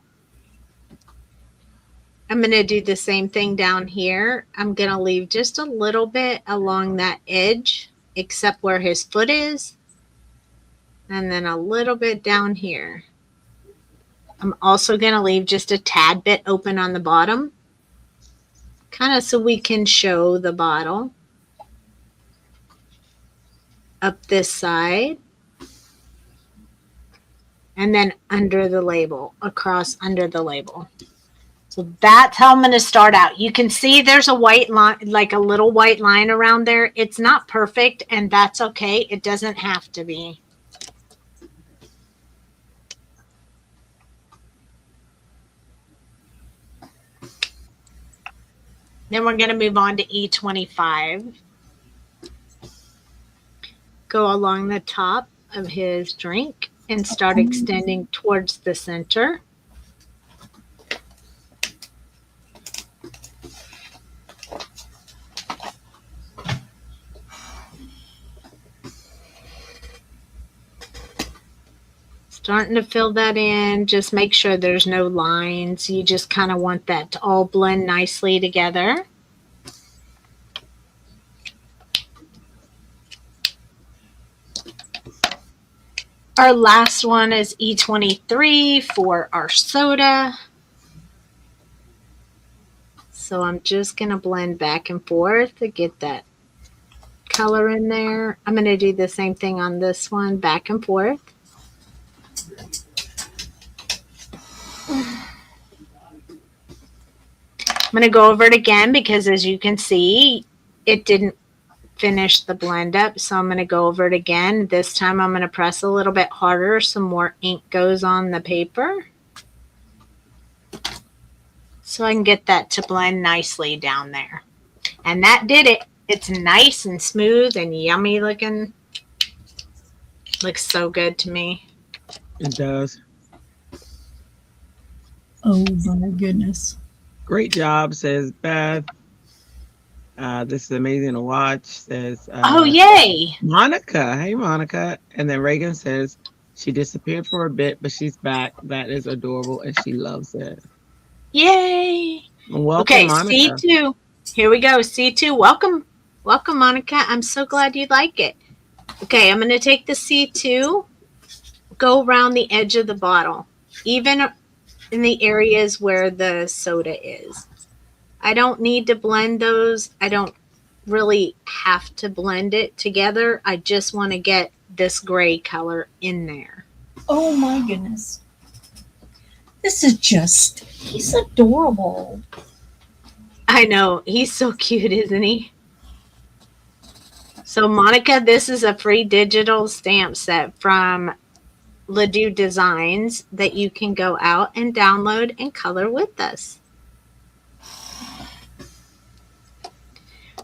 S3: I'm going to do the same thing down here. I'm going to leave just a little bit along that edge, except where his foot is. And then a little bit down here. I'm also going to leave just a tad bit open on the bottom, kind of so we can show the bottle. Up this side. And then under the label, across under the label. So that's how I'm going to start out. You can see there's a white line, like a little white line around there. It's not perfect, and that's okay. It doesn't have to be. Then we're going to move on to E25. Go along the top of his drink and start extending towards the center. Starting to fill that in. Just make sure there's no lines. You just kind of want that to all blend nicely together. Our last one is E23 for our soda. So I'm just going to blend back and forth to get that color in there. I'm going to do the same thing on this one, back and forth. I'm going to go over it again because, as you can see, it didn't finish the blend up. So I'm going to go over it again. This time I'm going to press a little bit harder so more ink goes on the paper. So I can get that to blend nicely down there. And that did it. It's nice and smooth and yummy looking. Looks so good to me.
S2: It does.
S4: Oh my goodness.
S2: Great job, says Beth. This is amazing to watch, says
S3: oh, yay.
S2: Monica. Hey, Monica. And then Reagan says she disappeared for a bit, but she's back. That is adorable, and she loves it.
S3: Yay.
S2: Welcome,
S3: okay,
S2: Monica.
S3: C2. Here we go. C2. Welcome. Welcome, Monica. I'm so glad you like it. Okay, I'm going to take the C2, go around the edge of the bottle, even in the areas where the soda is. I don't need to blend those. I don't really have to blend it together. I just want to get this gray color in there.
S4: Oh my goodness. This is just, he's adorable.
S3: I know. He's so cute, isn't he? So, Monica, this is a free digital stamp set from Doux Designs that you can go out and download and color with us.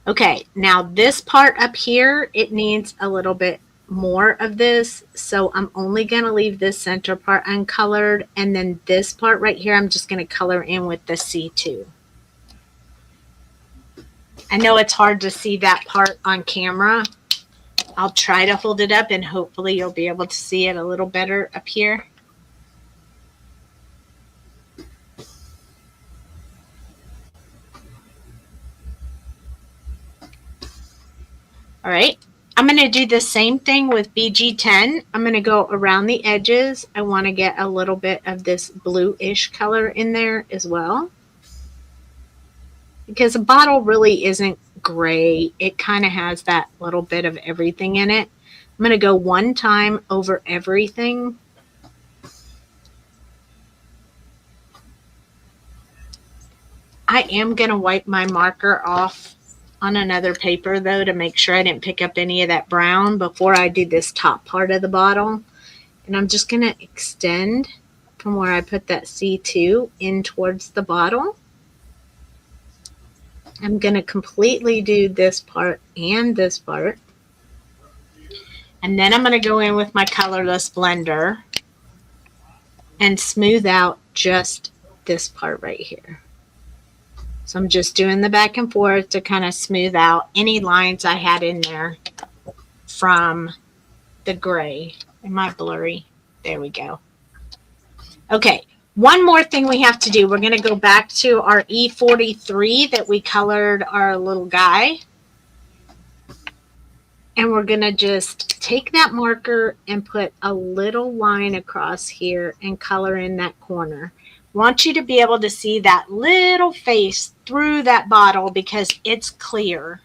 S3: Okay, now this part up here, it needs a little bit more of this. So I'm only going to leave this center part uncolored. And then this part right here, I'm just going to color in with the C2. I know it's hard to see that part on camera. I'll try to hold it up and hopefully you'll be able to see it a little better up here. All right, I'm going to do the same thing with BG10. I'm going to go around the edges. I want to get a little bit of this bluish color in there as well. Because a bottle really isn't gray. It kind of has that little bit of everything in it. I'm going to go one time over everything. I am going to wipe my marker off on another paper though to make sure I didn't pick up any of that brown before I do this top part of the bottle. And I'm just going to extend from where I put that C2 in towards the bottle. I'm going to completely do this part and this part. And then I'm going to go in with my colorless blender and smooth out just this part right here. So I'm just doing the back and forth to kind of smooth out any lines I had in there from the gray. Am I blurry? There we go. Okay, one more thing we have to do. We're going to go back to our E43 that we colored our little guy. And we're going to just take that marker and put a little line across here and color in that corner. Want you to be able to see that little face through that bottle because it's clear.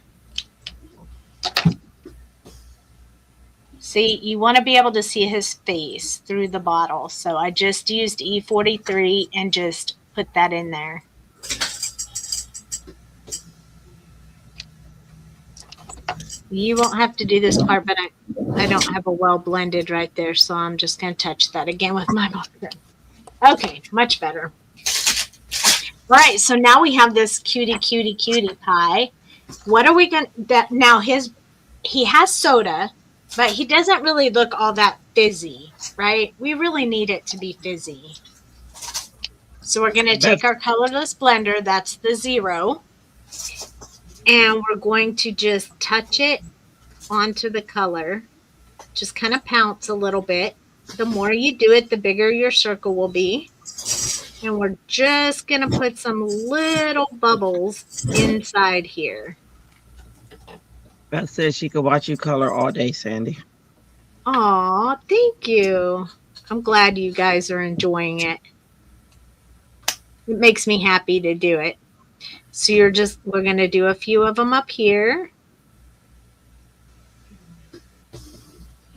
S3: See, you want to be able to see his face through the bottle. So I just used E43 and just put that in there. You won't have to do this part, but I don't have a well blended right there, so I'm just going to touch that again with my marker. Okay, much better. All right, so now we have this cutie pie. What are we going to, now he has soda, but he doesn't really look all that fizzy, right? We really need it to be fizzy. So we're going to take our colorless blender, that's the 0, and we're going to just touch it onto the color. Just kind of pounce a little bit. The more you do it, the bigger your circle will be. And we're just going to put some little bubbles inside here.
S2: Beth says she could watch you color all day, Sandy.
S3: Aw, thank you. I'm glad you guys are enjoying it. It makes me happy to do it. So we're going to do a few of them up here.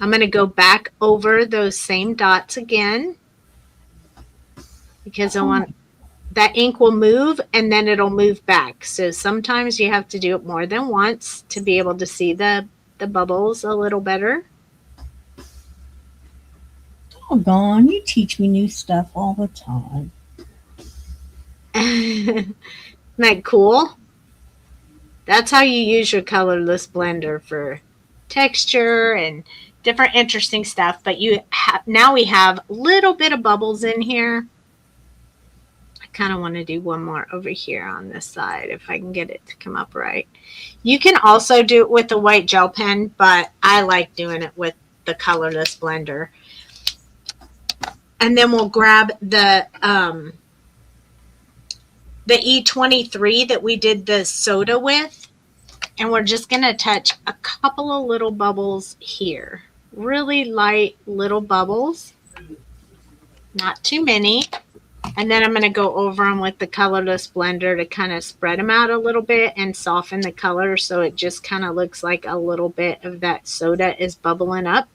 S3: I'm going to go back over those same dots again because I want that ink will move and then it'll move back. So sometimes you have to do it more than once to be able to see the bubbles a little better.
S4: Doggone, you teach me new stuff all the time.
S3: Isn't that cool? That's how you use your colorless blender for texture and different interesting stuff. But now we have a little bit of bubbles in here. I kind of want to do one more over here on this side if I can get it to come up right. You can also do it with a white gel pen, but I like doing it with the colorless blender. And then we'll grab the E23 that we did the soda with, and we're just going to touch a couple of little bubbles here. Really light little bubbles, not too many. And then I'm going to go over them with the colorless blender to kind of spread them out a little bit and soften the color so it just kind of looks like a little bit of that soda is bubbling up.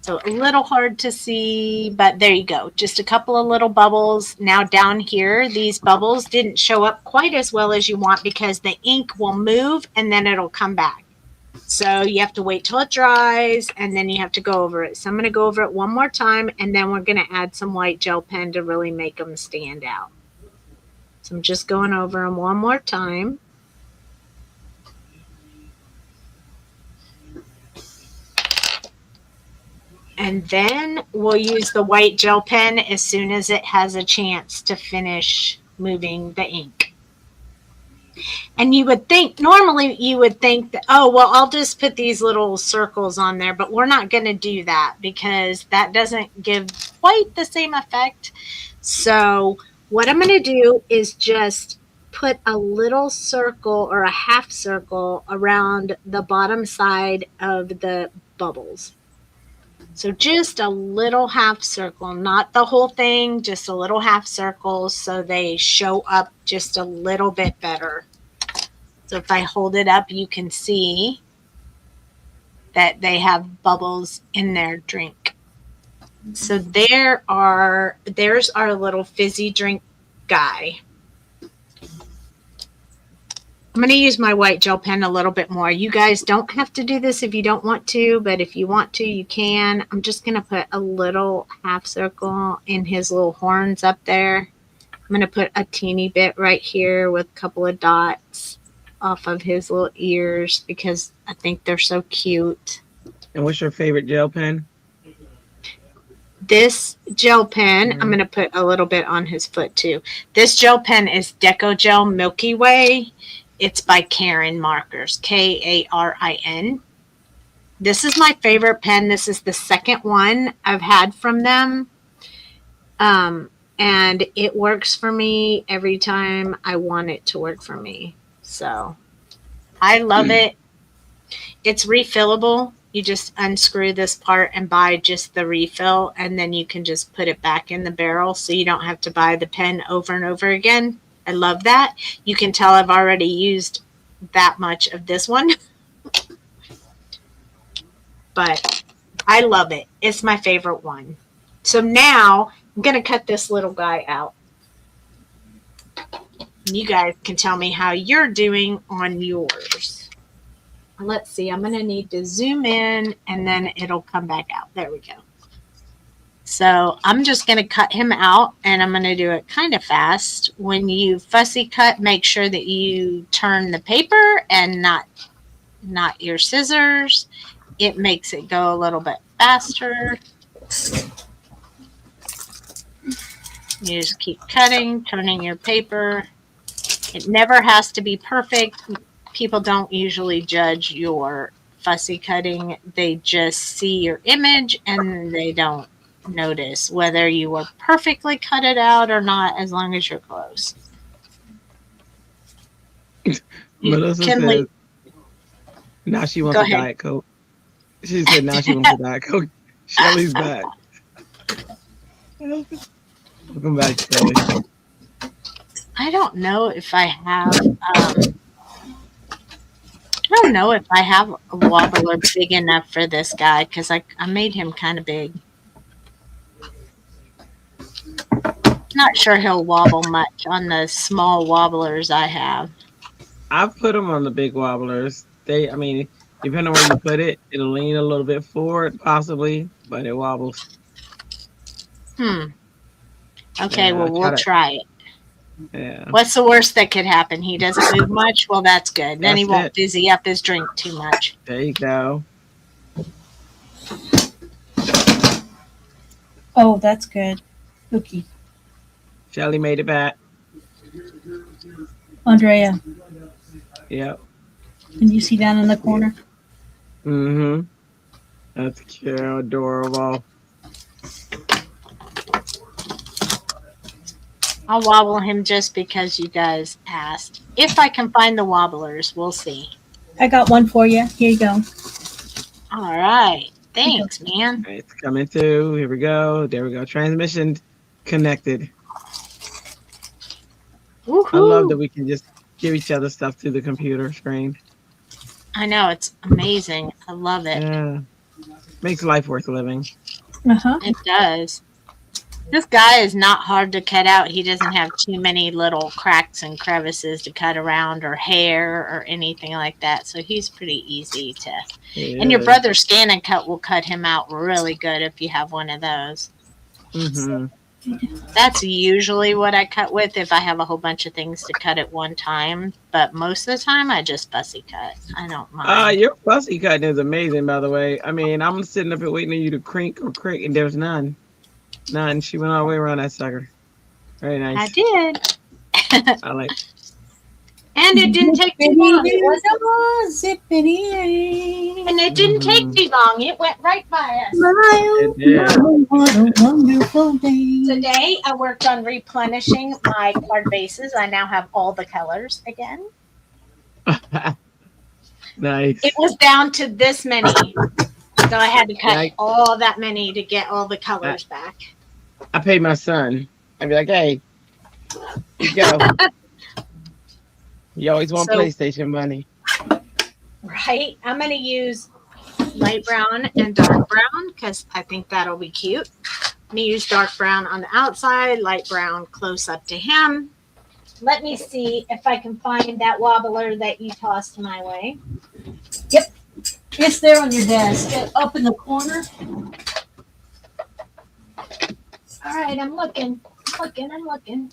S3: So a little hard to see, but there you go. Just a couple of little bubbles. Now down here, these bubbles didn't show up quite as well as you want because the ink will move and then it'll come back. So you have to wait till it dries and then you have to go over it. So I'm going to go over it one more time and then we're going to add some white gel pen to really make them stand out. So I'm just going over them one more time. And then we'll use the white gel pen as soon as it has a chance to finish moving the ink. And you would think, normally you would think that, oh, well, I'll just put these little circles on there, but we're not going to do that because that doesn't give quite the same effect. So what I'm going to do is just put a little circle or a half circle around the bottom side of the bubbles. So just a little half circle, not the whole thing, just a little half circle so they show up just a little bit better. So if I hold it up, you can see that they have bubbles in their drink. So there's our little fizzy drink guy. I'm going to use my white gel pen a little bit more. You guys don't have to do this if you don't want to, but if you want to, you can. I'm just going to put a little half circle in his little horns up there. I'm going to put a teeny bit right here with a couple of dots off of his little ears because I think they're so cute.
S2: And what's your favorite gel pen?
S3: This gel pen, I'm going to put a little bit on his foot too. This gel pen is Deco Gel Milky Way. It's by Karin Markers, Karin. This is my favorite pen. This is the second one I've had from them. And it works for me every time I want it to work for me. So I love it. It's refillable. You just unscrew this part and buy just the refill, and then you can just put it back in the barrel so you don't have to buy the pen over and over again. I love that. You can tell I've already used that much of this one. But I love it. It's my favorite one. So now I'm going to cut this little guy out. You guys can tell me how you're doing on yours. Let's see. I'm going to need to zoom in and then it'll come back out. There we go. So I'm just going to cut him out and I'm going to do it kind of fast. When you fussy cut, make sure that you turn the paper and not your scissors. It makes it go a little bit faster. You just keep cutting, turning your paper. It never has to be perfect. People don't usually judge your fussy cutting. They just see your image and they don't notice whether you were perfectly cut it out or not, as long as you're close.
S2: Melissa says, now she wants a Diet Coke. She said now she wants a Diet Coke. Shelly's back. Welcome back, Shelly.
S3: I don't know if I have a wobbler big enough for this guy because I made him kind of big. Not sure he'll wobble much on the small wobblers I have.
S2: I've put them on the big wobblers. I mean, depending on where you put it, it'll lean a little bit forward, possibly, but it wobbles.
S3: Okay,
S2: yeah,
S3: well, we'll try it.
S2: Yeah.
S3: What's the worst that could happen? He doesn't move much? Well, that's good. Then he won't busy up his drink too much.
S2: There you go.
S4: Oh, that's good. Cookie.
S2: Shelly made it back.
S4: Andrea.
S2: Yep.
S4: Can you see down in the corner?
S2: Mm-hmm. That's cute. Adorable.
S3: I'll wobble him just because you guys asked. If I can find the wobblers, we'll see.
S4: I got one for you. Here you go.
S3: All right. Thanks, man.
S2: It's coming through. Here we go. There we go. Transmission connected.
S3: Woohoo.
S2: I love that we can just give each other stuff through the computer screen.
S3: I know. It's amazing. I love it.
S2: Yeah. Makes life worth living.
S4: Uh-huh.
S3: It does. This guy is not hard to cut out. He doesn't have too many little cracks and crevices to cut around or hair or anything like that. So he's pretty easy to. Yeah. And your brother's Scan and Cut will cut him out really good if you have one of those.
S2: Mm-hmm.
S3: That's usually what I cut with if I have a whole bunch of things to cut at one time. But most of the time, I just fussy cut. I don't mind.
S2: Your fussy cutting is amazing, by the way. I mean, I'm sitting up here waiting on you to crink, and there's none. None. She went all the way around that sucker. Very nice.
S3: I did.
S2: I like.
S3: And it didn't take too long. And
S4: it
S3: didn't take too long. It went right by us.
S4: What a wonderful day.
S3: Today, I worked on replenishing my card bases. I now have all the colors again.
S2: Nice.
S3: It was down to this many. So I had to cut all that many to get all the colors back.
S2: I paid my son. I'd be like, hey, here you go. You always want PlayStation money.
S3: Right. I'm going to use light brown and dark brown because I think that'll be cute. I'm going to use dark brown on the outside, light brown close up to him. let me see if I can find that wobbler that you tossed my way.
S4: Yep. It's there on your desk, up in the corner.
S3: All right, I'm looking. I'm looking.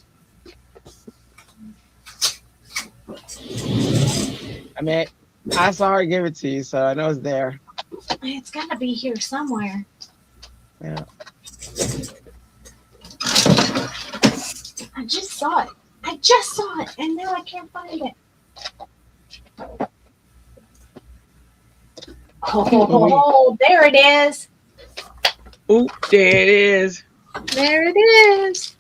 S2: I mean, I saw her give it to you, so I know it's there.
S3: It's got to be here somewhere.
S2: Yeah.
S3: I just saw it, and now I can't find it. Oh, there it is.
S2: Oop, there it is.
S3: There it is.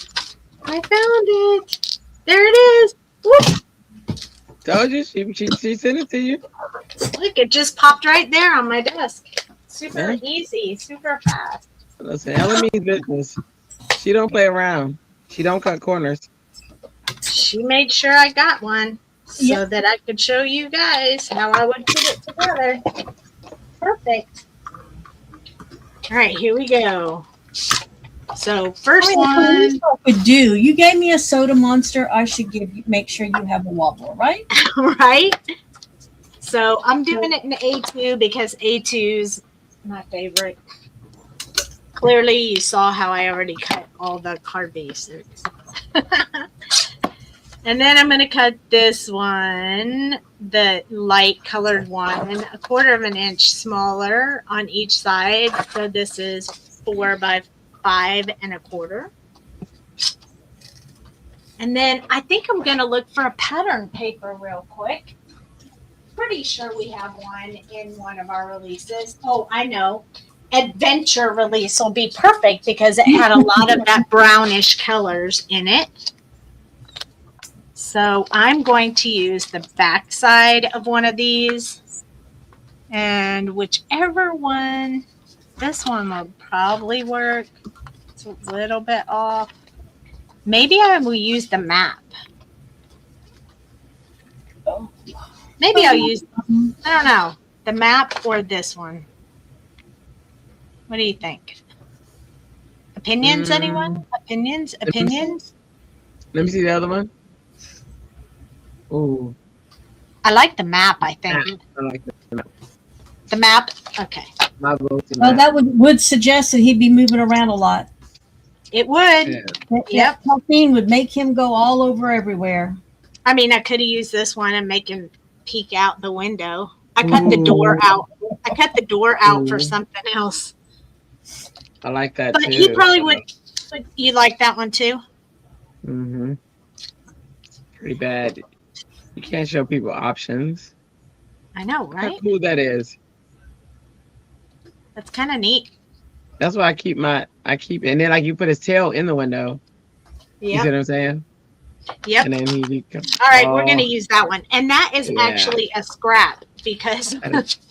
S3: I found it. There it is. Whoop.
S2: Told you, she sent it to you.
S3: Look, it just popped right there on my desk. Super
S2: Yeah.
S3: easy, super fast.
S2: Listen, Ellen means business. She don't play around. She don't cut corners.
S3: She made sure I got one so that I could show you guys how I would put it together. Perfect. All right, here we go. So first one,
S4: Would do. You gave me a soda monster. I should make sure you have a wobbler, right?
S3: right? So I'm doing it in A2 because A2's my favorite. Clearly, you saw how I already cut all the card bases. And then I'm going to cut this one, the light colored one, 1/4 inch smaller on each side. So this is 4 by 5 1/4. And then I think I'm going to look for a pattern paper real quick. Pretty sure we have one in one of our releases. Oh, I know. Adventure release will be perfect because it had a lot of that brownish colors in it. So I'm going to use the back side of one of these, and whichever one, this one will probably work. It's a little bit off. Maybe I will use the map. Maybe I'll use, I don't know, the map or this one. What do you think? Opinions, anyone? Opinions?
S2: Let me see the other one. Ooh.
S3: I like the map, I think.
S2: I like the map.
S3: The map? Okay.
S2: My vote to
S4: Well,
S2: map.
S4: that would suggest that he'd be moving around a lot.
S3: It would.
S2: Yeah.
S3: Yep.
S4: Caffeine would make him go all over everywhere.
S3: I mean, I could have used this one and make him peek out the window. I cut the door out. I cut the door out for something else.
S2: I like that
S3: But
S2: too.
S3: you probably would. You like that one too?
S2: Mm-hmm. Pretty bad. You can't show people options.
S3: I know,
S2: How
S3: right?
S2: cool that is.
S3: That's kind of neat.
S2: That's why I keep, and then like you put his tail in the window. You see
S3: Yep.
S2: what I'm saying?
S3: Yep.
S2: And then he comes.
S3: All right, we're gonna use that one, and that is
S2: Yeah.
S3: actually a scrap because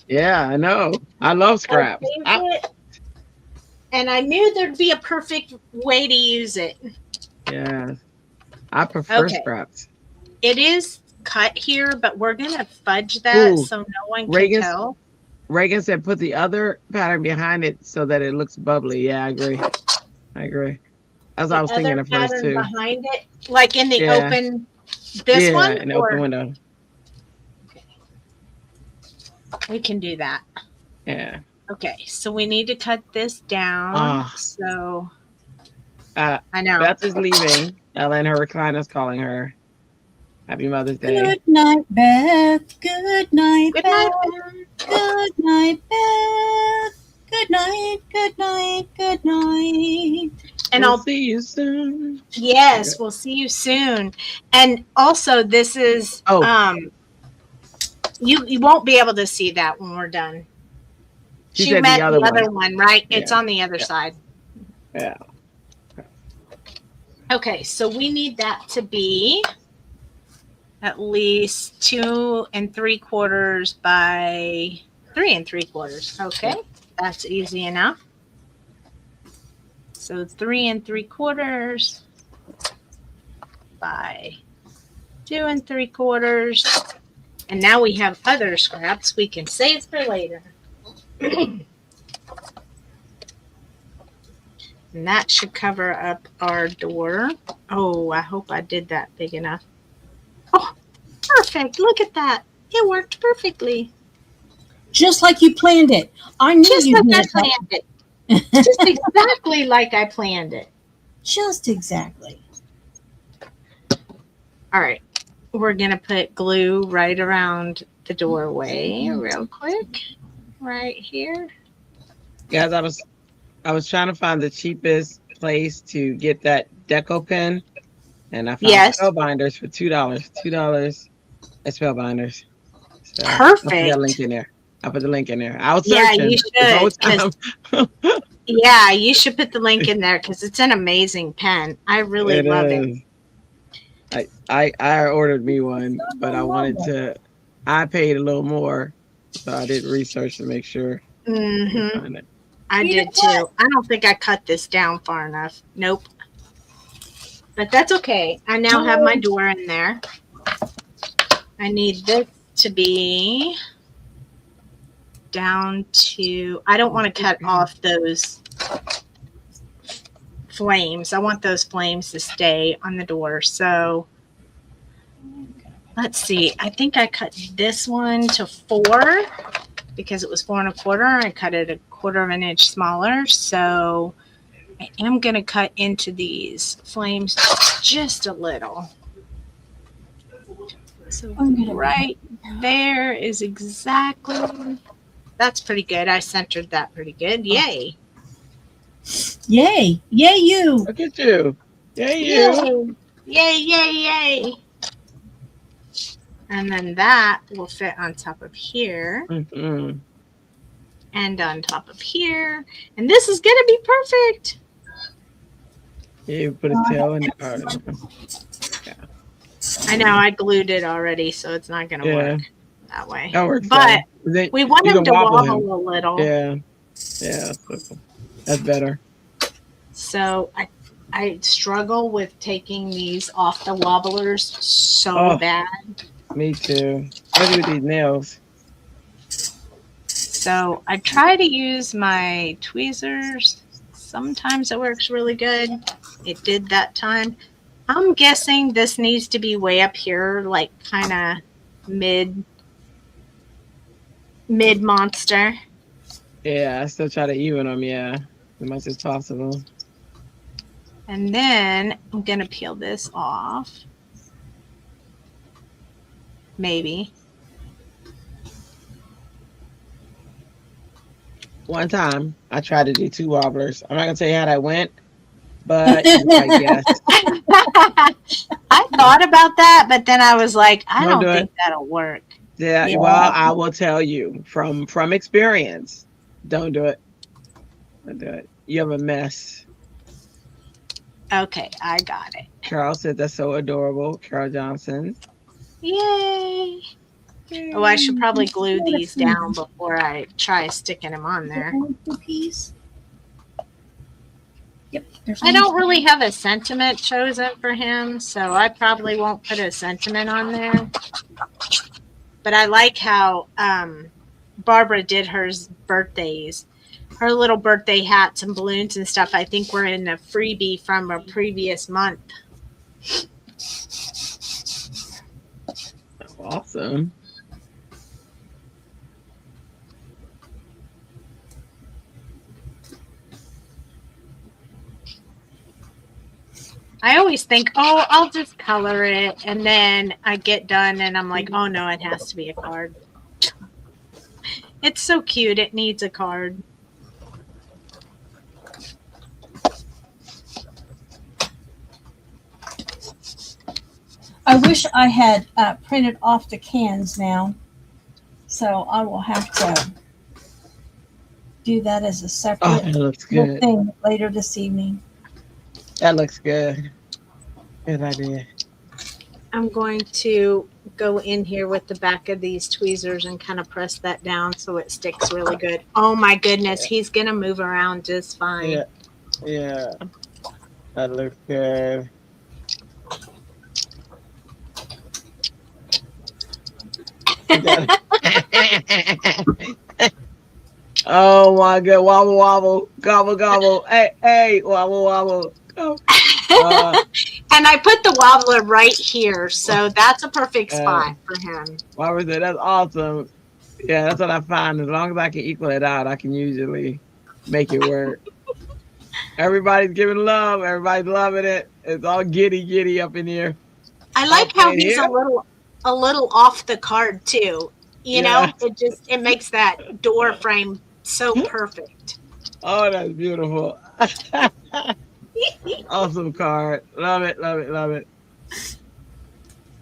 S2: Yeah, I know. I love scraps.
S3: I saved it, and I knew there'd be a perfect way to use it.
S2: Yeah, I prefer
S3: Okay.
S2: scraps.
S3: It is cut here, but we're gonna fudge that
S2: Ooh,
S3: so no one can
S2: Reagan's-
S3: tell.
S2: Reagan said put the other pattern behind it so that it looks bubbly. Yeah, I agree. That's what I was thinking
S3: Other
S2: at first
S3: pattern
S2: too.
S3: behind it, like in the
S2: Yeah.
S3: open. This
S2: yeah,
S3: one,
S2: in the
S3: or
S2: open window.
S3: we can do that.
S2: Yeah.
S3: Okay, so we need to cut this down.
S2: Ah.
S3: So
S2: Uh,
S3: I know.
S2: Beth is leaving. Ellen, her recliner's calling her. Happy Mother's Day.
S4: Good night, Beth. Good night,
S3: Good
S4: Beth.
S3: night.
S4: Good night, Beth. Good night. Good night. Good night.
S3: And
S2: We'll
S3: I'll
S2: see you soon.
S3: Yes, we'll see you soon. And also, this is you won't be able to see that when we're done.
S2: She
S3: She
S2: said
S3: meant
S2: the other
S3: other one, right? It's
S2: Yeah.
S3: on the other side.
S2: Yeah.
S3: Okay, so we need that to be at least 2 3/4 by 3 3/4. Okay, that's easy enough. So 3 3/4 by 2 3/4. And now we have other scraps we can save for later. And that should cover up our door. Oh, I hope I did that big enough. Oh, perfect. Look at that. It worked perfectly.
S4: Just like you planned it. I knew
S3: Just
S4: you
S3: like
S4: did
S3: I
S4: it.
S3: planned it. Just exactly like I planned it.
S4: Just exactly.
S3: All right. We're going to put glue right around the doorway real quick. Right here.
S2: Guys, I was trying to find the cheapest place to get that deco pen, and I found
S3: Yes.
S2: spellbinders for $2. $2 at spellbinders. So I'll put that link
S3: Perfect.
S2: in there. I'll put the link in there. I was
S3: Yeah,
S2: searching
S3: you
S2: this whole
S3: should.
S2: time.
S3: Yeah, you should put the link in there because it's an amazing pen. I really love it.
S2: I ordered me one, but I paid a little more, so I did research to make sure I could find it.
S3: I did too. I don't think I cut this down far enough. Nope. But that's okay. I now have my door in there. I need this to be down to, I don't want to cut off those flames. I want those flames to stay on the door. So let's see. I think I cut this one to 4 because it was 4 1/4. I cut it 1/4 of an inch smaller. So I am going to cut into these flames just a little. So right there is exactly, that's pretty good. I centered that pretty good. Yay.
S4: Yay. Yay, you.
S2: Look at you. Yay, you.
S3: Yay, yay, yay. And then that will fit on top of here.
S2: Mm-hmm.
S3: And on top of here. And this is going to be perfect.
S2: Yeah, you put a tail in the yeah.
S3: I know I glued it already, so it's not going to work that way.
S2: That works.
S3: But
S2: then
S3: we want him to wobble a little.
S2: Yeah. Yeah. That's better.
S3: So I struggle with taking these off the wobblers so bad.
S2: Me too. Especially with these nails.
S3: So I try to use my tweezers. Sometimes it works really good. It did that time. I'm guessing this needs to be way up here, like kind of mid monster.
S2: Yeah, I still try to even them, as much as possible.
S3: And then I'm going to peel this off. Maybe.
S2: One time, I tried to do 2 wobblers. I'm not going to tell you how that went, but I guess.
S3: I thought about that, but then I was like, I don't think that'll work.
S2: Yeah, well, I will tell you from experience, don't do it. Don't do it. You have a mess.
S3: Okay, I got it.
S2: Carol said that's so adorable. Carol Johnson.
S3: Yay. Oh, I should probably glue these down before I try sticking them on there.
S4: Yep.
S3: I don't really have a sentiment chosen for him, so I probably won't put a sentiment on there. But I like how Barbara did her birthdays. Her little birthday hats and balloons and stuff, I think were in a freebie from a previous month.
S2: Awesome.
S3: I always think, oh, I'll just color it. And then I get done and I'm like, oh no, it has to be a card. It's so cute. It needs a card.
S4: I wish I had printed off the cans now. So I will have to do that as a separate thing later this evening.
S2: That looks good. Good idea.
S3: I'm going to go in here with the back of these tweezers and kind of press that down so it sticks really good. Oh my goodness, he's going to move around just fine.
S2: Yeah. That looks good. Oh my god, wobble wobble, gobble gobble, hey, wobble wobble. Oh.
S3: And I put the wobbler right here, so that's a perfect spot for him.
S2: Robert said, that's awesome. Yeah, that's what I find. As long as I can equal it out, I can usually make it work. Everybody's giving love. Everybody's loving it. It's all giddy up in here.
S3: I like how he's a little off the card too. You know, it makes that door frame so perfect.
S2: Oh, that's beautiful. Awesome card. Love it.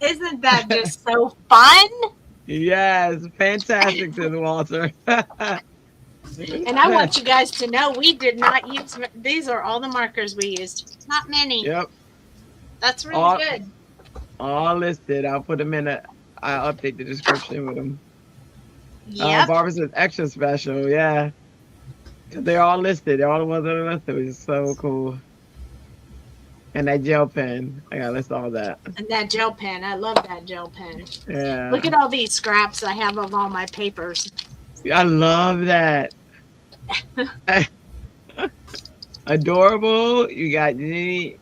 S3: Isn't that just so fun?
S2: Yes, fantastic, says Walter.
S3: And I want you guys to know we did not use, these are all the markers we used. Not many.
S2: Yep.
S3: That's really good.
S2: All listed. I'll put them in I'll update the description with them.
S3: Yeah.
S2: Barbara says extra special. Yeah. They're all listed. All the ones that are listed, which is so cool. And that gel pen. I gotta list all that.
S3: And that gel pen. I love that gel pen.
S2: Yeah.
S3: Look at all these scraps I have of all my papers.
S2: I love that. Adorable. You got Janine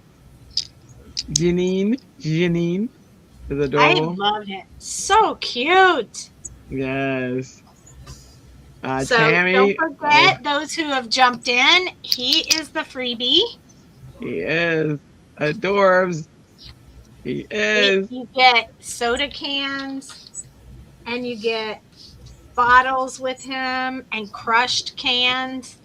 S2: is adorable.
S3: I love it. So cute.
S2: Yes.
S3: So
S2: Tammy,
S3: don't forget those who have jumped in. He is the freebie.
S2: He is. Adorbs. He is.
S3: You get soda cans and you get bottles with him and crushed cans.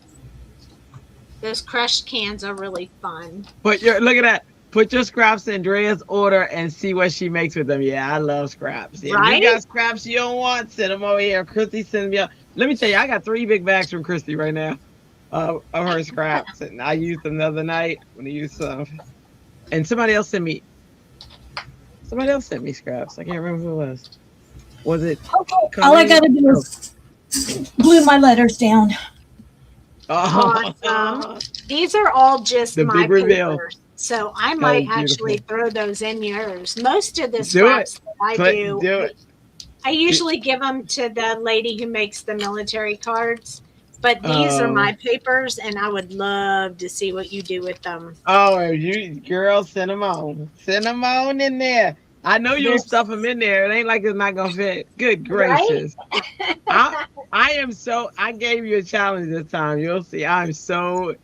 S3: Those crushed cans are really fun.
S2: Look at that. Put your scraps in Andrea's order and see what she makes with them. Yeah, I love scraps. Yeah,
S3: right?
S2: You got scraps you don't want, send them over here. Christy send me up. Let me tell you, I got 3 big bags from Christy right now of her scraps. And I used them the other night when I used some. And somebody else sent me scraps. I can't remember who it was. Was it?
S4: Okay. All I got to do is glue my letters down.
S3: Awesome. These are all just
S2: the
S3: my
S2: big reveal.
S3: papers. So I might actually throw those in yours. Most of the
S2: Do
S3: scraps
S2: it.
S3: that I
S2: Do it.
S3: I usually give them to the lady who makes the military cards. But these are my papers, and I would love to see what you do with them.
S2: Oh, you girls, send them on. Send them on in there. I know you'll stuff them in there. It ain't like it's not gonna fit. Good gracious! Right? I gave you a challenge this time. You'll see. I'm so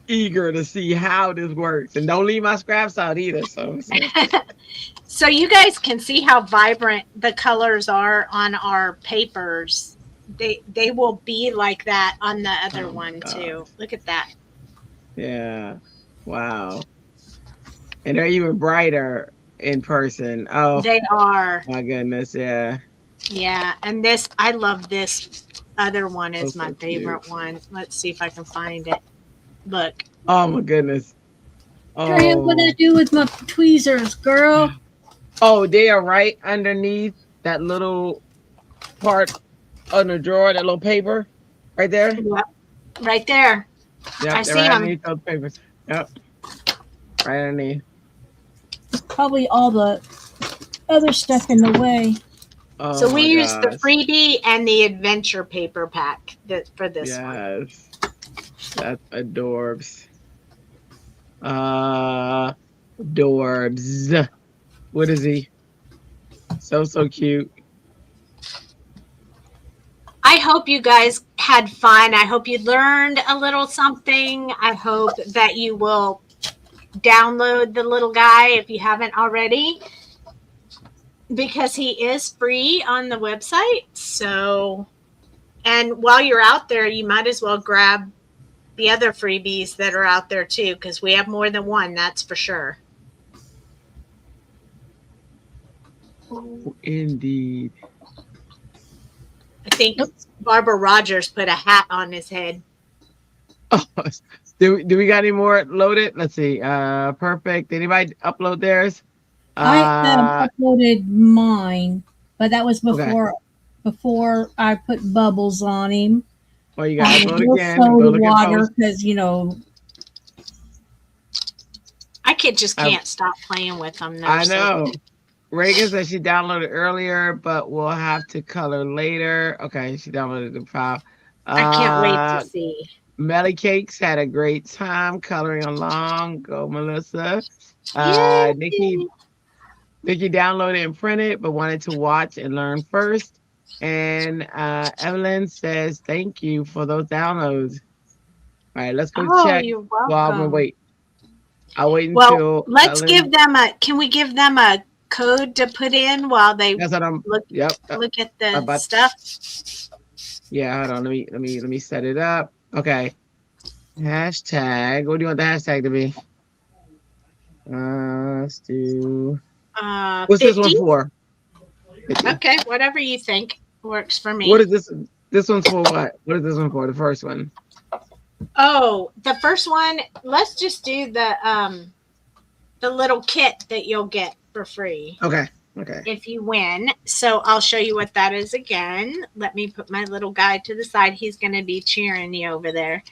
S2: eager to see how this works, and don't leave my scraps out either. So.
S3: So you guys can see how vibrant the colors are on our papers. They will be like that on the other one too. Look at that.
S2: Yeah. Wow. And they're even brighter in person. Oh,
S3: they are.
S2: My goodness. Yeah.
S3: Yeah. And I love this other one is my favorite
S2: cute.
S3: one. Let's see if I can find it. Look.
S2: Oh my goodness.
S4: Oh. What did I do with my tweezers, girl?
S2: Oh, they are right underneath that little part on the drawer, that little paper right there.
S3: Yep. Right there.
S2: Yep,
S3: I see
S2: right
S3: them.
S2: underneath those papers. Yep. Right underneath.
S4: Probably all the other stuff in the way.
S2: Oh,
S3: so we use the freebie and the adventure paper pack for this one.
S2: Yes. That's adorbs. Adorbs. What is he? So cute.
S3: I hope you guys had fun. I hope you learned a little something. I hope that you will download the little guy if you haven't already, because he is free on the website. So, and while you're out there, you might as well grab the other freebies that are out there too, because we have more than one, that's for sure.
S2: Oh, indeed.
S3: I think Barbara Rogers put a hat on his head.
S2: Oh, do we got any more loaded? Let's see. Perfect. Anybody upload theirs?
S4: I have uploaded mine, but that was before I put bubbles on him.
S2: Well, you got to upload again.
S4: Soda water, because
S3: I just can't stop playing with them.
S2: I know. Reagan said she downloaded earlier, but we'll have to color later. Okay, she downloaded the file.
S3: I can't wait to see.
S2: Melly Cakes had a great time coloring along. Go, Melissa.
S3: Yay.
S2: Nikki downloaded and printed, but wanted to watch and learn first. And Evelyn says, thank you for those downloads. All right, let's go
S3: Oh,
S2: check.
S3: you're
S2: Well, I'm gonna
S3: welcome.
S2: wait. I'll wait
S3: Well,
S2: until
S3: let's
S2: Ellen.
S3: give them can we give them a code to put in while they
S2: That's what I'm.
S3: look
S2: Yep.
S3: look at the
S2: About,
S3: stuff?
S2: yeah, hold on. Let me set it up. Okay. Hashtag. What do you want the hashtag to be? Let's do. What's
S3: 50?
S2: this one for? 50.
S3: Okay, whatever you think works for me.
S2: What is this? This one's for what? What is this one for? The first one.
S3: Oh, the first one, let's just do the little kit that you'll get for free.
S2: Okay. Okay.
S3: If you win. So I'll show you what that is again. Let me put my little guy to the side. He's going to be cheering you over there.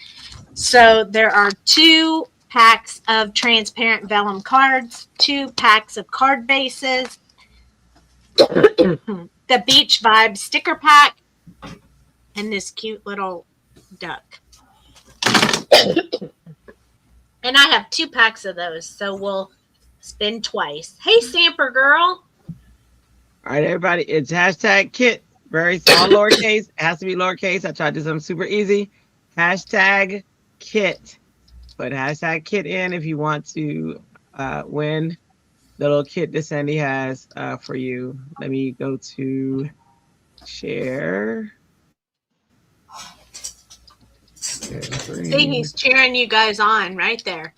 S3: So there are 2 packs of transparent vellum cards, 2 packs of card bases, the Beach Vibe sticker pack, and this cute little duck. And I have 2 packs of those, so we'll spin twice. Hey, Samper girl.
S2: All right, everybody. It's hashtag kit. Very all lowercase. It has to be lowercase. I tried to do something super easy. Hashtag kit. Put hashtag kit in if you want to win the little kit that Sandy has for you. Let me go to share.
S3: See, he's cheering you guys on right there.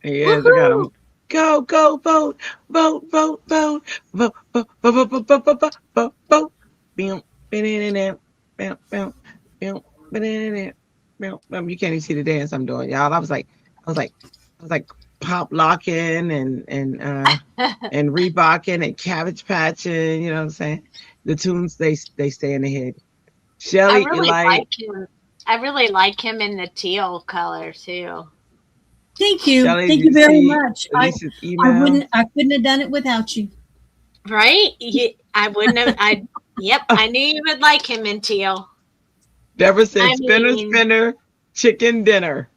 S2: He is. I got him. Go, go, vote, vote, vote, vote, vote, vote, vote, vote, vote, vote, vote, vote, vote. You can't even see the dance I'm doing, y'all. I was like pop locking and Reeboking and cabbage patching. You know what I'm saying? The tunes they stay in the head. Shelly,
S3: I really like him. I really like him in the teal color too.
S4: Thank you.
S2: Shelley,
S4: Thank
S2: did
S4: you very
S2: see
S4: much.
S2: Elisa's
S4: I
S2: email?
S4: couldn't have done it without you.
S3: Right? I wouldn't have. Yep, I knew you would like him in teal.
S2: Deborah said, spinner, chicken dinner.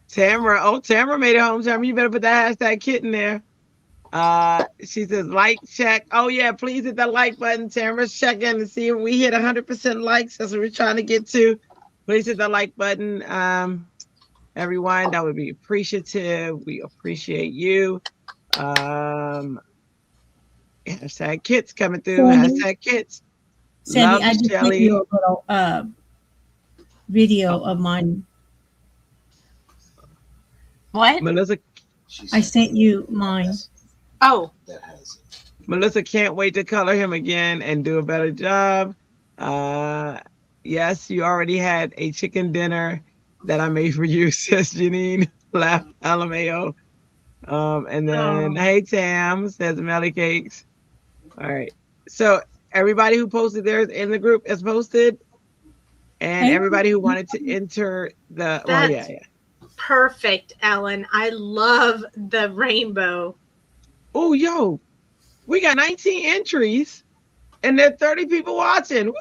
S2: Tamara made it home. Tamara, you better put that hashtag kit in there. She says, like, check. Oh, yeah, please hit that like button. Tamara's checking to see if we hit 100% likes. That's what we're trying to get to. Please hit the like button. Everyone, that would be appreciative. We appreciate you. Hashtag kits coming through.
S4: Sandy,
S2: Hashtag kits.
S4: Sandy, I just sent you a little video of mine.
S3: What?
S2: Melissa.
S4: I sent you mine.
S3: Oh.
S5: That has it.
S2: Melissa can't wait to color him again and do a better job. Yes, you already had a chicken dinner that I made for you, says Janine. Laugh, LMAO. And then, hey, Tam, says Melly Cakes. All right. So everybody who posted theirs in the group is posted. And everybody who wanted to enter the,
S3: Perfect, Ellen. I love the rainbow.
S2: Oh, yo, we got 19 entries and there are 30 people watching. Woo!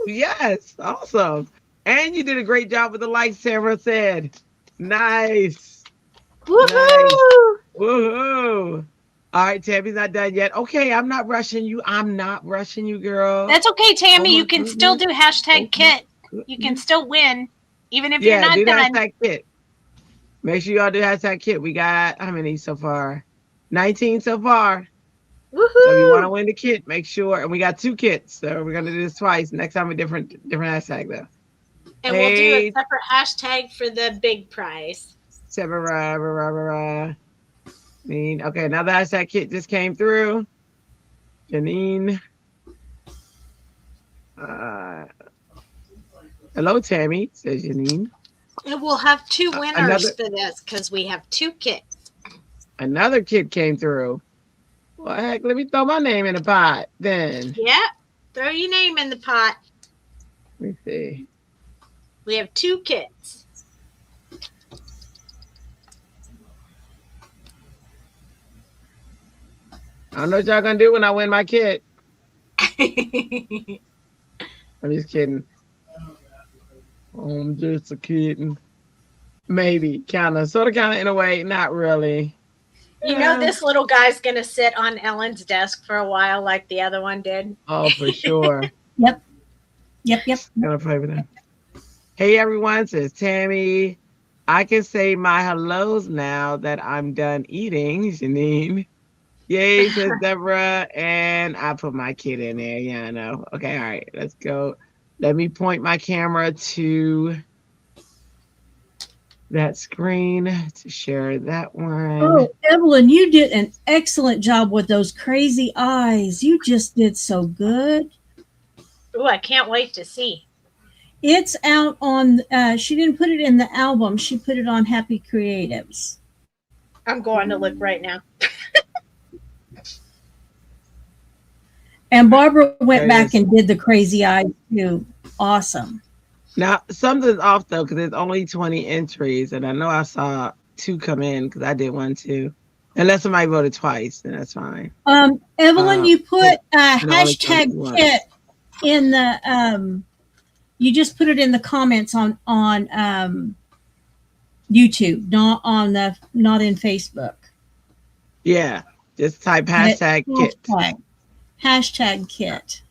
S2: Yes, awesome. And you did a great job with the likes, Sarah said. Nice.
S3: Woohoo!
S2: Nice. Woohoo. All right, Tammy's not done yet. Okay, I'm not rushing you. I'm not rushing you, girl.
S3: That's okay, Tammy. You can still do hashtag kit. You can still win, even if you're not
S2: do
S3: done.
S2: Hashtag kit. Make sure y'all do hashtag kit. We got how many so far? 19 so far.
S3: Woohoo!
S2: So if you want to win the kit, make sure. And we got 2 kits, so we're gonna do this twice. Next time a different hashtag though.
S3: And we'll do a separate hashtag for the big prize.
S2: Okay, now the hashtag kit just came through. Janine. Hello, Tammy, says Janine.
S3: And we'll have 2 winners for this because we have 2 kits.
S2: Another kit came through. Well, heck, let me throw my name in the pot then.
S3: Yeah, throw your name in the pot.
S2: Let me see.
S3: We have 2 kits.
S2: I don't know what y'all gonna do when I win my kit. I'm just kidding. I'm just a kidding. Maybe, kind of, sort of, kind of, in a way, not really.
S3: You know, this little guy's going to sit on Ellen's desk for a while like the other one did.
S2: Oh, for sure.
S4: Yep.
S2: Gonna play with him. Hey, everyone, says Tammy. I can say my hellos now that I'm done eating, Janine. Yay, says Deborah. And I put my kid in there. Yeah, I know. Okay, all right, let's go. Let me point my camera to that screen to share that one.
S4: Oh, Evelyn, you did an excellent job with those crazy eyes. You just did so good.
S3: Ooh, I can't wait to see.
S4: It's out on, she didn't put it in the album. She put it on Happy Creatives.
S3: I'm going to look right now.
S4: And Barbara went back and did the crazy eyes too. Awesome.
S2: Now, something's off though, because there's only 20 entries. And I know I saw 2 come in because I did 1 too. Unless somebody voted twice, then that's fine.
S4: Evelyn, you put hashtag
S2: only
S4: kit in the, you just put it in the comments on YouTube, not in Facebook.
S2: Yeah, just type hashtag kit.
S4: Hashtag kit.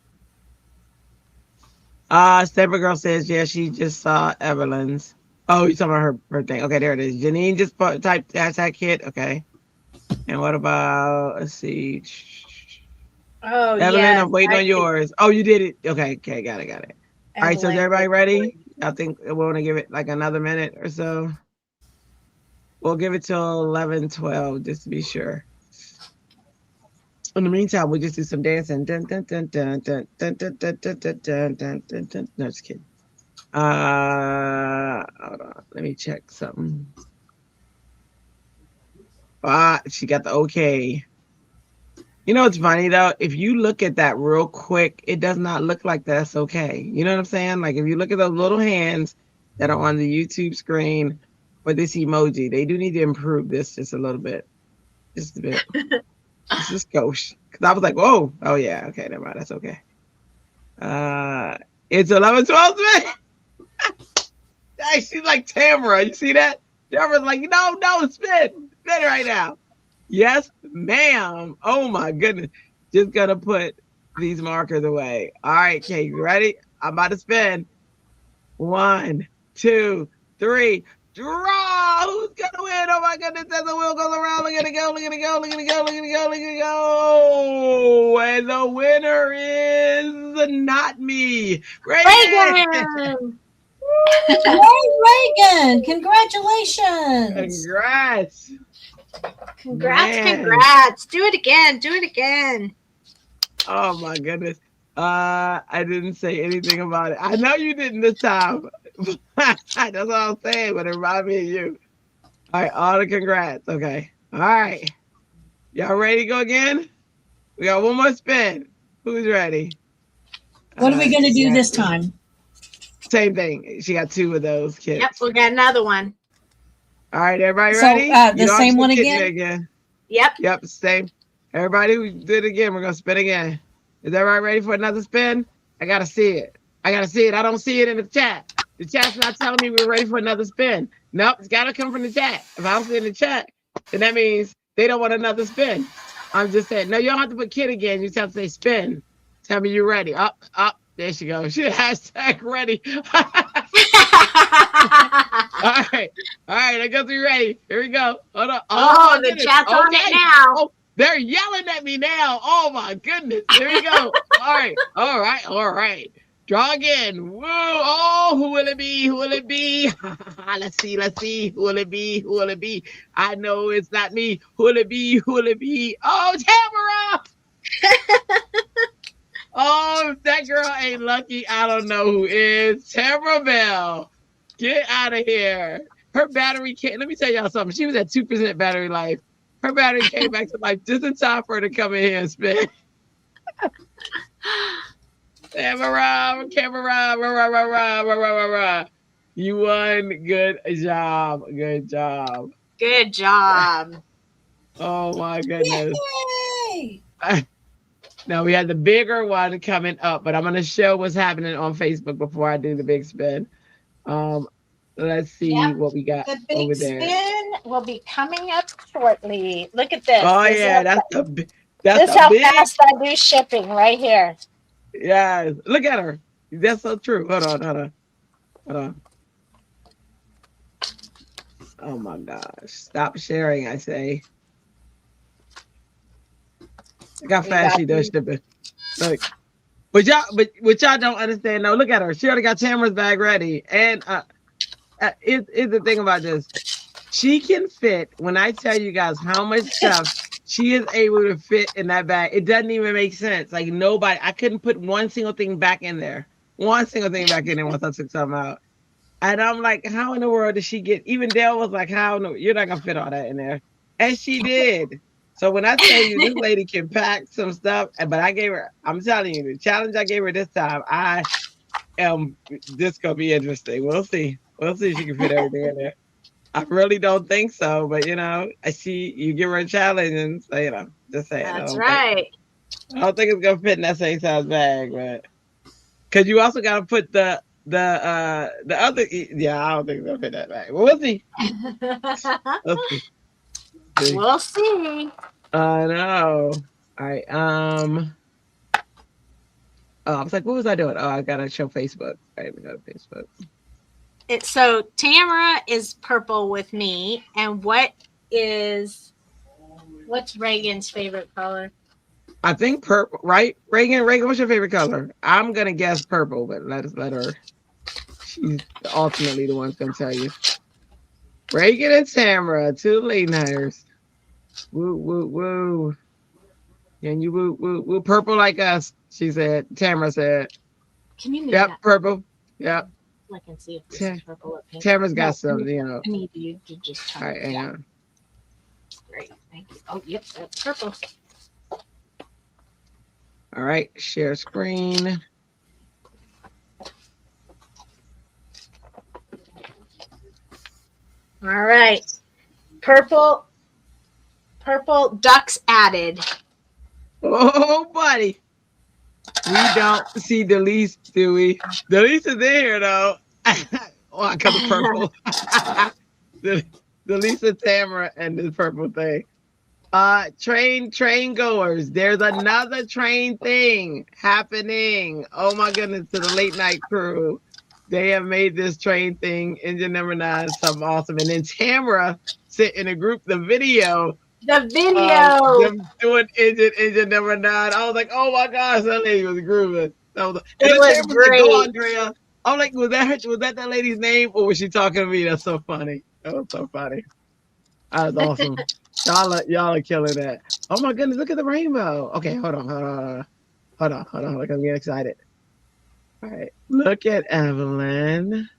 S2: Stepper Girl says, yeah, she just saw Evelyn's. Oh, you're talking about her thing. Okay, there it is. Janine just typed hashtag kit. Okay. And what about, let's see.
S3: Oh,
S2: Evelyn,
S3: yeah.
S2: I'm waiting on yours. Oh, you did it. Okay, got it. All right, so is everybody ready? I think we want to give it like another minute or so. We'll give it till 11:12 just to be sure. In the meantime, we'll just do some dancing. Dun, dun, dun, dun, dun, dun, dun, dun, dun, dun, dun, dun, dun, dun. No, just kidding. Hold on. Let me check something. She got the okay. You know what's funny though? If you look at that real quick, it does not look like that's okay. You know what I'm saying? Like if you look at those little hands that are on the YouTube screen for this emoji, they do need to improve this just a little bit. Just a bit. It's just gauche. Because I was like, whoa. Oh yeah, okay, never mind. That's okay. It's 11:12 today. Hey, she's like Tamara. You see that? Tamara's like, no, spin right now. Yes, ma'am. Oh my goodness. Just gonna put these markers away. All right, Kate, you ready? I'm about to spin. 1, 2, 3. Draw! Who's gonna win? Oh my goodness, as the wheel goes around. Look at it go. And the winner is not me.
S3: Reagan!
S4: Reagan! Congratulations!
S3: Congrats. Do it again.
S2: Oh my goodness. I didn't say anything about it. I know you didn't this time. That's what I'm saying, but it reminded me of you. All right, all the congrats. Okay. All right. Y'all ready to go again? We got one more spin. Who's ready?
S4: What are we going to do this time?
S2: Same thing. She got 2 of those kits.
S3: Yep, we got another one.
S2: All right, everybody ready?
S4: The same one again?
S3: Yep,
S2: same. Everybody who did it again, we're going to spin again. Is everybody ready for another spin? I got to see it. I don't see it in the chat. The chat's not telling me we're ready for another spin. Nope, it's got to come from the chat. If I don't see it in the chat, then that means they don't want another spin. I'm just saying, no, you don't have to put kid again. You just have to say spin. Tell me you're ready. Up. There she goes. She hashtag ready. All right, I guess we're ready. Here we go. Hold on.
S3: Oh, the chat's on it now.
S2: Oh, they're yelling at me now. Oh my goodness. Here we go. All right. Draw again. Whoa. Oh, who will it be? Let's see. Who will it be? I know it's not me. Who will it be? Oh, Tamara. Oh, if that girl ain't lucky, I don't know who is. Tamara Bell. Get out of here. Her battery let me tell y'all something. She was at 2% battery life. Her battery came back to life just in time for her to come in here and spin. Camera. You won. Good job.
S3: Good job.
S2: Oh my goodness.
S4: Yay!
S2: No, we had the bigger one coming up, but I'm gonna show what's happening on Facebook before I do the big spin. Let's see what we got
S3: The
S2: over
S3: big
S2: there.
S3: spin will be coming up shortly. Look at this.
S2: Oh
S3: This
S2: yeah,
S3: this is how fast I do shipping right here.
S2: Yeah, look at her. That's so true. Hold on. Oh my gosh. Stop sharing, I say. Look how fast she does shipping. Look. But what y'all don't understand though, look at her. She already got Tamara's bag ready. And here's the thing about this. She can fit, when I tell you guys how much stuff she is able to fit in that bag, it doesn't even make sense. Like I couldn't put one single thing back in there. One single thing back in there once I took something out. And I'm like, how in the world did she get? Even Dale was like, how no, you're not gonna fit all that in there. And she did. So when I tell you this lady can pack some stuff, but I'm telling you, the challenge I gave her this time, this gonna be interesting. We'll see. We'll see if she can fit everything in there. I really don't think so, but you give her a challenge and say, just say it.
S3: That's right.
S2: I don't think it's gonna fit in that same size bag, but because you also gotta put the other, yeah, I don't think it's gonna fit that bag. Well, we'll see.
S3: We'll see.
S2: I know. All right. I was like, what was I doing? Oh, I gotta show Facebook. All right, we go to Facebook.
S3: So Tamara is purple with me, and what's Reagan's favorite color?
S2: I think purple, right? Reagan, what's your favorite color? I'm gonna guess purple, but let her. She's ultimately the one gonna tell you. Reagan and Tamara, two late nighters. Woo woo woo. And you woo purple like us, she said. Tamara said.
S3: Can you move
S2: Yep,
S3: that?
S2: Purple. Yep.
S3: I can see if this is purple or pink.
S2: Tamara's got something,
S3: I need you to just turn.
S2: All right, hang on.
S3: Great, thank you. Oh, yep, that's purple.
S2: All right, share screen.
S3: All right, purple ducks added.
S2: Oh, buddy. We don't see Delise, do we? Delise is there, though. Oh, I got the purple. Delise and Tamara and this purple thing. Train goers. There's another train thing happening. Oh, my goodness, to the late night crew. They have made this train thing, engine number 9, something awesome. And then Tamara sent in a group the video.
S3: The video.
S2: Them doing engine number 9. I was like, oh my gosh, that lady was grooving.
S3: It was great.
S2: Go, Andrea. I'm like, was that lady's name, or was she talking to me? That's so funny. That was so funny. That was awesome. y'all are killing that. Oh my goodness, look at the rainbow. Okay, hold on. Look, I'm getting excited. All right, look at Evelyn.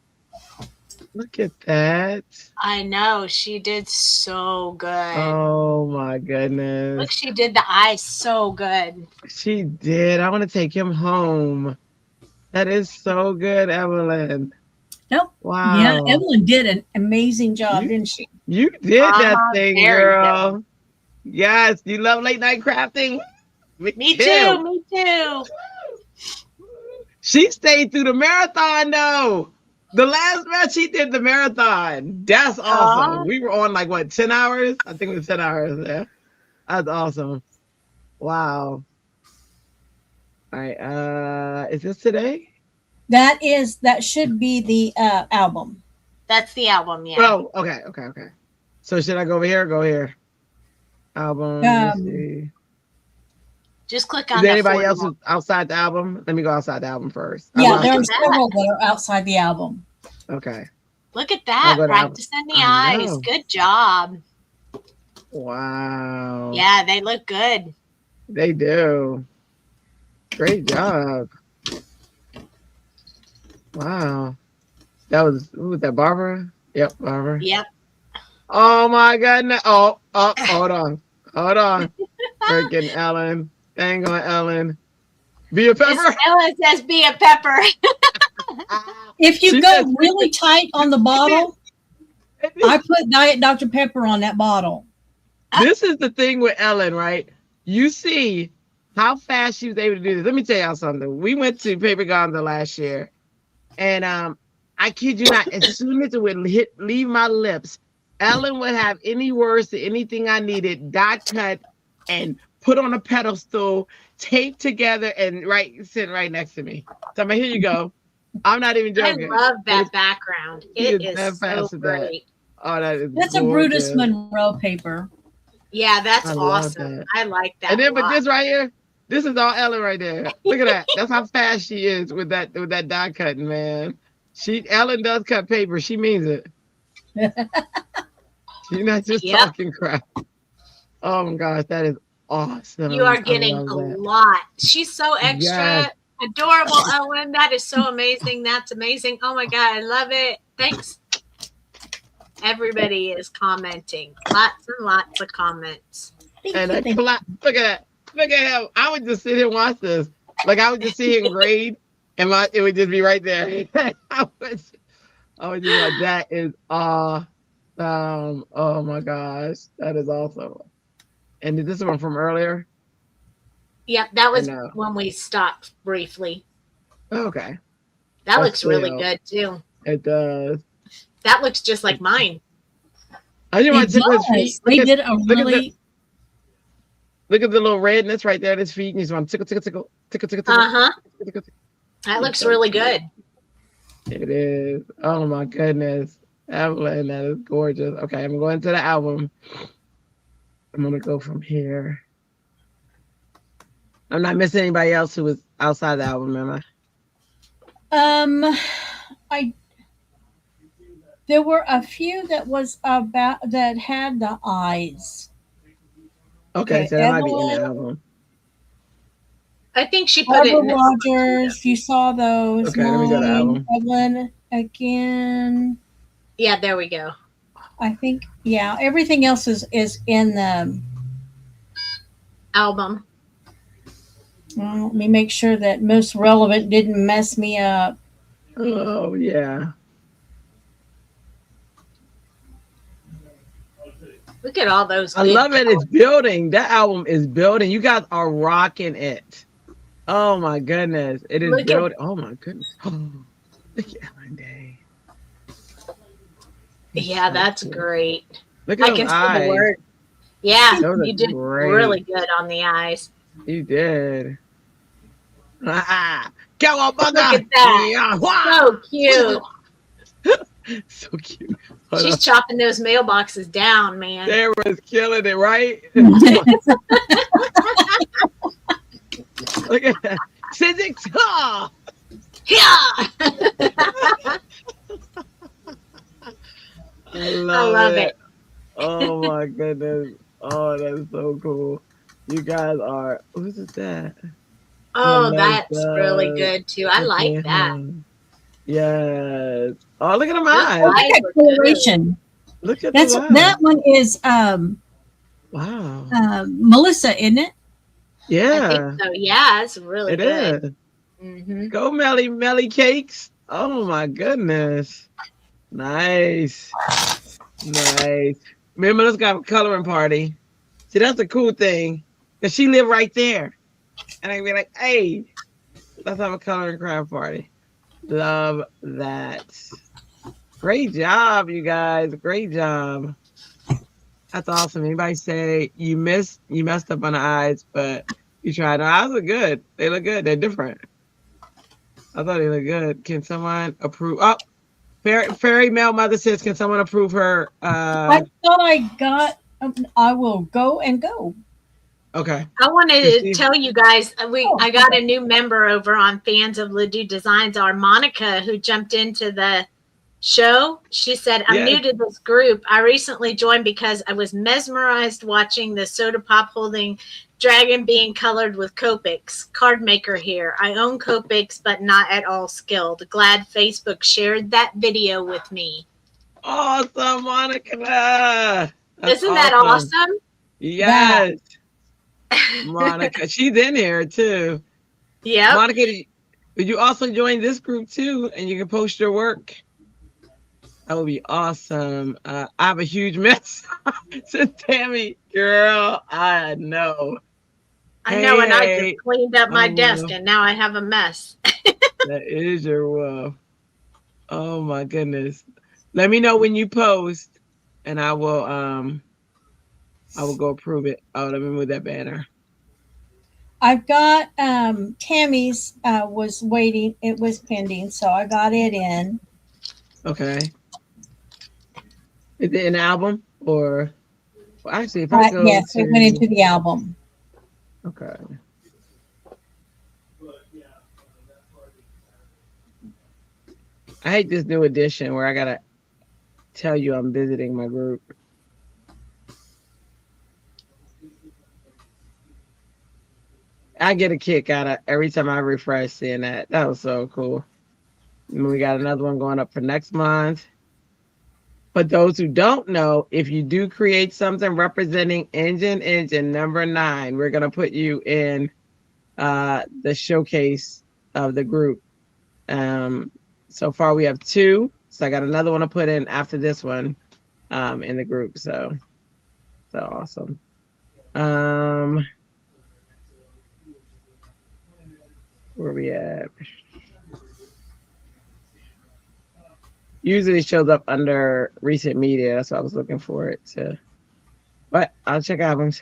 S2: Look at that.
S3: I know, she did so good.
S2: Oh my goodness.
S3: Look, she did the eyes so good.
S2: She did. I want to take him home. That is so good, Evelyn.
S4: Nope.
S2: Wow.
S4: Yeah, Evelyn did an amazing job, didn't she?
S2: You did that thing, girl.
S3: Good.
S2: Yes. You love late night crafting?
S3: Me too.
S2: She stayed through the marathon, though. The last match, she did the marathon. That's awesome. We were on 10 hours? I think it was 10 hours. Yeah. That's awesome. Wow. All right. Is this today?
S4: That should be the album.
S3: That's the album, yeah.
S2: Oh, okay. So should I go over here or go here? Album. Let's see.
S3: Just click on.
S2: Is there anybody else outside the album? Let me go outside the album first.
S4: Yeah, there are several that are outside the album.
S2: Okay.
S3: Look at that. Practicing the eyes. Good job.
S2: Wow.
S3: Yeah, they look good.
S2: They do. Great job. Wow. Who was that, Barbara? Yep, Barbara.
S3: Yep.
S2: Oh my goodness. Oh, hold on. Freaking Ellen. Dang on, Ellen. Be a pepper.
S3: Ellen says be a pepper.
S4: If you go really tight on the bottle, I put Diet Dr. Pepper on that bottle.
S2: This is the thing with Ellen, right? You see how fast she was able to do this. Let me tell y'all something. We went to Paper Gonza last year, and I kid you not, as soon as it would leave my lips, Ellen would have any words to anything I needed, dot cut and put on a pedestal, taped together, and sit right next to me. So I'm like, here you go. I'm not even joking.
S3: I love that background. It is so great.
S2: Oh,
S4: that's a Brutus Monroe paper.
S3: Yeah, that's awesome. I like that.
S2: And then, but this right here, this is all Ellen right there. Look at that. That's how fast she is with that die cutting, man. Ellen does cut paper. She means it. She's not just talking crap. Oh my gosh, that is awesome.
S3: You are getting a lot. She's so extra adorable, Ellen. That is so amazing. That's amazing. Oh my God, I love it. Thanks. Everybody is commenting. Lots and lots of comments.
S2: And look at that. Look at him. I would just sit here and watch this. Like I would just see him grade, and it would just be right there. I would just like, that is awesome. Oh my gosh, that is awesome. And this is one from earlier.
S3: Yep, that was when we stopped briefly.
S2: Okay.
S3: That looks really good too.
S2: It does.
S3: That looks just like mine.
S2: I just want to tickle his feet.
S4: They did a really.
S2: Look at the little redness right there at his feet. And you just want to tickle.
S3: That looks really good.
S2: It is. Oh my goodness. Evelyn, that is gorgeous. Okay, I'm going to the album. I'm gonna go from here. I'm not missing anybody else who was outside the album, am
S4: I there were a few that was about that had the eyes.
S2: Okay, so that might be in the album.
S3: I think she put it in
S4: Rogers. You saw those.
S2: Okay, let me go to the album.
S4: Evelyn again.
S3: Yeah, there we go.
S4: I think everything else is in the
S3: album.
S4: Well, let me make sure that most relevant didn't mess me up.
S2: Oh yeah.
S3: Look at all those.
S2: I love it. It's building. That album is building. You guys are rocking it. Oh my goodness. It is building. Oh my goodness. Oh, look at Ellen Day.
S3: Yeah, that's great.
S2: Look at those eyes. The word.
S3: Yeah, you did really good on the eyes.
S2: You did. Go on,
S3: look at that. So cute.
S2: So cute.
S3: She's chopping those mailboxes down, man.
S2: Sarah's killing it, right? Look at that. Physics.
S3: Yeah.
S2: I love it. Oh my goodness. Oh, that's so cool. You guys are. Who's that?
S3: Oh, that's really good too. I like that.
S2: Yes. Oh, look at them eyes.
S4: Look at coloration.
S2: Look at
S4: that one is
S2: wow.
S4: Melissa, isn't it?
S2: Yeah.
S3: I think so. Yeah, it's really good.
S2: It is.
S3: Mm-hmm.
S2: Go Melly Cakes. Oh my goodness. Nice. Remember, let's go have a coloring party. See, that's a cool thing. Because she lived right there. And I'd be like, hey, let's have a coloring craft party. Love that. Great job, you guys. Great job. That's awesome. Anybody say you messed up on the eyes, but you tried. The eyes look good. They look good. They're different. I thought they looked good. Can someone approve? Oh, Fairy Mail Mother says, can someone approve her?
S4: I thought I got. I will go and go.
S2: Okay.
S3: I wanted to tell you guys, I got a new member over on Fans of Doux Designs, our Monica, who jumped into the show. She said, I'm new to this group. I recently joined because I was mesmerized watching the soda pop holding dragon being colored with Copics. Card maker here. I own Copics, but not at all skilled. Glad Facebook shared that video with me.
S2: Awesome, Monica.
S3: Isn't that awesome?
S2: Yes. Monica, she's in here too.
S3: Yeah.
S2: Monica, would you also join this group too? And you can post your work. That would be awesome. I have a huge mess. Says Tammy, girl, I know.
S3: I know, and I just
S2: Hey,
S3: cleaned up my
S2: oh,
S3: desk,
S2: well,
S3: and now I have a mess.
S2: that is your well. Oh my goodness. Let me know when you post and I will go approve it. Oh, let me move that banner.
S4: I've got Tammy's was waiting. It was pending, so I got it in.
S2: Okay. Is it an album or well, actually if I go
S4: Yes, it went
S2: to
S4: into the album.
S2: okay. I hate this new edition where I gotta tell you I'm visiting my group. I get a kick out of every time I refresh seeing that. That was so cool. And we got another one going up for next month. For those who don't know, if you do create something representing engine number 9, we're gonna put you in the showcase of the group. So far we have 2, so I got another one to put in after this one in the group. So awesome. Where we at? Usually it shows up under recent media. That's why I was looking for it to. But I'll check albums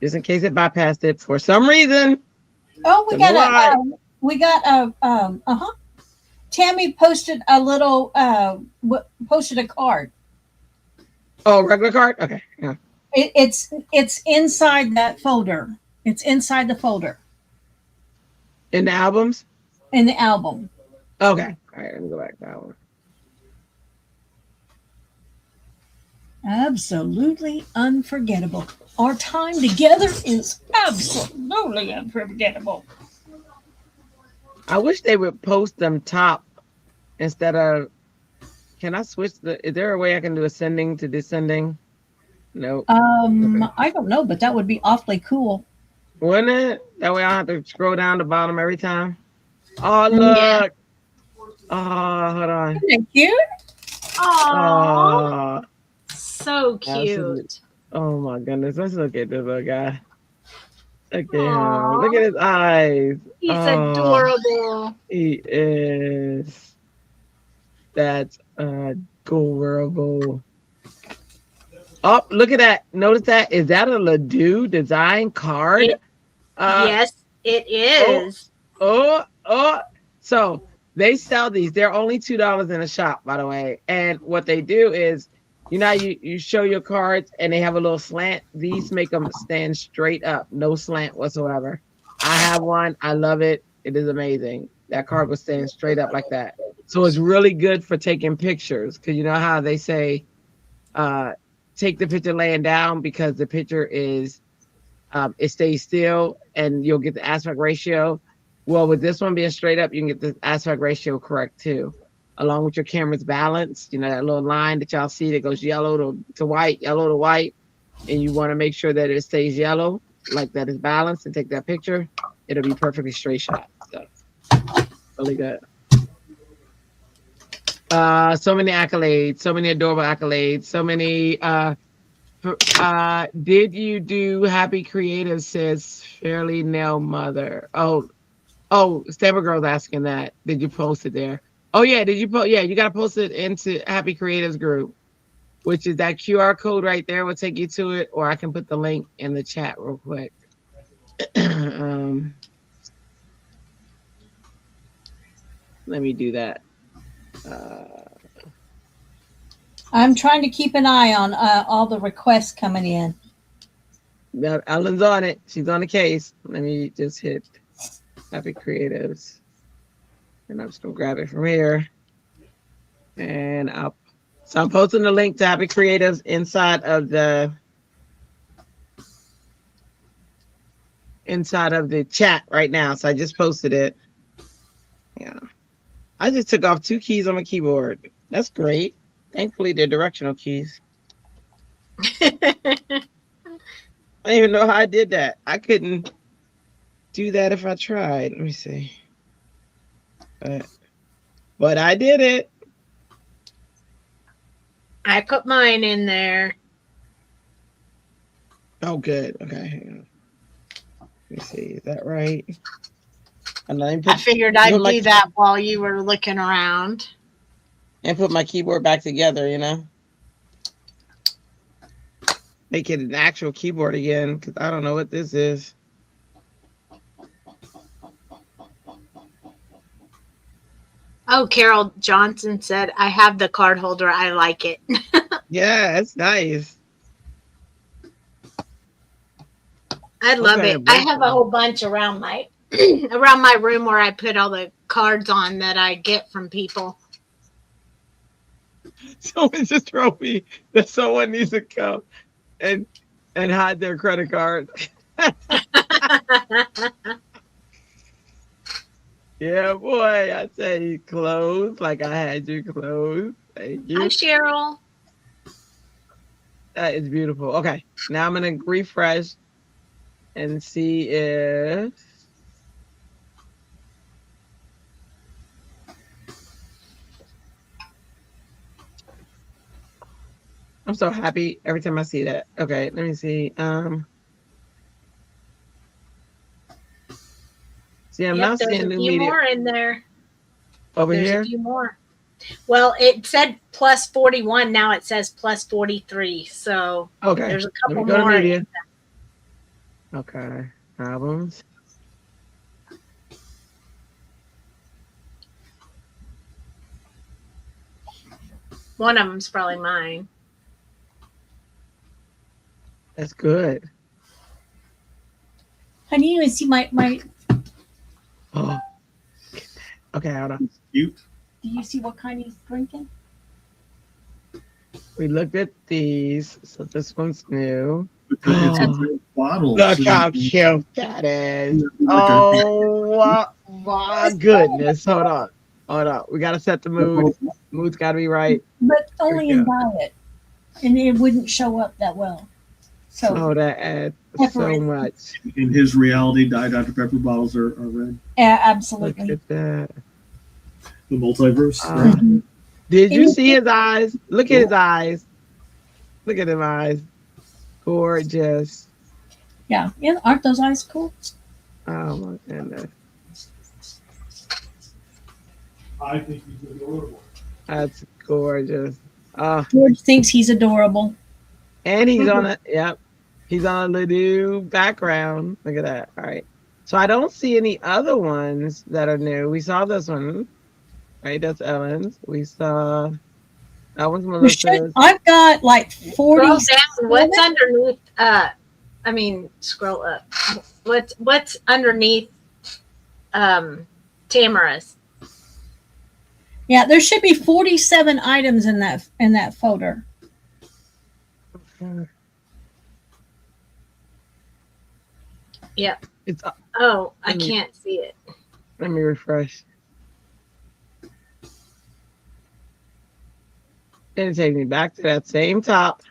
S2: just in case it bypassed it for some reason.
S4: Oh,
S2: Don't know why.
S4: Tammy posted a little posted a card.
S2: Oh, regular card. Okay. Yeah.
S4: It's inside that folder. It's inside the folder
S2: In the albums.
S4: in the album.
S2: Okay. All right. Let me go back to that one.
S4: Absolutely unforgettable. Our time together is absolutely unforgettable.
S2: I wish they would post them top instead of. Can I switch the? Is there a way I can do ascending to descending? No. Okay.
S4: I don't know, but that would be awfully cool.
S2: Wouldn't it? That way I don't have to scroll down the bottom every time. Oh
S3: Yeah.
S2: look. Oh, hold on.
S4: Isn't that cute?
S3: Oh,
S2: Oh,
S3: so
S2: absolutely.
S3: cute.
S2: Oh my goodness. Let's look at this little guy. Look at him.
S3: Aw.
S2: Look at his eyes.
S3: He's
S2: Oh,
S3: adorable.
S2: he is. That's adorable. Oh, look at that. Notice that. Is that a Doux Design card?
S3: It- yes, it is.
S2: Oh. So they sell these. They're only $2 in a shop, by the way. And what they do is, you show your cards and they have a little slant. These make them stand straight up, no slant whatsoever. I have one. I love it. It is amazing. That card will stand straight up like that. So it's really good for taking pictures because you know how they say, take the picture laying down because the picture is, it stays still and you'll get the aspect ratio. Well, with this one being straight up, you can get the aspect ratio correct too, along with your camera's balance. You know, that little line that y'all see that goes yellow to white, yellow to white. And you want to make sure that it stays yellow, like that is balanced, and take that picture. It'll be perfectly straight shot. So, really good. So many accolades, so many adorable accolades, so many. Did you do Happy Creative? Says Fairly Nail Mother. Oh, Stabber Girl's asking that. Did you post it there? Oh yeah, did you post? Yeah, you gotta post it into Happy Creatives group, which is that QR code right there will take you to it, or I can put the link in the chat real quick. Let me do that.
S4: I'm trying to keep an eye on all the requests coming in.
S2: Now, Ellen's on it. She's on the case. Let me just hit Happy Creatives. And I'm just going to grab it from here. And I'm posting the link to Happy Creatives inside of the chat right now. So I just posted it. Yeah. I just took off 2 keys on my keyboard. That's great. Thankfully, they're directional keys. I don't even know how I did that. I couldn't do that if I tried. Let me see. But I did it.
S3: I put mine in there.
S2: Oh, good. Okay, hang on. me see. Is that right? And then
S3: I figured I'd do that while you were looking around.
S2: And put my keyboard back together, you know? Make it an actual keyboard again, because I don't know what this is.
S3: Oh, Carol Johnson said, I have the card holder. I like it.
S2: Yeah, it's nice.
S3: I love it. I have a whole bunch around my around my room where I put all the cards on that I get from people.
S2: Someone just told me that someone needs to come and hide their credit card. Yeah, boy, I say clothes like I had you clothes. Thank you.
S3: Hi, Cheryl.
S2: That is beautiful. Okay, now I'm gonna refresh and see if I'm so happy every time I see that. Okay, let me see. See, I'm not seeing new media.
S3: There's a few more in there.
S2: Over
S3: There's
S2: here?
S3: a few more. Well, it said plus 41. Now it says plus 43. So
S2: okay,
S3: there's a
S2: let me
S3: couple
S2: go to
S3: more.
S2: media. Okay, albums.
S3: One of them's probably mine.
S2: That's good.
S4: Honey, you see my
S2: Oh, okay, hold on.
S6: Cute.
S4: do you see what kind he's drinking?
S2: We looked at these, so this one's new.
S6: It's a real bottle.
S2: Look
S6: so
S2: how
S6: you
S2: cute that is.
S6: can-
S2: Oh my goodness. Hold on. We gotta set the mood. Mood's gotta be right.
S4: But only
S2: Here we
S4: in diet. And it wouldn't show up that well. So
S2: Oh, that adds so
S4: Pepper.
S2: much.
S6: In his reality, Diet Dr. Pepper bottles are red.
S2: Look
S4: absolutely.
S2: at that.
S6: The multiverse.
S2: Uh,
S6: right?
S2: Did you see his eyes? Look at his eyes. Look at his eyes. Gorgeous.
S4: Yeah. Aren't those eyes cool?
S2: Oh my goodness.
S6: I think he's adorable.
S2: That's gorgeous.
S4: George thinks he's adorable.
S2: And he's on a he's on a little background. Look at that. All right. So I don't see any other ones that are new. We saw this one. Right, that's Ellen's. We saw that one's Melissa's.
S4: I've got like 40.
S3: Scroll down. What's underneath? I mean, scroll up. What's underneath? Tamara's.
S4: Yeah, there should be 47 items in that folder.
S3: Yep.
S2: It's
S3: Oh, I
S2: Let me-
S3: can't see it.
S2: let me refresh. It'll take me back to that same top.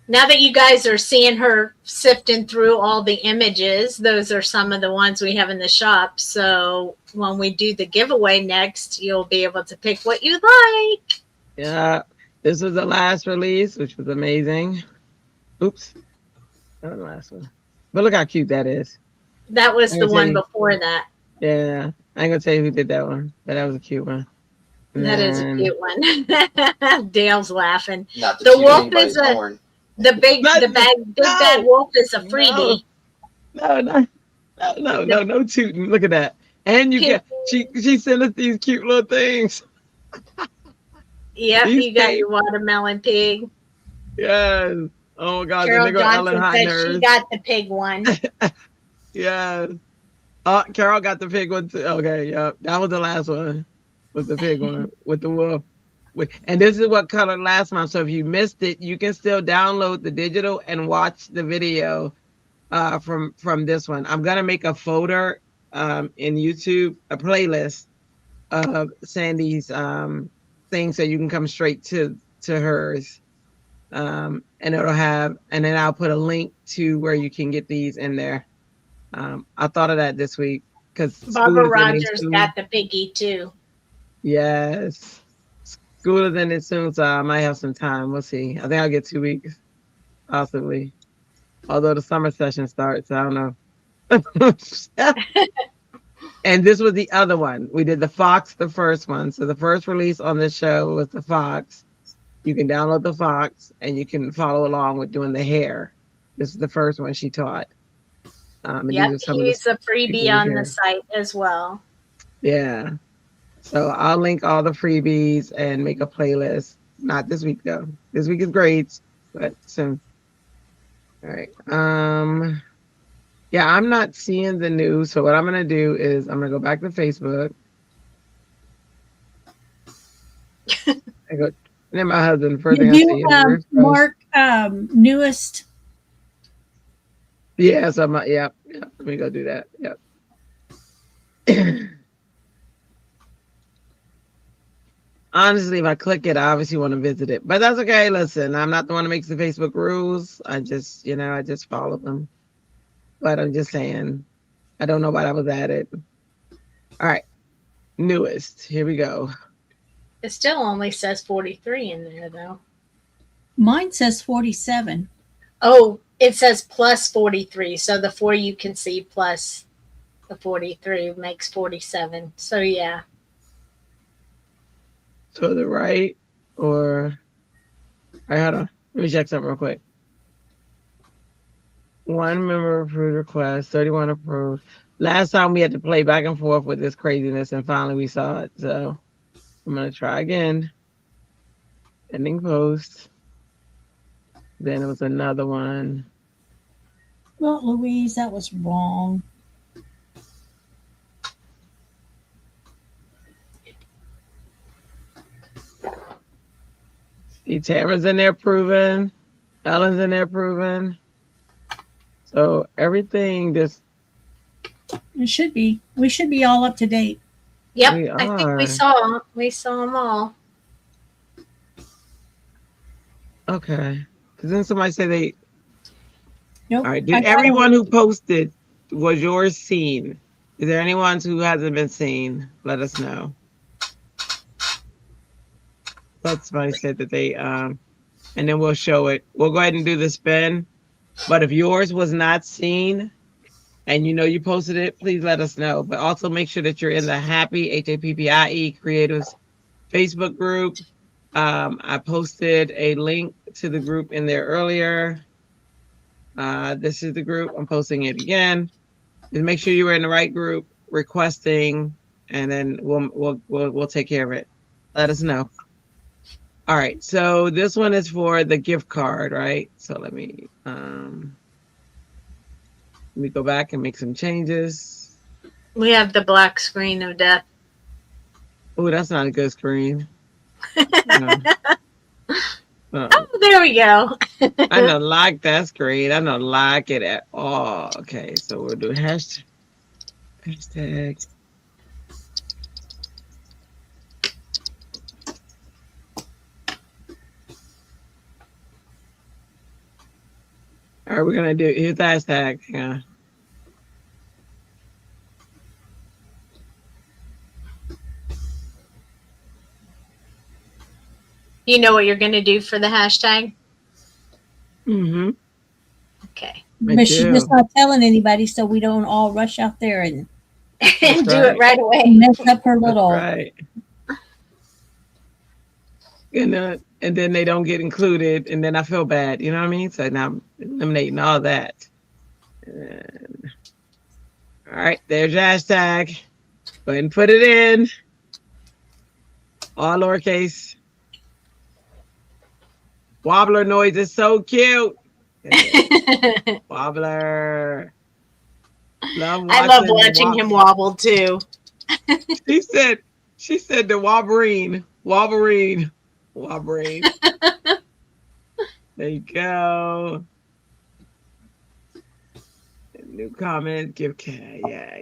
S3: Now that you guys are seeing her sifting through all the images, those are some of the ones we have in the shop. So when we do the giveaway next, you'll be able to pick what you like.
S2: Yeah, this was the last release, which was amazing. Oops, not the last one. But look how cute that is.
S3: That was the one
S2: Okay.
S3: before that.
S2: Yeah, I ain't gonna tell you who did that one, but that was a cute one.
S3: That is a
S2: And
S3: cute one. Dale's laughing.
S5: Not to
S3: The
S5: toot
S3: wolf
S5: anybody's
S3: is a-
S5: horn.
S3: The big bad wolf is a freebie.
S2: No tooting. Look at that. And you get she sent us these cute little things.
S3: Yep,
S2: These
S3: you got
S2: things-
S3: your watermelon pig.
S2: Yes. Oh my God.
S3: Carol
S2: Then they go Ellen
S3: Johnson
S2: Hot
S3: said she
S2: Nerves.
S3: got the pig one.
S2: Yes. Carol got the pig one too. Okay, yep. That was the last one. With the pig one. With the wolf. And this is what colored last month. So if you missed it, you can still download the digital and watch the video from this one. I'm gonna make a folder in YouTube, a playlist of Sandy's things so you can come straight to hers. And it'll have, and then I'll put a link to where you can get these in there. I thought of that this week because
S3: Barbara Rogers got the piggy too.
S2: Yes. School is ending soon, so I might have some time. We'll see. I think I'll get 2 weeks, possibly. Although the summer session starts, I don't know. And this was the other one. We did the Fox, the first one. So the first release on this show was the Fox. You can download the Fox and you can follow along with doing the hair. This is the first one she taught. And
S3: Yep,
S2: these are some
S3: he's
S2: of
S3: a freebie
S2: the
S3: on
S2: hair.
S3: the site as well.
S2: Yeah. So I'll link all the freebies and make a playlist. Not this week though. This week is grades, but soon. All right. Yeah, I'm not seeing the news. So what I'm gonna do is I'm gonna go back to Facebook. I go, and then my husband. First thing I see is where's
S4: Mark newest.
S2: Yeah, so I'm yeah. Let me go do that. Yep. Honestly, if I click it, I obviously want to visit it, but that's okay. Listen, I'm not the one who makes the Facebook rules. I just, I just follow them. But I'm just saying, I don't know why that was added. All right, newest. Here we go.
S3: It still only says 43 in there, though.
S4: Mine says 47.
S3: Oh, it says plus 43. So the 4 you can see plus the 43 makes 47. So yeah.
S2: To the right, or I hold on. Let me check something real quick. 1 member approved request, 31 approved. Last time we had to play back and forth with this craziness, and finally we saw it. So I'm gonna try again. Ending post. Then it was another one.
S4: Well, Louise, that was wrong.
S2: See, Tamara's in there proving. Ellen's in there proving. So everything just.
S4: It should be. We should be all up to date.
S3: Yep,
S2: We
S3: I think
S2: are.
S3: we saw them all.
S2: Okay. Because then somebody said they.
S4: Nope.
S2: All right. Did everyone who posted, was yours seen? Is there anyone who hasn't been seen? Let us know. But somebody said that they and then we'll show it. We'll go ahead and do the spin. But if yours was not seen and you posted it, please let us know. But also make sure that you're in the Happie, Happie Creatives Facebook group. I posted a link to the group in there earlier. This is the group. I'm posting it again. Just make sure you are in the right group, requesting, and then we'll take care of it. Let us know. All right, so this one is for the gift card, right? So let me go back and make some changes.
S3: We have the black screen of death.
S2: Oh, that's not a good screen.
S3: Oh, there we go.
S2: I don't like that screen. I don't like it at all. Okay, so we'll do hashtag. All right, we're gonna do here's the hashtag. Yeah.
S3: You know what you're going to do for the hashtag?
S2: Mm-hmm.
S3: Okay.
S4: But she's just not telling anybody, so we don't all rush out there and
S3: do it right away.
S4: mess up her little.
S2: Right. And then they don't get included, and then I feel bad. You know what I mean? So now I'm eliminating all that. And, all right, there's your hashtag. Go ahead and put it in. All lowercase. Wobbler noise is so cute. Wobbler.
S3: I love watching him wobble too.
S2: She said the Wolverine. There you go. New comment. Give cat. Yeah.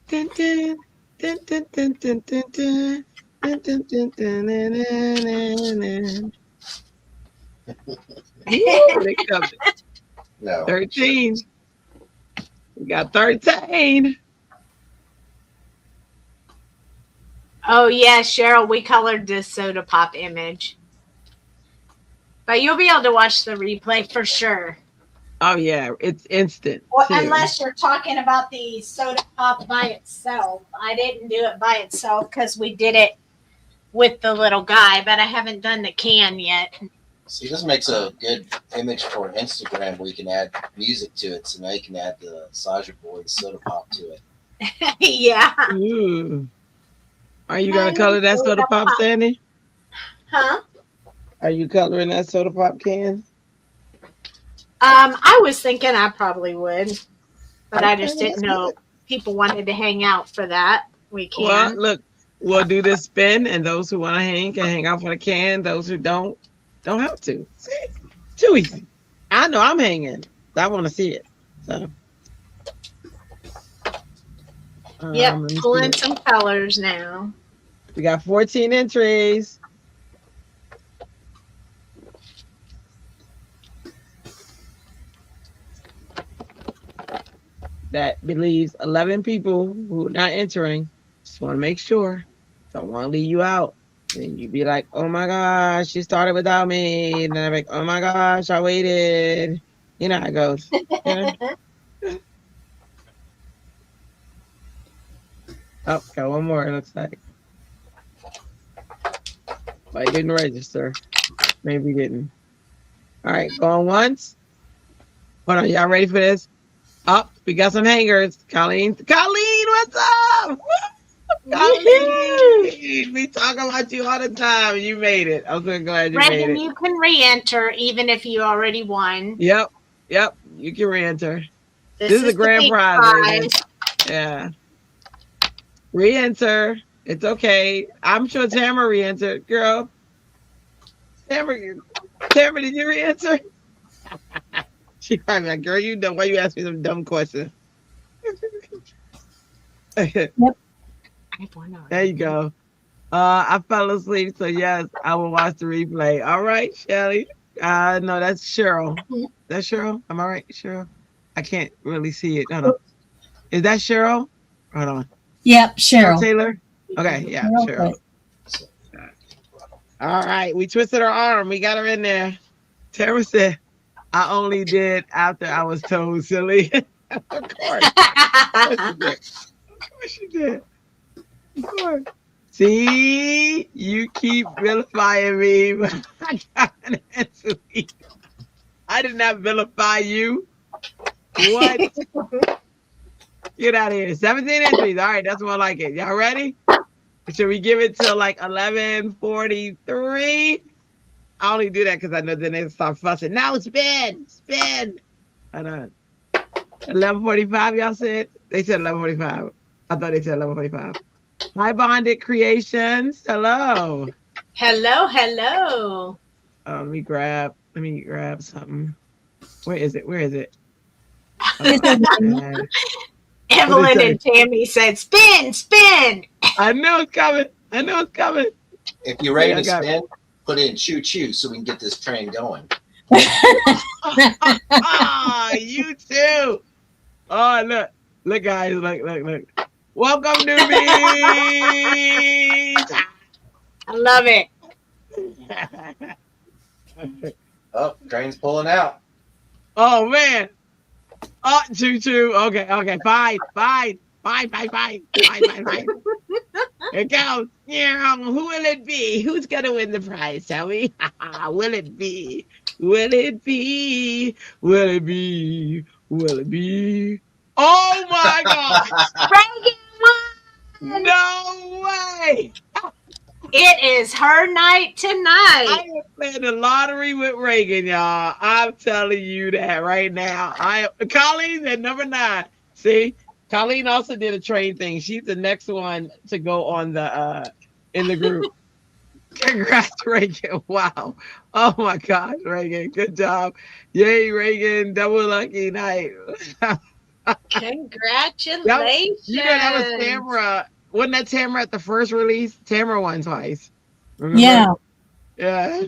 S2: Dun, dun, dun, dun, dun, dun, dun, dun. Dun, dun, dun, dun, dun, dun, dun. They covered it.
S5: No.
S2: 13. We got 13.
S3: Oh yeah, Cheryl, we colored this soda pop image. But you'll be able to watch the replay for sure.
S2: Oh yeah, it's instant
S3: Well,
S2: too.
S3: unless you're talking about the soda pop by itself. I didn't do it by itself because we did it with the little guy, but I haven't done the can yet.
S5: See, this makes a good image for Instagram where you can add music to it. So now you can add the Saja Boys soda pop to it.
S3: Yeah.
S2: Ooh. Are you gonna color that soda pop, Sandy?
S3: Huh?
S2: Are you coloring that soda pop can?
S3: I was thinking I probably would, but I just
S2: Okay,
S3: didn't know people wanted to hang out for that. We can.
S2: Well, look, we'll do this spin, and those who want to hang can hang out for the can. Those who don't have to. See? Too easy. I know I'm hanging. I want to see it. So.
S3: Yep, pulling some colors now.
S2: We got 14 entries. That believes 11 people who are not entering. Just want to make sure. Don't want to leave you out. And you be like, oh my gosh, she started without me. And then I'm like, oh my gosh, I waited. You know how it goes. Oh, got one more, it looks like. But it didn't register. Maybe it didn't. All right, going once. Hold on, y'all ready for this? Oh, we got some hangers. Colleen, what's up? Colleen, we talk about you all the time. You made it. I'm so glad you made it.
S3: You can re-enter even if you already won.
S2: Yep, you can re-enter. This is a grand prize. Yeah. Re-enter. It's okay. I'm sure Tamara re-entered. Girl. Tamara, did you re-enter? She probably like, girl, you dumb. Why you ask me some dumb questions?
S4: Yep.
S2: There you go. I fell asleep, so yes, I will watch the replay. All right, Shelly. No, that's Cheryl. That's Cheryl? Am I right, Cheryl? I can't really see it. Hold on. Is that Cheryl? Hold on.
S4: Yep, Cheryl.
S2: Taylor? Okay, yeah, Cheryl. All right, we twisted her arm. We got her in there. Tara said, I only did after I was told, silly. Of course. Of course you did. Of course. See, you keep vilifying me, but I got an answer. I did not vilify you. What? Get out of here. 17 entries. All right, that's more like it. Y'all ready? Should we give it till like 11:43? I only do that because I know then they start fussing. Now spin. Hold on. 11:45, y'all said? They said 11:45. I thought they said 11:45. Hi, Bonded Creations. Hello.
S3: Hello.
S2: Let me grab something. Where is it?
S3: Evelyn and Tammy said, spin.
S2: I know it's coming.
S5: If you're ready to spin, put in choo-choo so we can get this train going.
S2: You too. Oh, look, guys, look. Welcome, newbies.
S3: I love it.
S5: Oh, train's pulling out.
S2: Oh man. Oh, choo-choo. Okay. Fine. Here it goes. Yeah, who will it be? Who's gonna win the prize? Tell me. Will it be? Oh my God!
S3: Reagan won!
S2: No way!
S3: It is her night tonight.
S2: I am playing the lottery with Reagan, y'all. I'm telling you that right now. Colleen's at number 9. See? Colleen also did a train thing. She's the next one to go on the in the group. Congrats, Reagan. Wow. Oh my gosh, Reagan. Good job. Yay, Reagan. Double lucky night.
S3: Congratulations.
S2: That was Tamara. Wasn't that Tamara at the first release? Tamara won twice. Remember? Yeah.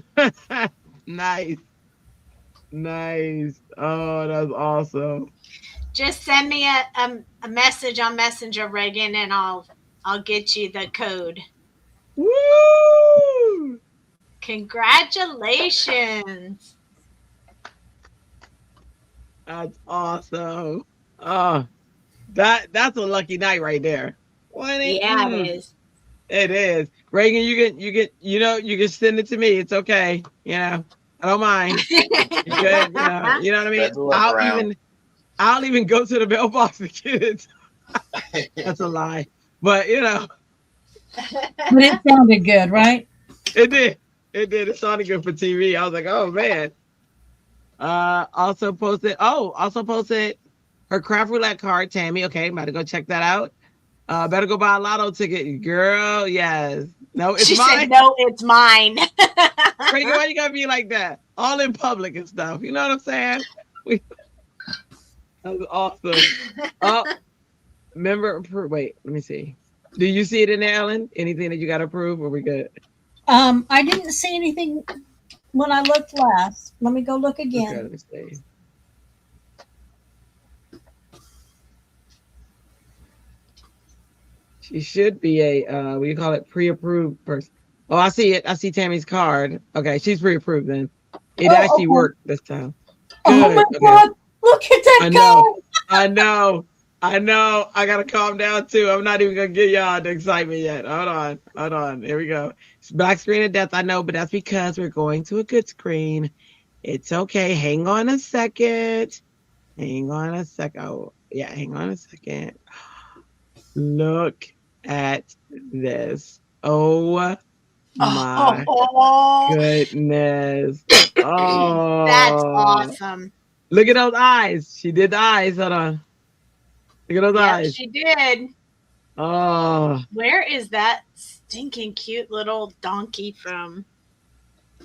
S2: Nice. Oh, that's awesome.
S3: Just send me a message on Messenger, Reagan, and I'll get you the code.
S2: Woo!
S3: Congratulations.
S2: That's awesome. Oh, that's a lucky night right there.
S3: Yeah, it is.
S2: It is. Reagan, you can send it to me. It's okay. I don't mind. You could, you know what I mean?
S5: Spread the love around.
S2: I'll even go to the mailbox to get it. That's a lie. But
S4: But it sounded good, right?
S2: it did. It did. It sounded good for TV. I was like, oh man. Also posted her craft roulette card, Tammy. Okay, I'm about to go check that out. Better go buy a lotto ticket, girl. Yes. No, it's
S3: She
S2: mine.
S3: said, no, it's mine.
S2: Reagan, why you gotta be like that? All in public and stuff. You know what I'm saying? That was awesome. Oh, wait, let me see. Do you see it in there, Ellen? Anything that you got to prove, or we good?
S4: I didn't see anything when I looked last. Let me go look again.
S2: Okay, let me see. She should be a what do you call it? Pre-approved person. Oh, I see it. I see Tammy's card. Okay, she's pre-approved then. It actually
S4: okay.
S2: worked this time.
S4: Oh
S2: Good.
S4: my
S2: Okay.
S4: God! Look at that
S2: I know. I gotta calm down too. I'm not even gonna get y'all the excitement yet. Hold on. Here we go. It's black screen of death. I know, but that's because we're going to a good screen. It's okay. Hang on a second. Oh, yeah. Hang on a second. Look at this. Oh my goodness. Oh,
S3: that's awesome.
S2: Look at those eyes. She did the eyes. Hold on. Look at those eyes.
S3: She did.
S2: Oh.
S3: Where is that stinking cute little donkey from?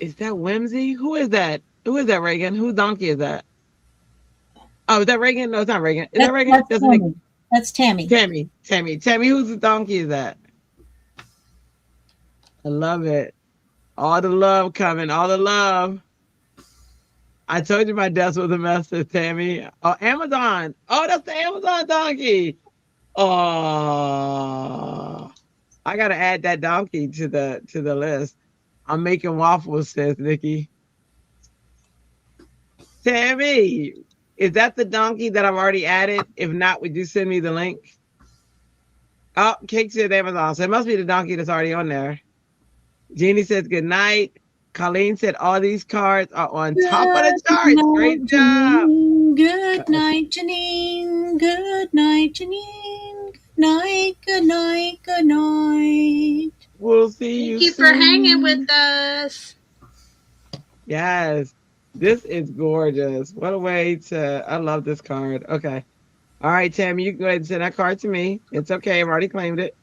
S2: Is that Whimsy? Who is that? Reagan? Whose donkey is that? Oh, is that Reagan? No, it's not Reagan. Is that Reagan?
S4: That's Tammy.
S2: Tammy. Whose donkey is that? I love it. All the love coming. All the love. I told you my desk was a mess, Tammy. Oh, Amazon. Oh, that's the Amazon donkey. Oh, I gotta add that donkey to the list. I'm making waffles, says Nikki. Tammy, is that the donkey that I've already added? If not, would you send me the link? Oh, Cake said Amazon, so it must be the donkey that's already on there. Jeannie says good night. Colleen said all these cards are on top of the charts. Great job.
S4: Good night, Janine. Good night, Janine. Good night.
S2: We'll see you
S3: Thank you
S2: soon.
S3: for hanging with us.
S2: Yes, this is gorgeous. What a way to, I love this card. Okay. All right, Tammy, you can go ahead and send that card to me. It's okay. I've already claimed it.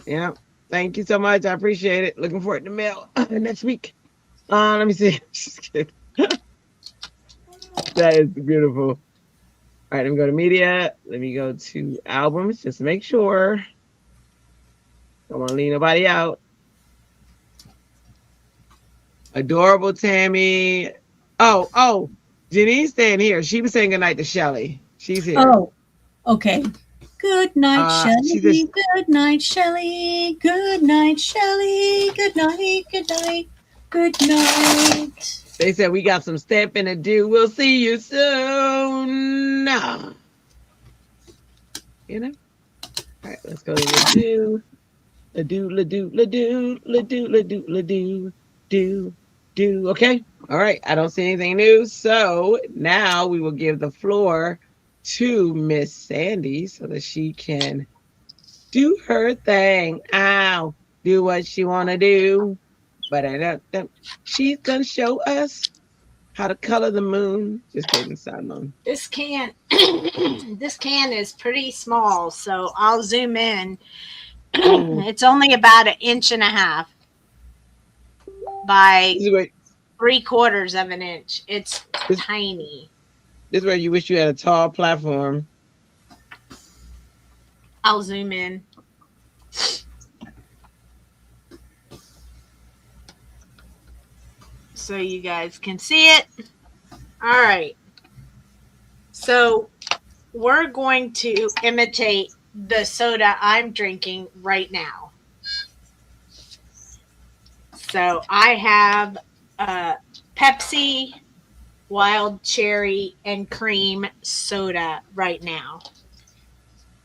S2: Yeah. Thank you so much. I appreciate it. Looking forward to mail next week. Let me see. Just kidding. That is beautiful. All right, let me go to media. Let me go to albums just to make sure. Don't want to leave nobody out. Adorable Tammy. Oh, Janine's staying here. She was saying goodnight to Shelly. She's here.
S4: Oh, okay. Good night, Shelly.
S2: Good
S4: night, Shelly. Good night, Shelly. Good night. Good night.
S2: They said we got some stamping to do. We'll see you soon. All right, let's go to do. Okay. All right. I don't see anything new. So now we will give the floor to Miss Sandy so that she can do her thing. Do what she want to do. But she's going to show us how to color the moon. Just kidding, Simon.
S3: This can is pretty small, so I'll zoom in. It's only about 1.5 inches by 3/4 of an inch. It's tiny.
S2: This is where you wish you had a tall platform.
S3: I'll zoom in. So you guys can see it. All right. So we're going to imitate the soda I'm drinking right now. So I have Pepsi, wild cherry, and cream soda right now.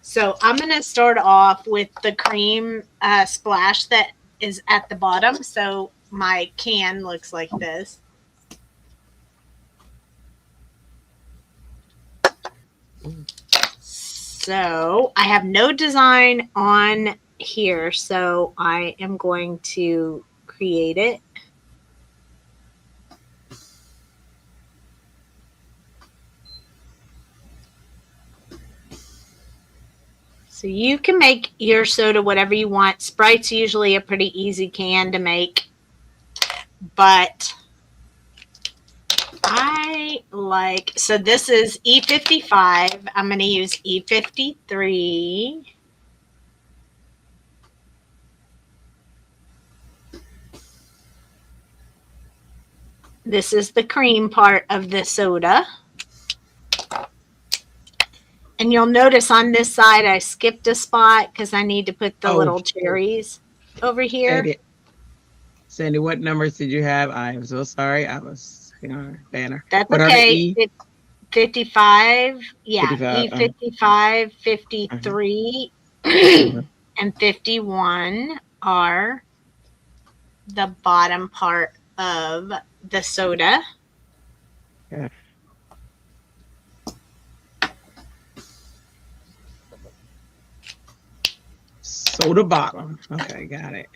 S3: So I'm going to start off with the cream splash that is at the bottom. So my can looks like this. So I have no design on here, so I am going to create it. So you can make your soda whatever you want. Sprite's usually a pretty easy can to make, but I like, so this is E55. I'm going to use E53. This is the cream part of the soda. And you'll notice on this side, I skipped a spot because I need to put the little cherries over here.
S2: Sandy, what numbers did you have? I am so sorry. I was banner.
S3: That's
S2: what
S3: okay. 55. Yeah.
S2: 55,
S3: E55, 53, and 51 are the bottom part of the soda.
S2: Yeah. Soda bottom. Okay, got it.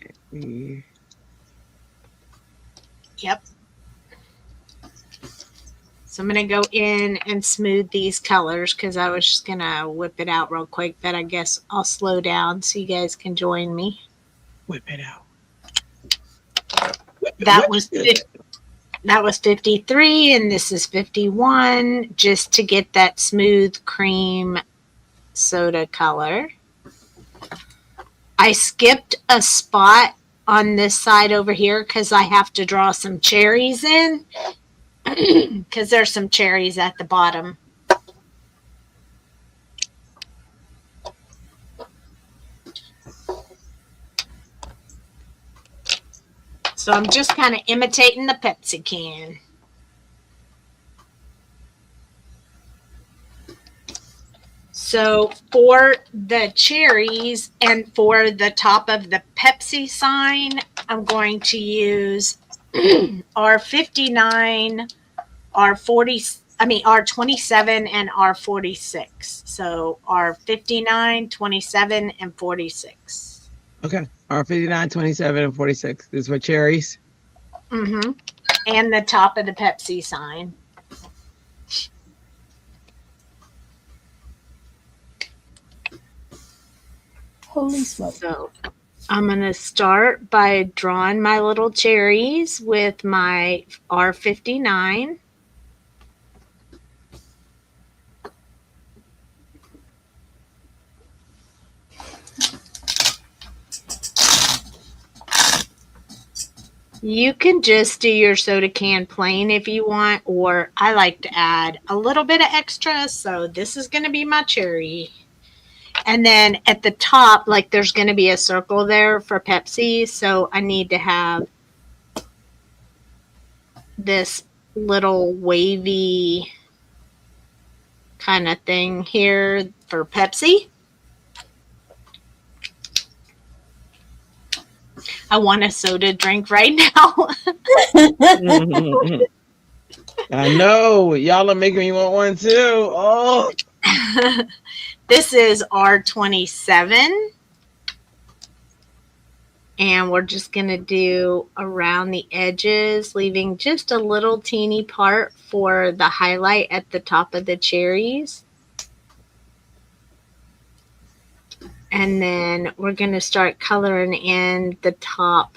S3: Yep. So I'm going to go in and smooth these colors because I was just going to whip it out real quick, but I guess I'll slow down so you guys can join me.
S2: Whip it out.
S3: That was 53 and this is 51 just to get that smooth cream soda color. I skipped a spot on this side over here because I have to draw some cherries in because there's some cherries at the bottom. So I'm just kind of imitating the Pepsi can. So for the cherries and for the top of the Pepsi sign, I'm going to use R59, R27 and R46. So R59, 27, and 46.
S2: Okay. R59, 27, and 46. This is for cherries.
S3: Mm-hmm. And the top of the Pepsi sign.
S4: Holy smoke.
S3: So I'm going to start by drawing my little cherries with my R59. You can just do your soda can plain if you want, or I like to add a little bit of extra. So this is going to be my cherry. And then at the top, like there's going to be a circle there for Pepsi. So I need to have this little wavy kind of thing here for Pepsi. I want a soda drink right now.
S2: I know. Y'all are making me want one too. Oh.
S3: This is R27. And we're just going to do around the edges, leaving just a little teeny part for the highlight at the top of the cherries. And then we're going to start coloring in the top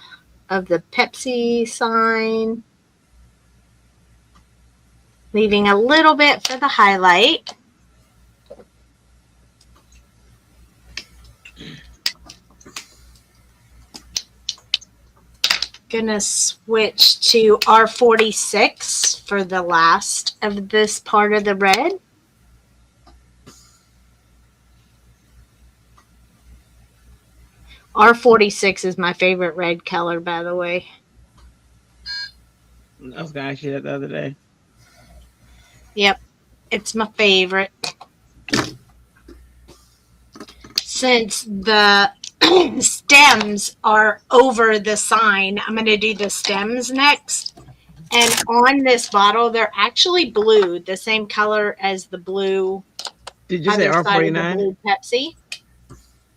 S3: of the Pepsi sign, leaving a little bit for the highlight. Gonna switch to R46 for the last of this part of the red. R46 is my favorite red color, by the way.
S2: I was gonna ask you that the other day.
S3: Yep, it's my favorite. Since the stems are over the sign, I'm going to do the stems next. And on this bottle, they're actually blue, the same color as the blue.
S2: Did you say
S3: other side of the
S2: R49?
S3: blue Pepsi.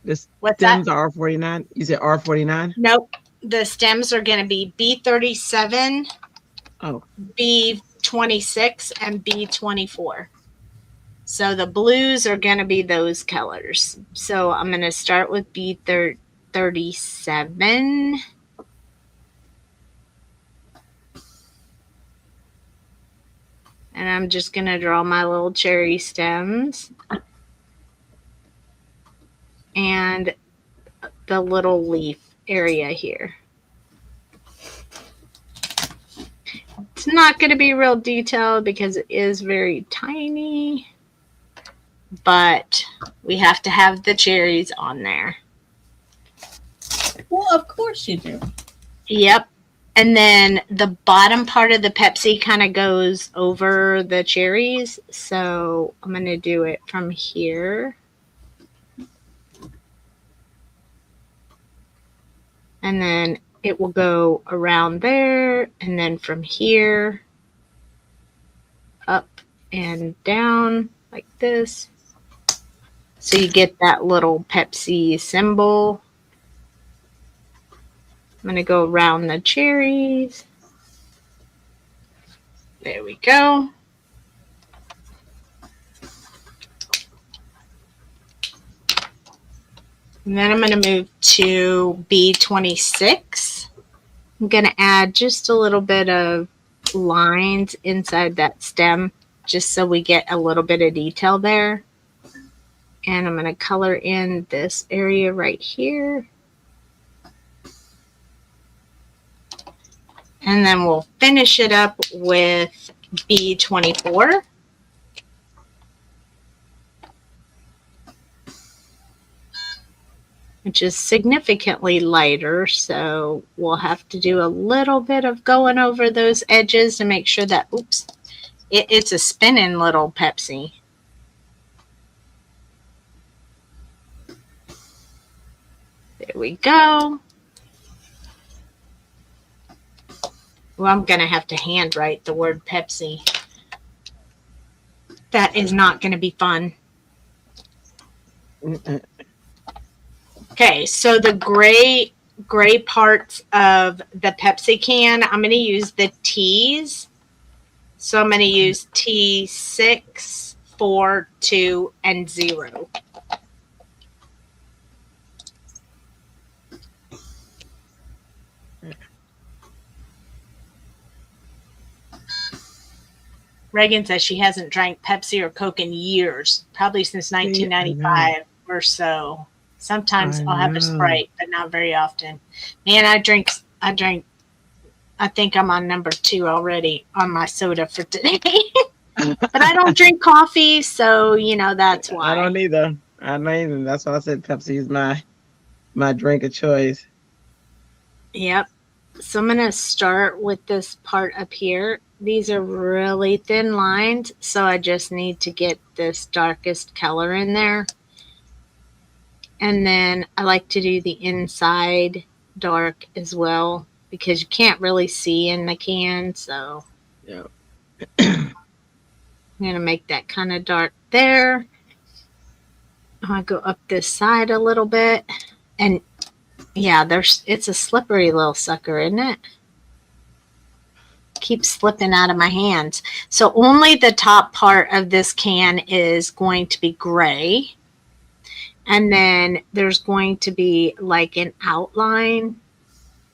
S2: The
S3: What's
S2: stems
S3: that?
S2: are R49. You said R49?
S3: Nope. The stems are going to be B37,
S2: Oh,
S3: B26, and B24. So the blues are going to be those colors. So I'm going to start with B37. And I'm just going to draw my little cherry stems. And the little leaf area here. It's not going to be real detailed because it is very tiny. But we have to have the cherries on there.
S4: Well, of course you do.
S3: Yep. And then the bottom part of the Pepsi kind of goes over the cherries. So I'm going to do it from here. And then it will go around there. And then from here up and down like this. So you get that little Pepsi symbol. I'm going to go around the cherries. There we go. And then I'm going to move to B26. I'm going to add just a little bit of lines inside that stem, just so we get a little bit of detail there. And I'm going to color in this area right here. And then we'll finish it up with B24. Which is significantly lighter, so we'll have to do a little bit of going over those edges to make sure that, oops, it's a spinning little Pepsi. There we go. Well, I'm going to have to handwrite the word Pepsi. That is not going to be fun. Okay, so the gray parts of the Pepsi can, I'm going to use the T's. So I'm going to use T6, 4, 2, and 0. Reagan says she hasn't drank Pepsi or Coke in years, probably since 1995 or so. Sometimes I'll have a Sprite, but not very often. Man, I think I'm on number 2 already on my soda for today. But I don't drink coffee, so, you know, that's why.
S2: I don't either. That's why I said Pepsi is my drink of choice.
S3: Yep. So I'm going to start with this part up here. These are really thin lines, so I just need to get this darkest color in there. And then I like to do the inside dark as well because you can't really see in the can. So
S2: yeah.
S3: I'm going to make that kind of dark there. I'm going to go up this side a little bit. And yeah, it's a slippery little sucker, isn't it? Keeps slipping out of my hands. So only the top part of this can is going to be gray. And then there's going to be like an outline.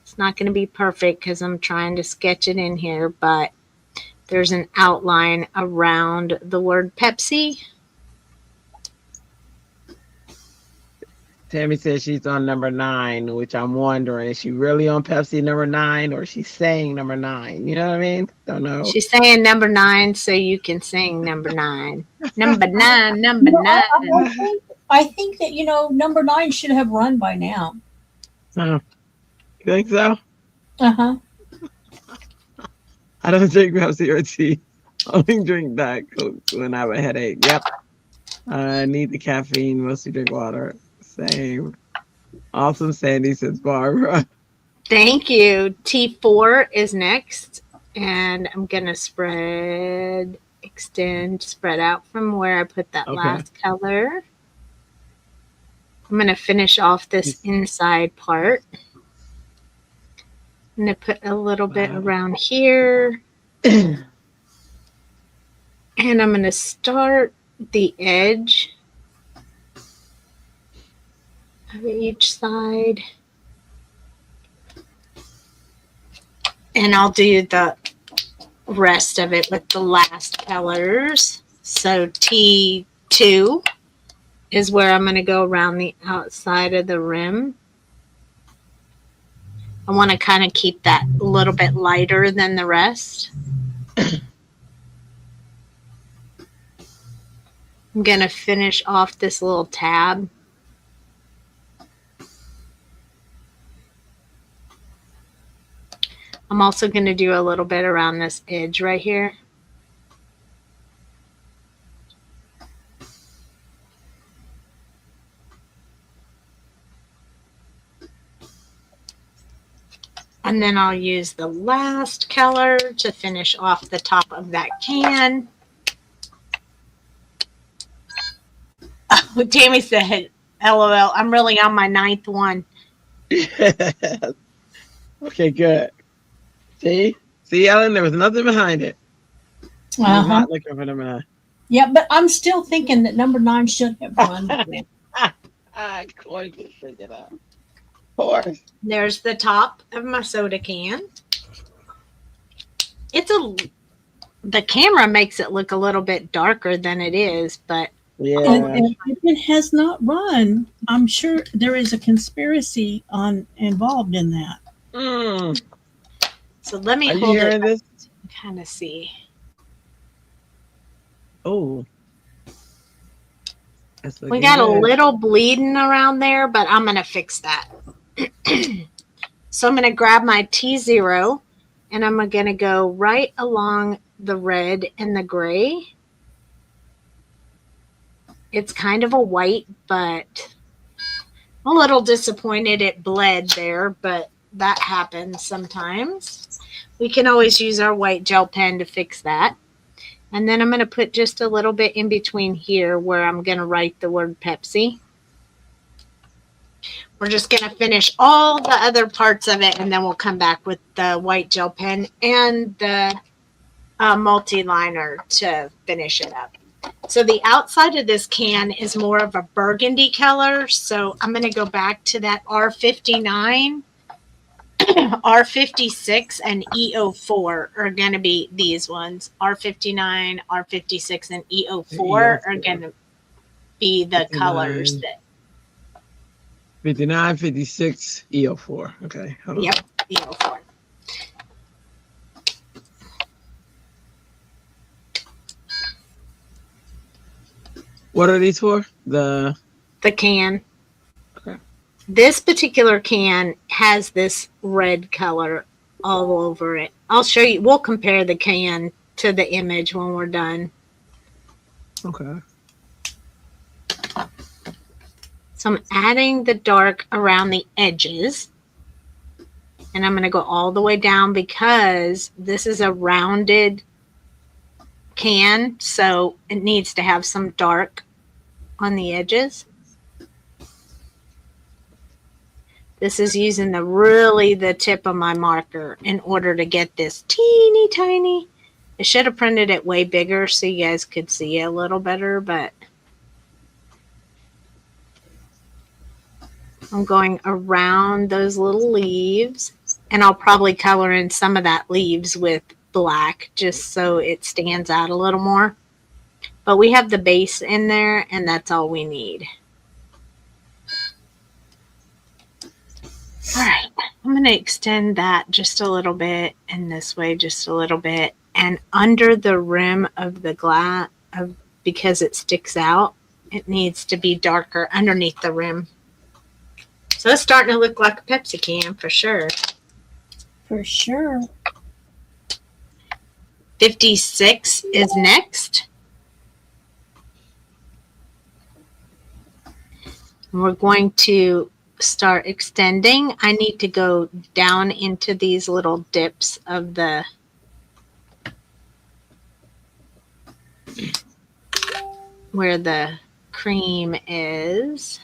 S3: It's not going to be perfect because I'm trying to sketch it in here, but there's an outline around the word Pepsi.
S2: Tammy says she's on number 9, which I'm wondering, is she really on Pepsi number 9 or is she saying number 9? You know what I mean? Don't know.
S3: She's saying number 9 so you can sing number 9. Number 9, number 9.
S4: I think that, you know, number 9 should have run by now.
S2: Oh, you think so?
S4: Uh-huh.
S2: I don't drink Pepsi or tea. Only drink Diet Coke when I have a headache. Yep. I need the caffeine. Mostly drink water. Same. Awesome, Sandy, says Barbara.
S3: Thank you. T4 is next. And I'm going to spread out from where I put that last color. I'm going to finish off this inside part. I'm going to put a little bit around here. And I'm going to start the edge of each side. And I'll do the rest of it with the last colors. So T2 is where I'm going to go around the outside of the rim. I want to kind of keep that a little bit lighter than the rest. I'm going to finish off this little tab. I'm also going to do a little bit around this edge right here. And then I'll use the last color to finish off the top of that can. Oh, Tammy said, LOL, I'm really on my 9th one.
S2: Okay, good. See, Ellen, there was nothing behind it. I'm not looking for number 9.
S4: Yeah, but I'm still thinking that number 9 should have won.
S2: Of course, you figured it out. Of course.
S3: There's the top of my soda can. The camera makes it look a little bit darker than it is, but
S2: yeah.
S4: And if it has not run, I'm sure there is a conspiracy involved in that.
S2: Mm.
S3: So let me
S2: hold it this?
S3: To kind of see.
S2: Oh.
S3: We got a little bleeding around there, but I'm going to fix that. So I'm going to grab my T0 and I'm going to go right along the red and the gray. It's kind of a white, but I'm a little disappointed it bled there, but that happens sometimes. We can always use our white gel pen to fix that. And then I'm going to put just a little bit in between here where I'm going to write the word Pepsi. We're just going to finish all the other parts of it, and then we'll come back with the white gel pen and the multi-liner to finish it up. So the outside of this can is more of a burgundy color. So I'm going to go back to that R59. R56 and E04 are going to be these ones. R59, R56, and E04 are going to be the 59, colors that.
S2: 59, 56, E04. Okay. Hold on.
S3: Yep, E04.
S2: What are these for? The
S3: can.
S2: Okay.
S3: This particular can has this red color all over it. I'll show you. We'll compare the can to the image when we're done.
S2: Okay.
S3: So I'm adding the dark around the edges. And I'm going to go all the way down because this is a rounded can. So it needs to have some dark on the edges. This is using the tip of my marker in order to get this teeny tiny. I should have printed it way bigger so you guys could see it a little better, but I'm going around those little leaves, and I'll probably color in some of that leaves with black just so it stands out a little more. But we have the base in there, and that's all we need. All right, I'm going to extend that just a little bit, and this way just a little bit. And under the rim of the glass, because it sticks out, it needs to be darker underneath the rim. So it's starting to look like a Pepsi can for sure.
S4: For sure.
S3: 56 is next. We're going to start extending. I need to go down into these little dips of the where the cream is.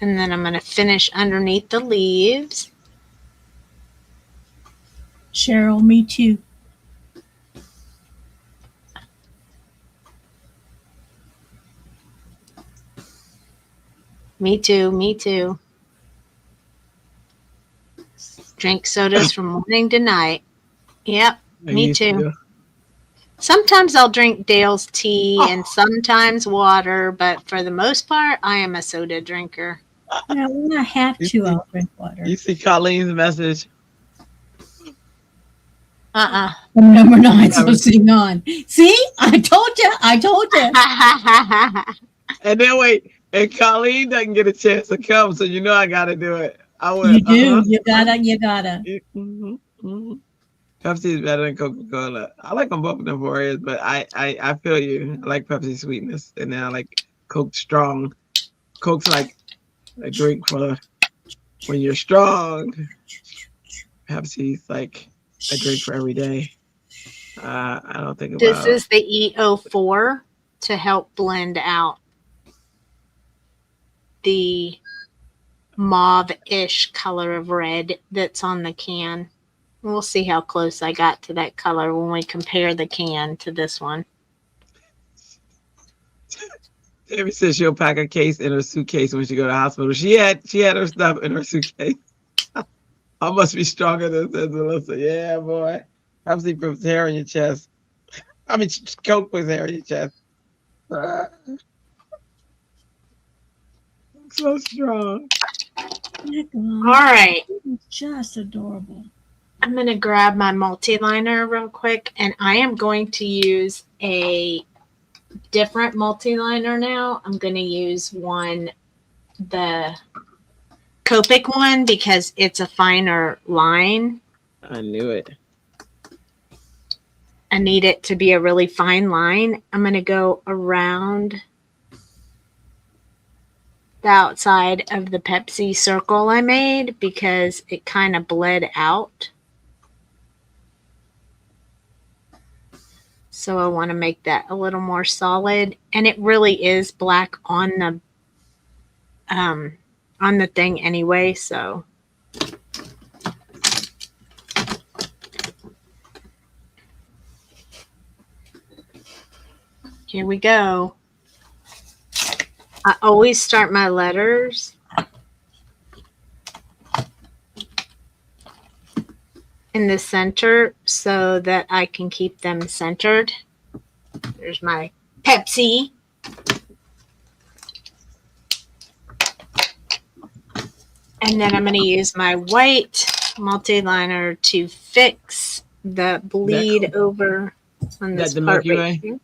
S3: And then I'm going to finish underneath the leaves.
S4: Cheryl, me too.
S3: Me too, me too. Drink sodas from morning to night. Yep, me too. Sometimes I'll drink Dale's tea and sometimes water, but for the most part, I am a soda drinker.
S4: Yeah, when I have to, I'll drink water.
S2: You see Colleen's message?
S4: From number 9, so sing on. See? I told you. I told you.
S2: And then wait, and Colleen doesn't get a chance to come, so you know I got to do it. I will.
S4: You do. You gotta. You gotta.
S2: Pepsi is better than Coca-Cola. I like them both of them for it, but I feel you. I like Pepsi sweetness, and then I like Coke strong. Coke's like a drink for when you're strong. Pepsi's like a drink for every day. I don't think about.
S3: This is the E04 to help blend out the mauve-ish color of red that's on the can. We'll see how close I got to that color when we compare the can to this one.
S2: Tammy says she'll pack a case in her suitcase when she go to the hospital. She had her stuff in her suitcase. I must be stronger than says Melissa. Yeah, boy. Pepsi puts hair on your chest. I mean, Coke puts hair on your chest. So strong.
S3: All right.
S4: Just adorable.
S3: I'm going to grab my multi-liner real quick, and I am going to use a different multi-liner now. I'm going to use the Copic one, because it's a finer line.
S2: I knew it.
S3: I need it to be a really fine line. I'm going to go around the outside of the Pepsi circle I made because it kind of bled out. So I want to make that a little more solid, and it really is black on the thing anyway, so here we go. I always start my letters in the center so that I can keep them centered. There's my Pepsi. And then I'm going to use my white multi-liner to fix the bleed over on this
S2: the
S3: part
S2: Milky
S3: right
S2: Way?
S3: here.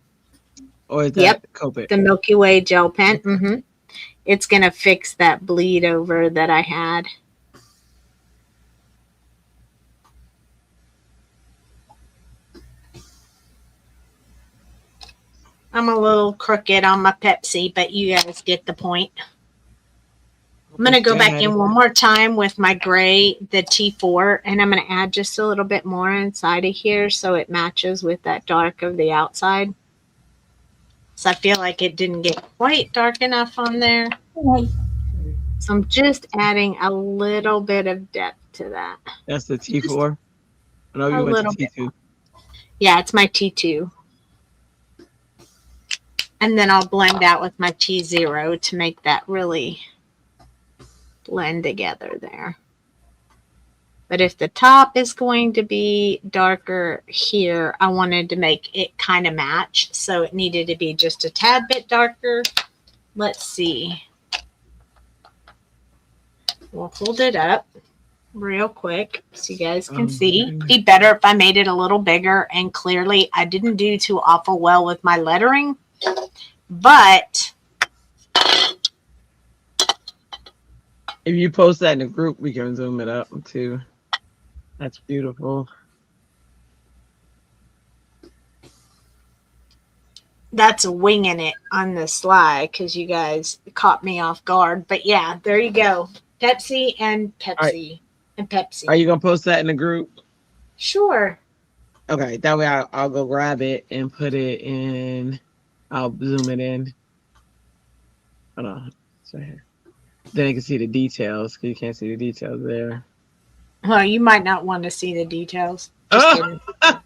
S2: Or is that
S3: Yep,
S2: Copic?
S3: the Milky Way gel pen. It's going to fix that bleed over that I had. I'm a little crooked on my Pepsi, but you guys get the point. I'm going to go back in one more time with my gray, the T4, and I'm going to add just a little bit more inside of here so it matches with that dark of the outside. So I feel like it didn't get quite dark enough on there. So I'm just adding a little bit of depth to that.
S2: That's the T4? I know
S3: A
S2: you went
S3: little
S2: to T2.
S3: Yeah, it's my T2. And then I'll blend out with my T0 to make that really blend together there. But if the top is going to be darker here, I wanted to make it kind of match. So it needed to be just a tad bit darker. Let's see. We'll hold it up real quick so you guys can see. It'd be better if I made it a little bigger, and clearly I didn't do too awful well with my lettering, but
S2: if you post that in the group, we can zoom it up too. That's beautiful.
S3: That's winging it on the slide because you guys caught me off guard. But yeah, there you go. Pepsi and Pepsi and Pepsi.
S2: Are you gonna post that in the group?
S3: Sure.
S2: Okay, that way I'll go grab it and put it in. I'll zoom it in. Hold on. It's right here. Then you can see the details because you can't see the details there.
S3: Well, you might not want to see the details. Just
S2: Oh!
S3: kidding.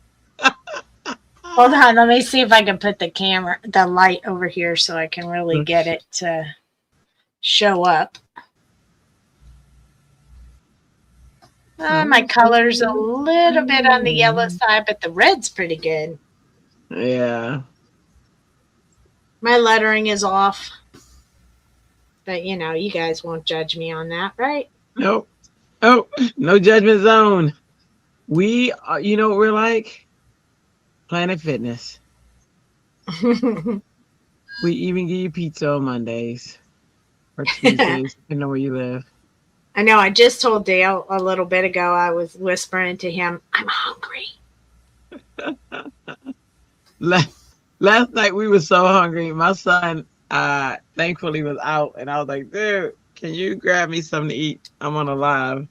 S3: Hold on, let me see if I can put the light over here so I can really get it to show up. My color's a little bit on the yellow side, but the red's pretty good.
S2: Yeah.
S3: My lettering is off. But, you guys won't judge me on that, right?
S2: Nope. Oh, no judgment zone. We are, you know what we're like? Planet Fitness. We even give you pizza on Mondays or Tuesdays, depending on where you live.
S3: I know. I just told Dale a little bit ago, I was whispering to him, I'm hungry.
S2: Last night we were so hungry. My son thankfully was out, and I was like, dude, can you grab me something to eat? I'm on a live.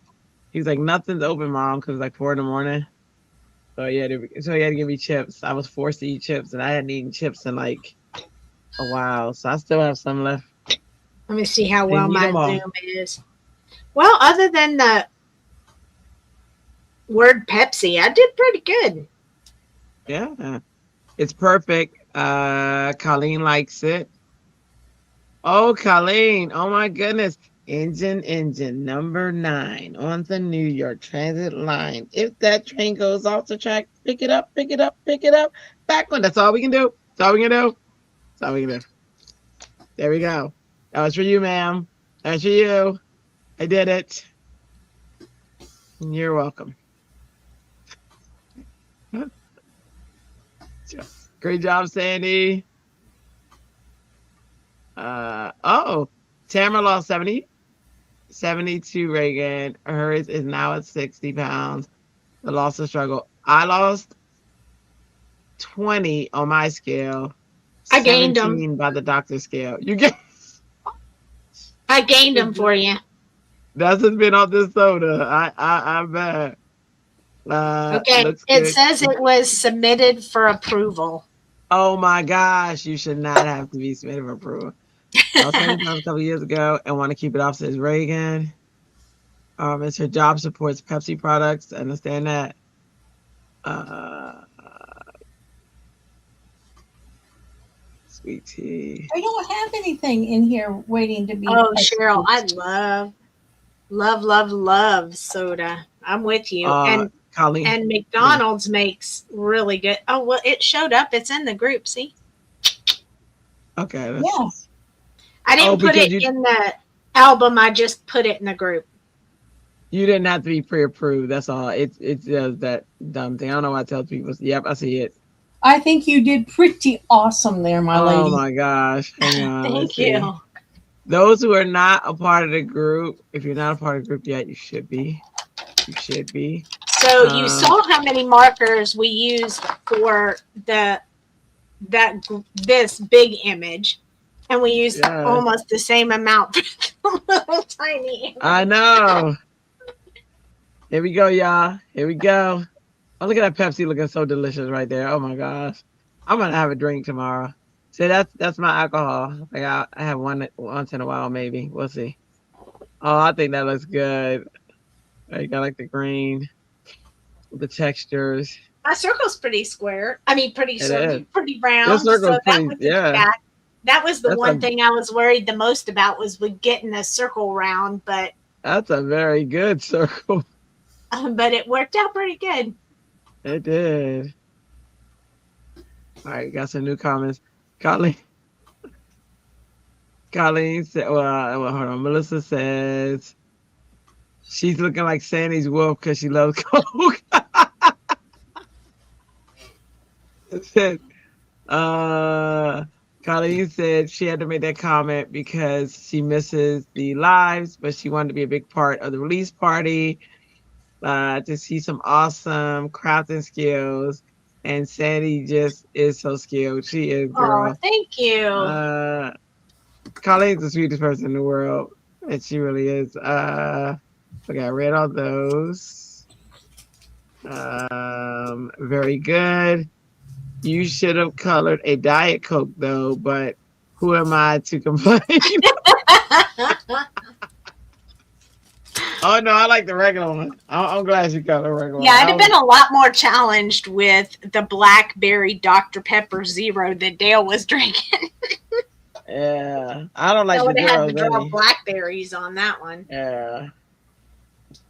S2: He was like, nothing's open, Mom, because it's like 4 a.m. So he had to give me chips. I was forced to eat chips, and I hadn't eaten chips in like a while. So I still have some left.
S3: Let me see how well
S2: Eat
S3: my
S2: 'em all.
S3: Zoom is. Well, other than the word Pepsi, I did pretty good.
S2: Yeah, it's perfect. Colleen likes it. Oh, Colleen. Oh my goodness. Engine number 9 on the New York Transit line. If that train goes off the track, pick it up. Back one. That's all we can do. That's all we can do. There we go. That was for you, ma'am. That's for you. I did it. You're welcome. Great job, Sandy. Tamara lost 72, Reagan. Hers is now at 60 pounds. The loss of struggle. I lost 20 on my scale.
S3: I gained
S2: 17 by the doctor's scale. You get.
S3: I gained them for you.
S2: That's just been off this soda. I bet.
S3: Okay. It
S2: Good.
S3: says it was submitted for approval.
S2: Oh my gosh, you should not have to be submitted for approval. I was 70 pounds a couple years ago and want to keep it off, says Reagan. It's her job supports Pepsi products. I understand that. Sweet tea.
S4: I don't have anything in here waiting to be.
S3: Oh, Cheryl, I love soda. I'm with you.
S2: Colleen.
S3: And McDonald's makes really good. Oh, well, it showed up. It's in the group. See?
S2: Okay.
S4: Yeah.
S3: I didn't put it in the album. I just put it in the group.
S2: You didn't have to be pre-approved. That's all. It does that dumb thing. I don't know why I tell people. Yep, I see it.
S4: I think you did pretty awesome there, my lady.
S2: Oh my gosh. Hang on.
S3: Thank you.
S2: Those who are not a part of the group, if you're not a part of the group yet, you should be. You should be.
S3: So you saw how many markers we used for this big image, and we used almost the same amount for the little tiny image.
S2: I know. Here we go, y'all. Here we go. Oh, look at that Pepsi looking so delicious right there. Oh my gosh. I'm gonna have a drink tomorrow. See, that's my alcohol. Like I have one once in a while, maybe. We'll see. Oh, I think that looks good. I got like the green, the textures.
S3: My circle's pretty square. I mean, pretty round.
S2: Your circle's pretty,
S3: that was the one thing I was worried the most about was with getting a circle round, but
S2: that's a very good circle.
S3: But it worked out pretty good.
S2: It did. All right, got some new comments. Colleen said, well, hold on. Melissa says she's looking like Sandy's wolf because she loves Coke. Colleen said she had to make that comment because she misses the lives, but she wanted to be a big part of the release party. to see some awesome crafting skills. And Sandy just is so skilled. She is,
S3: Oh,
S2: girl.
S3: thank you.
S2: Colleen's the sweetest person in the world. And she really is. Okay, I read all those. Very good. You should have colored a Diet Coke though, but who am I to complain? Oh no, I like the regular one. I'm glad you got the regular
S3: Yeah,
S2: one.
S3: I'd have been a lot more challenged with the blackberry Dr. Pepper Zero that Dale was drinking.
S2: Yeah, I don't like
S3: I
S2: the
S3: would have had to
S2: zeros
S3: draw
S2: any.
S3: blackberries on that one.
S2: Yeah.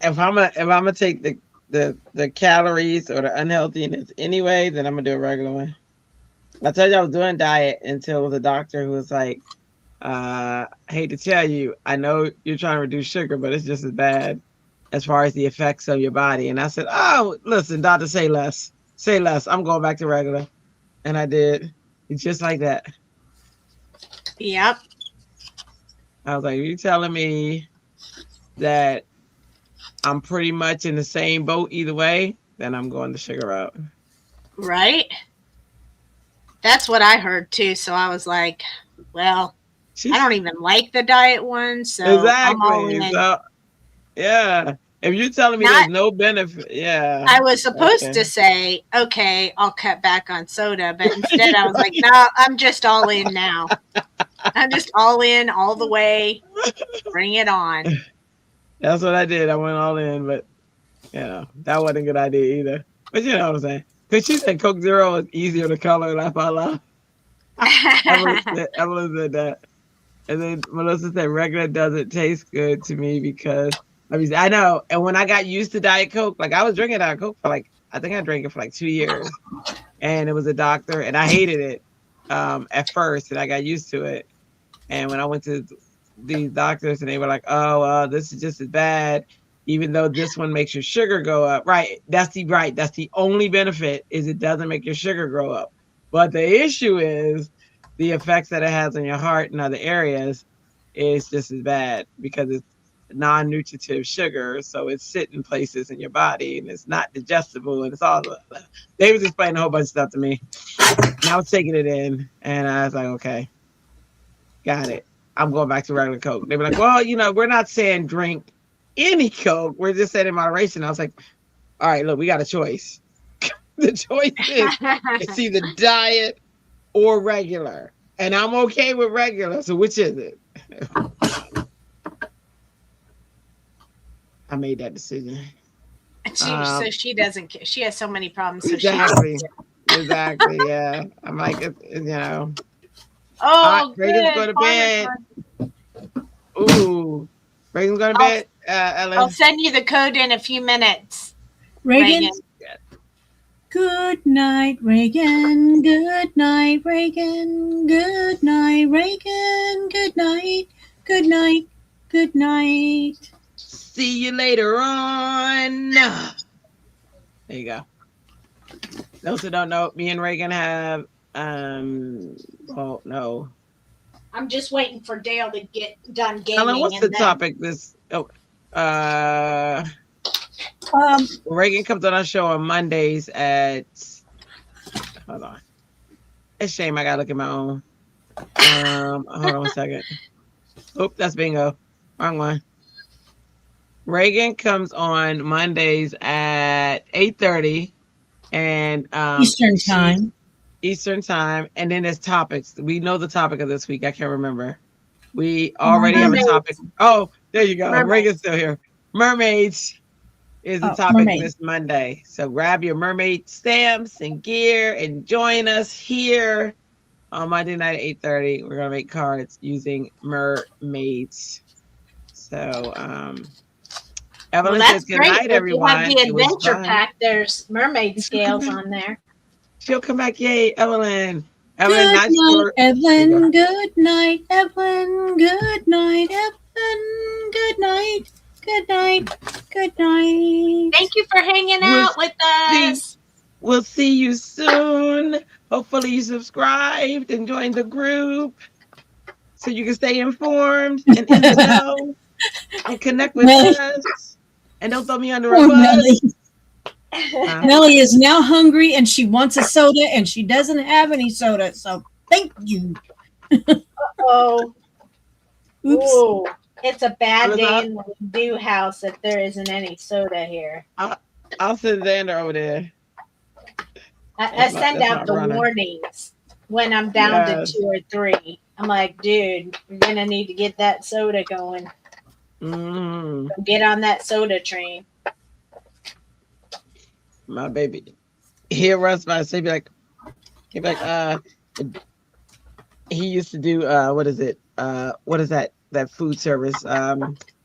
S2: If I'm gonna take the calories or the unhealthiness anyway, then I'm gonna do a regular one. I told you I was doing diet until it was a doctor who was like, I hate to tell you, I know you're trying to reduce sugar, but it's just as bad as far as the effects of your body. And I said, oh, listen, doctor, say less. Say less. I'm going back to regular. And I did. It's just like that.
S3: Yep.
S2: I was like, you telling me that I'm pretty much in the same boat either way, then I'm going the sugar route.
S3: Right? That's what I heard too. So I was like, well, I don't even like the diet one. So I'm all
S2: exactly.
S3: in.
S2: So, yeah. If you're telling me there's no benefit, yeah.
S3: I was supposed to say, okay, I'll cut back on soda, but instead I was like, no, I'm just all in now. I'm just all in all the way. Bring it on.
S2: That's what I did. I went all in, but that wasn't a good idea either. But you know what I'm saying? Because she said Coke Zero is easier to color, and I thought, love. Evelyn said that. And then Melissa said regular doesn't taste good to me because I know. And when I got used to Diet Coke, like I was drinking Diet Coke for I think I drank it for 2 years. And it was a doctor, and I hated it at first, and I got used to it. And when I went to these doctors, and they were like, oh, this is just as bad, even though this one makes your sugar go up. Right. That's the only benefit is it doesn't make your sugar grow up. But the issue is the effects that it has on your heart and other areas is just as bad because it's non-nutritive sugar. So it's sitting places in your body and it's not digestible. And it's all, they was explaining a whole bunch of stuff to me. And I was taking it in and I was like, okay, got it. I'm going back to regular Coke. They were like, well, we're not saying drink any Coke. We're just saying in moderation. I was like, all right, look, we got a choice. The choice is it's either diet or regular. And I'm okay with regular. So which is it? I made that decision.
S3: So she doesn't care. She has so many problems. So
S2: exactly. Yeah. I'm like,
S3: Oh,
S2: Reagan's going to bed. Ooh. Reagan's going to bed. Ellen.
S3: I'll send you the code in a few minutes.
S4: Reagan. Good night, Reagan. Good night, Reagan. Good night, Reagan. Good night. Good night. Good night.
S2: See you later on. There you go. Those who don't know, me and Reagan have no.
S3: I'm just waiting for Dale to get done gaming.
S2: Ellen, what's the topic? Reagan comes on our show on Mondays at hold on. It's a shame I gotta look at my own. Hold on a second. Oop, that's bingo. Wrong one. Reagan comes on Mondays at 8:30 and Eastern time, and then there's topics. We know the topic of this week. I can't remember. We already have a topic. Oh, there you go.
S3: Mermaids.
S2: Reagan's still here. Mermaids is the topic this Monday. So grab your mermaid stamps and gear and join us here on Monday night at 8:30. We're gonna make cards using mermaids. So Evelyn says good night, everyone.
S3: If you have the adventure pack, there's mermaid scales on there.
S2: She'll come back. Yay, Evelyn.
S4: Good night, Evelyn. Good night, Evelyn. Good night, Evelyn. Good night. Good night. Good night.
S3: Thank you for hanging out with us.
S2: We'll see you soon. Hopefully you subscribed and joined the group so you can stay informed and in the know and connect with us. And don't throw me under a
S4: Poor
S2: bus.
S4: Melly.
S2: Huh?
S4: Melly is now hungry and she wants a soda and she doesn't have any soda. So thank you.
S3: Oh,
S4: Oops.
S3: ooh. It's a bad
S2: What is
S3: day
S2: that?
S3: in the Doux house if there isn't any soda here.
S2: I'll send Xander over there.
S3: I send
S2: That's
S3: out
S2: not
S3: the
S2: running.
S3: warnings when I'm down
S2: Yes.
S3: to 2 or 3. I'm like, dude, you're gonna need to get that soda going.
S2: Mm,
S3: Get on that soda train.
S2: my baby. He'll run by. So he'd be like, he used to do what is it? What is that food service?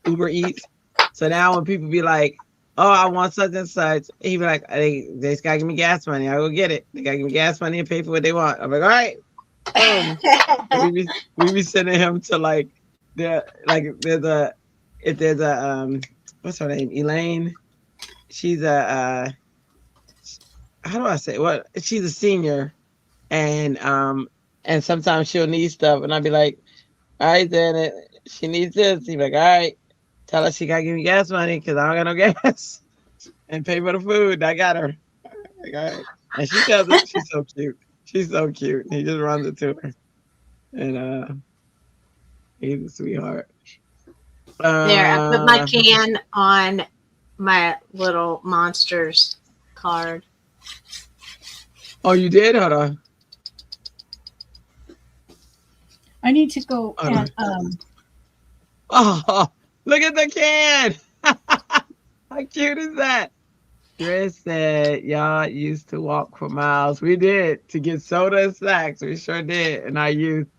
S2: Uber Eats. So now when people be like, oh, I want such and such, he'd be like, they just gotta give me gas money. I go get it. They gotta give me gas money and pay for what they want. I'm like, all right. Boom. we be sending him to like there's a what's her name? Elaine. She's a how do I say what? She's a senior, and sometimes she'll need stuff, and I'll be like, all right, then she needs this. He'd be like, all right, tell her she gotta give me gas money because I don't got no gas, and pay for the food. I got her. Like, all right, and she does it. She's so cute. She's so cute. He just runs it to her, and he's a sweetheart.
S3: There, I put my can on my little monsters card.
S2: Oh, you did? Hold on.
S4: I need to go
S2: Hold
S4: and
S2: Oh, look at the can. How cute is that? Chris said, y'all used to walk for miles. We did to get soda and snacks. We sure did. And I used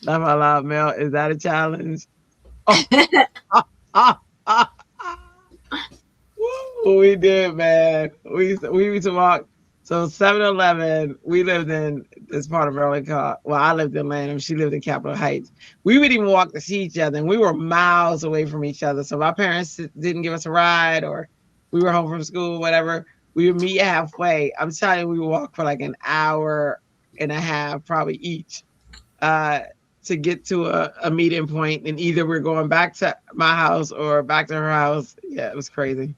S2: laugh out loud, Mel. Is that a challenge? Oh, Woo, we did, man. We used to walk. So 7-Eleven, we lived in this part of Maryland called, well, I lived in Lanham. She lived in Capitol Heights. We would even walk to see each other, and we were miles away from each other. So my parents didn't give us a ride, or we were home from school, whatever. We would meet halfway. I'm telling you, we would walk for like an hour and a half, probably each, to get to a meeting point. And either we're going back to my house or back to her house. Yeah, it was crazy.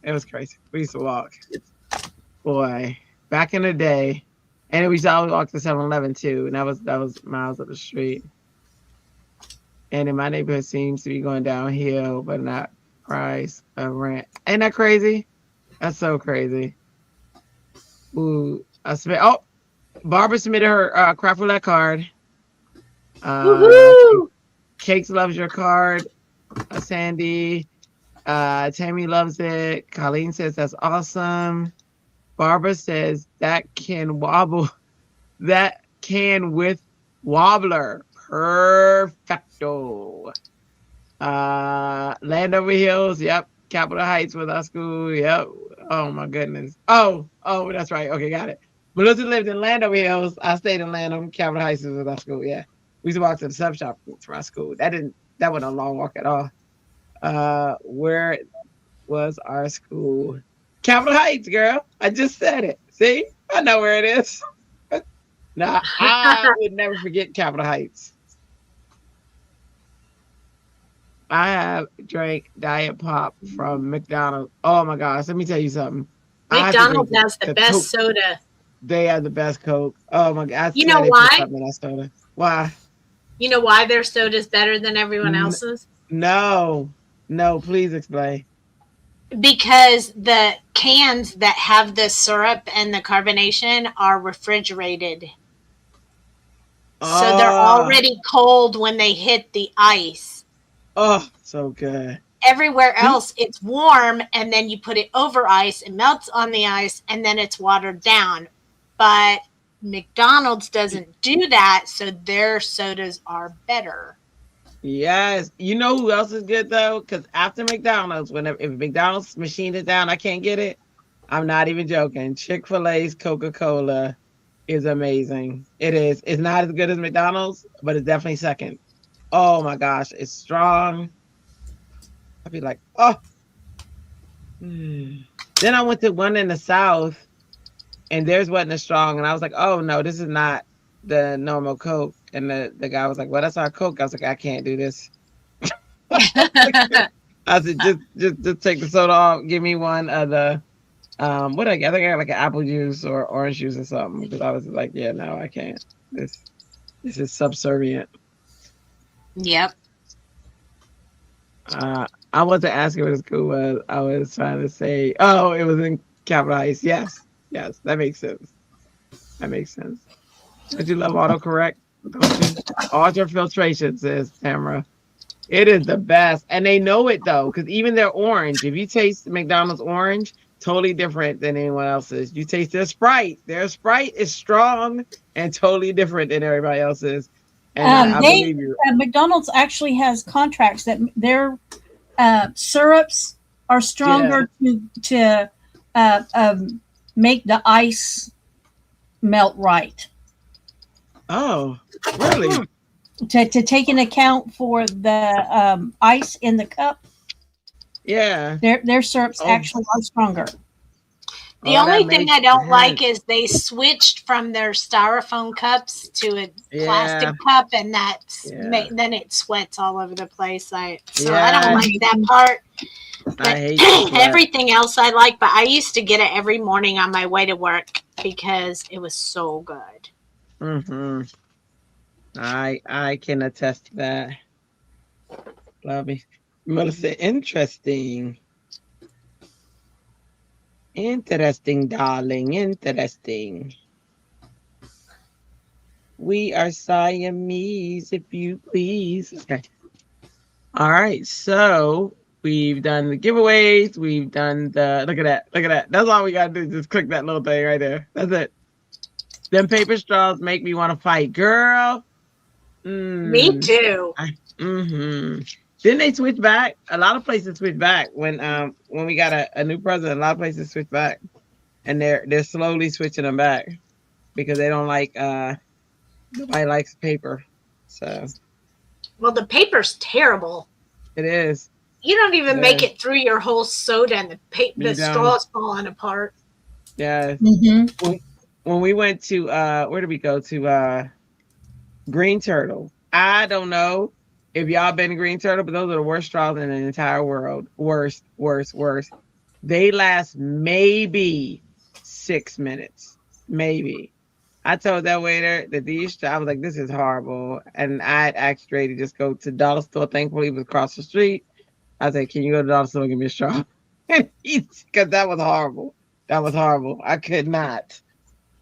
S2: It was crazy. We used to walk. Boy, back in the day. And we used to always walk to 7-Eleven too. And that was miles up the street. And in my neighborhood seems to be going downhill, but not price of rent. Ain't that crazy? That's so crazy. Ooh, Barbara submitted her craft roulette card.
S3: Woohoo!
S2: Cakes loves your card. Sandy. Tammy loves it. Colleen says that's awesome. Barbara says that can wobble. That can with wobbler. Perfecto. Landover Hills. Yep. Capitol Heights with our school. Yep. Oh my goodness. Oh, that's right. Okay, got it. Melissa lived in Landover Hills. I stayed in Landover. Capitol Heights was our school. Yeah. We used to walk to the sub shop for our school. That wasn't a long walk at all. Where was our school? Capitol Heights, girl. I just said it. See? I know where it is. Nah, I would never forget Capitol Heights. I have drank Diet Pop from McDonald's. Oh my gosh, let me tell you something.
S3: McDonald's has the best
S2: Coke.
S3: soda.
S2: They have the best Coke. Oh my god.
S3: You know why?
S2: That soda. Why?
S3: You know why their soda is better than everyone else's?
S2: No, please explain.
S3: Because the cans that have the syrup and the carbonation are refrigerated. So they're already cold when they hit the ice.
S2: Oh, so good.
S3: Everywhere else, it's warm, and then you put it over ice, it melts on the ice, and then it's watered down. But McDonald's doesn't do that, so their sodas are better.
S2: Yes. You know who else is good though? Because after McDonald's, if McDonald's machine is down, I can't get it. I'm not even joking. Chick-fil-A's Coca-Cola is amazing. It is. It's not as good as McDonald's, but it's definitely second. Oh my gosh, it's strong. I'd be like, oh. Then I went to one in the South, and theirs wasn't as strong, and I was like, oh no, this is not the normal Coke. And the guy was like, well, that's our Coke. I was like, I can't do this. I I said, just take the soda off. Give me one of the what I think I got like an apple juice or orange juice or something. Because I was like, yeah, no, I can't. This is subservient.
S3: Yep.
S2: I wasn't asking what the school was. I was trying to say, oh, it was in capital Ice. Yes, that makes sense. That makes sense. Don't you love autocorrect? Don't you? Ultrafiltration, says Tamara. It is the best. And they know it though, because even their orange, if you taste McDonald's orange, totally different than anyone else's. You taste their Sprite. Their Sprite is strong and totally different than everybody else's. And I believe you.
S4: McDonald's actually has contracts that their syrups are stronger to make the ice melt right.
S2: Oh, really?
S4: To take into account for the ice in the cup.
S2: Yeah.
S4: Their syrups actually are stronger.
S3: The only thing I don't like is they switched from their styrofoam cups to a plastic cup, and then it sweats all over the place. I don't like that part.
S2: I hate
S3: everything else I like, but I used to get it every morning on my way to work because it was so good.
S2: Mm-hmm. I can attest to that. Love me. Melissa, interesting. Interesting, darling. Interesting. We are Siamese, if you please. Okay. All right. So we've done the giveaways. We've done the look at that. Look at that. That's all we gotta do. Just click that little thing right there. That's it. Them paper straws make me want to fight, girl.
S3: Me too.
S2: Didn't they switch back? A lot of places switch back when we got a new president. A lot of places switch back, and they're slowly switching them back because they don't like nobody likes paper. So,
S3: well, the paper's terrible.
S2: It is.
S3: You don't even make it through your whole soda, and the straw's falling apart.
S2: Yeah.
S4: Mm-hmm.
S2: When we went to where did we go to Green Turtle? I don't know if y'all been to Green Turtle, but those are the worst straws in the entire world. Worst. They last maybe 6 minutes. Maybe. I told that waiter that I was like, this is horrible. And I had asked Ray to just go to the dollar store. Thankfully, it was across the street. I said, can you go to the dollar store and give me a straw? Because that was horrible. That was horrible. I could not.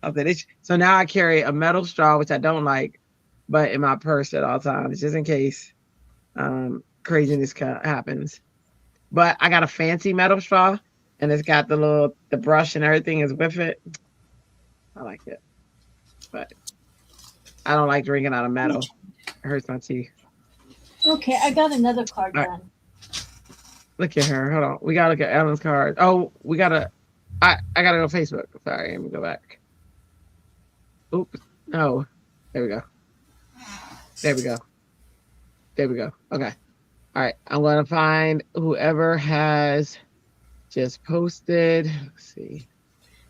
S2: I said, so now I carry a metal straw, which I don't like, but in my purse at all times, just in case craziness happens. But I got a fancy metal straw, and it's got the brush and everything is with it. I like it, but I don't like drinking out of metal. It hurts my teeth.
S4: Okay, I got another card done.
S2: Look at her. Hold on. We gotta look at Ellen's card. Oh, I gotta go to Facebook. Sorry, let me go back. Oops. No. There we go. Okay. All right. I'm going to find whoever has just posted. Let's see.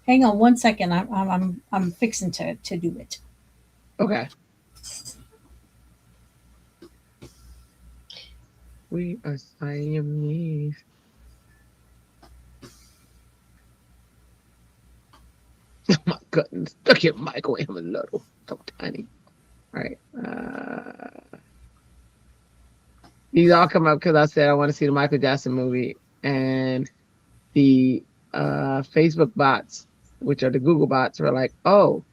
S4: Hang on 1 second. I'm fixing to do it.
S2: Okay. We are Siamese. Oh my goodness. Look at Michael. I'm a little. So tiny. All right. These all come up because I said I want to see the Michael Jackson movie. And the Facebook bots, which are the Google bots, were like, oh,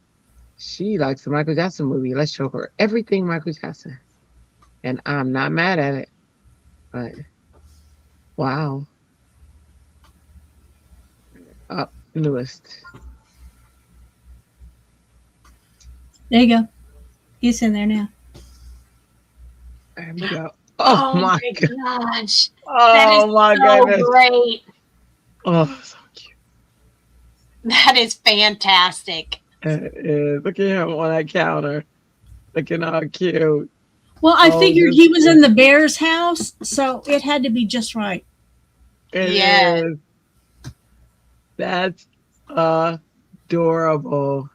S2: she likes the Michael Jackson movie. Let's show her everything Michael Jackson. And I'm not mad at it. But, wow. Up newest.
S4: There you go. He's in there now.
S2: There we go. Oh my
S3: gosh.
S2: Oh my goodness.
S3: Great.
S2: Oh, so cute.
S3: That is fantastic.
S2: It is. Look at him on that counter. Looking all cute.
S4: Well, I figured he was in the bear's house, so it had to be just right.
S2: It is. That's adorable.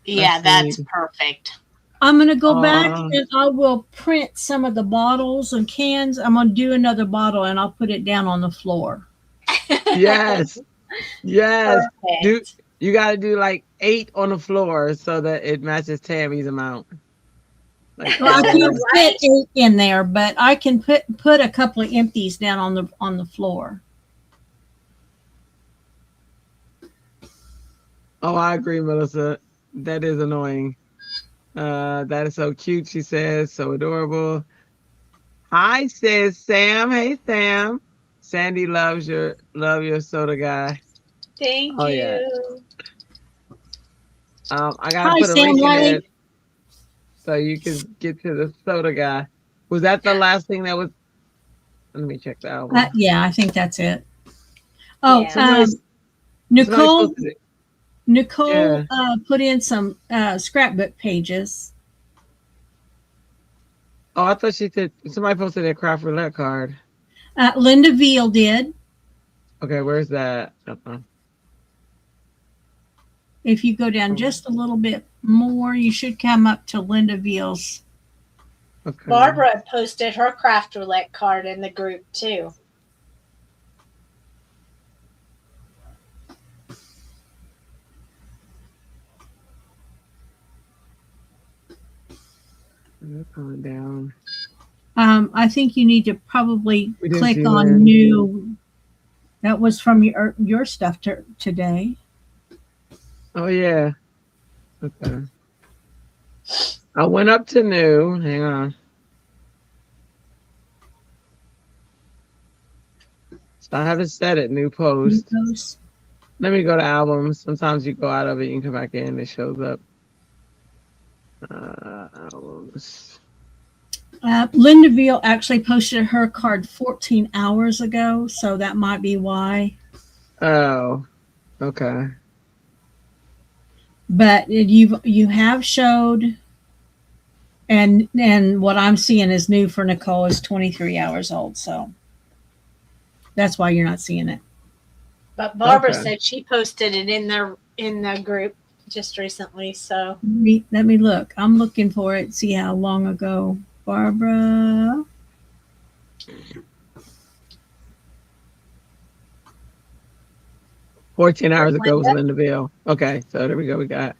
S3: Yeah, that's perfect.
S4: I'm going to go back and I will print some of the bottles and cans. I'm going to do another bottle and I'll put it down on the floor.
S2: Yes. Yes.
S3: Perfect.
S2: You got to do like 8 on the floor so that it matches Tammy's amount. Like,
S4: Well, I can't fit 8 in there, but I can put a couple of empties down on the floor.
S2: oh, I agree, Melissa. That is annoying. That is so cute, she says. So adorable. Hi, says Sam. Hey, Sam. Sandy loves your soda guy.
S3: Thank you.
S2: Yeah. I gotta
S4: Hi,
S2: put a
S4: Sam
S2: link in
S4: Riley.
S2: there so you can get to the soda guy. Was that the last thing that was? Let me check the album.
S4: Yeah, I think that's it. Oh,
S3: Yeah.
S4: Nicole
S2: Yeah.
S4: put in some scrapbook pages.
S2: Oh, I thought she said somebody posted a craft roulette card.
S4: Linda Veal did.
S2: Okay, where's that?
S4: If you go down just a little bit more, you should come up to Linda Veal's.
S2: Okay.
S3: Barbara posted her craft roulette card in the group too.
S2: Going down.
S4: I think you need to probably click on
S2: that.
S4: new. That was from your stuff today.
S2: Oh yeah. Okay. I went up to new. Hang on. So I haven't set it. New post.
S4: New post.
S2: Let me go to albums. Sometimes you go out of it, you can come back in. It shows up. Albums.
S4: Linda Veal actually posted her card 14 hours ago, so that might be why.
S2: Oh, okay.
S4: But you have showed, and what I'm seeing is new for Nicole is 23 hours old, so that's why you're not seeing it.
S3: But Barbara said she posted it in the group just recently. So
S4: let me look. I'm looking for it. See how long ago, Barbara.
S2: $14 hours ago was Linda Veal. Okay, so there we go. We got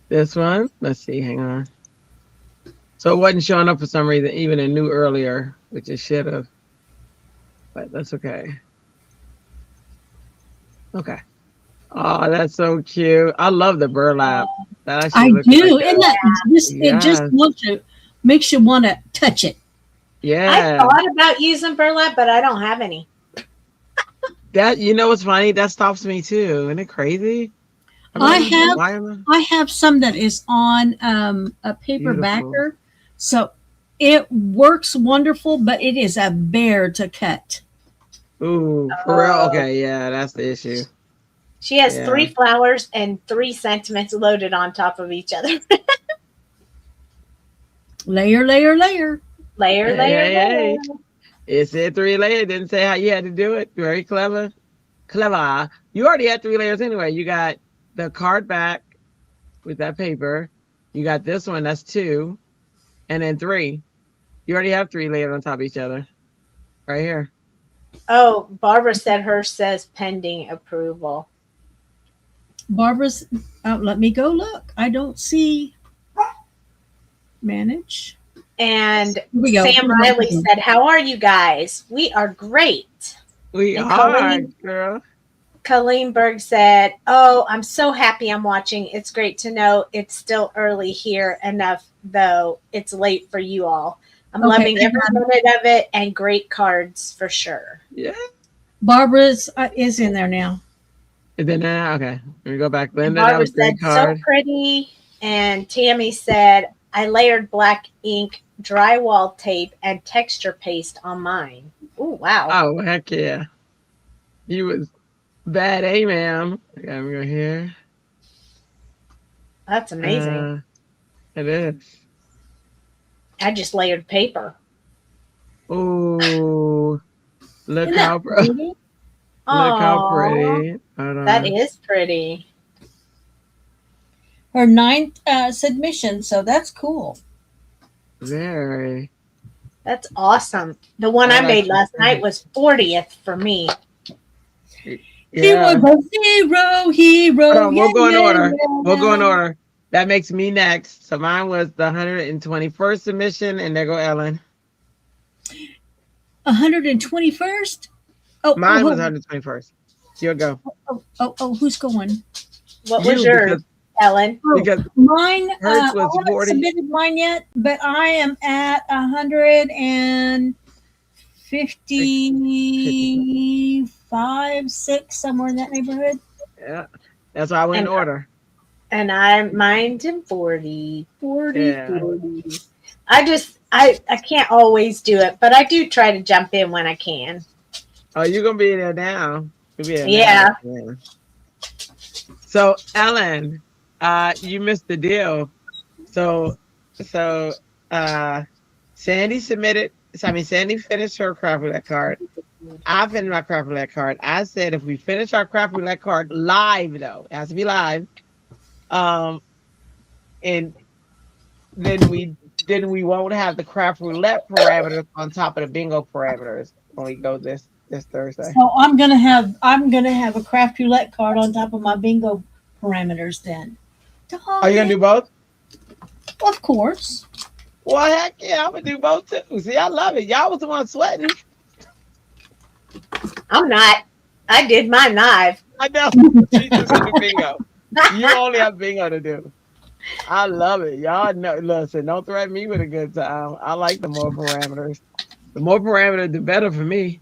S2: this one. Let's see. Hang on. So it wasn't showing up for some reason, even in new earlier, which it should have. But that's okay. Okay. Oh, that's so cute. I love the burlap. That
S4: I do. Isn't that it just makes you want to touch it.
S2: Yeah.
S3: I thought about using burlap, but I don't have any.
S2: That, you know what's funny? That stops me too. Isn't it crazy?
S4: I have some that is on a paper backer, so it works wonderful, but it is a bear to cut.
S2: Ooh, for real? Okay, yeah, that's the issue.
S3: She has 3 flowers and 3 sentiments loaded on top of each other.
S4: Layer, layer, layer.
S3: Layer, layer.
S2: It said 3 layers. Didn't say how you had to do it. Very clever. Clever. You already had 3 layers anyway. You got the card back with that paper. You got this one. That's 2. And then 3. You already have 3 layers on top of each other. Right here.
S3: Oh, Barbara said hers says pending approval.
S4: Barbara's, let me go look. I don't see manage.
S3: And Sam Riley said, how are you guys? We are great.
S2: We are, girl.
S3: Colleen Berg said, oh, I'm so happy I'm watching. It's great to know it's still early here enough, though it's late for you all. I'm loving every minute of it and great cards for sure.
S2: Yeah.
S4: Barbara's is in there now.
S2: Is it now? Okay. Let me go back. Linda,
S3: Barbara
S2: that was
S3: said, so pretty. And Tammy said, I layered black ink, drywall tape, and texture paste on mine. Oh, wow.
S2: Oh, heck yeah. You was bad, ma'am. Okay, I'm going here.
S3: That's amazing.
S2: It is.
S3: I just layered paper.
S2: Oh, look how pretty. Look how pretty.
S3: That is pretty.
S4: her 9th submission, so that's cool.
S2: Very.
S3: That's awesome. The one I made last night was 40th for me.
S4: Yeah. He was a hero.
S2: Hold on, we'll go in order. We'll go in order. That makes me next. So mine was the 121st submission, and there go Ellen.
S4: 121st? Oh,
S2: mine was 121st. You'll go.
S4: Oh, who's going?
S3: What was yours, Ellen?
S2: Because
S4: mine,
S2: hers was
S4: I haven't
S2: 40.
S4: submitted mine yet, but I am at 155, 6, somewhere in that neighborhood.
S2: Yeah, that's why I went in order.
S3: And mine's in 40.
S2: Yeah.
S3: I can't always do it, but I do try to jump in when I can.
S2: Oh, you're gonna be there now. You'll be there
S3: Yeah.
S2: now. Yeah. So Ellen, you missed the deal. So Sandy submitted. Sandy finished her craft roulette card. I finished my craft roulette card. I said if we finish our craft roulette card live, though, it has to be live. And then we won't have the craft roulette parameters on top of the bingo parameters when we go this Thursday.
S4: So I'm gonna have a craft roulette card on top of my bingo parameters then.
S2: Are you gonna do both?
S4: Of course.
S2: Well, heck yeah, I'm gonna do both too. See, I love it. Y'all was the one sweating.
S3: I'm not. I did mine live.
S2: I know. She's just gonna do bingo. You only have bingo to do. I love it. Y'all know. Listen, don't threaten me with a good time. I like the more parameters. The more parameters, the better for me.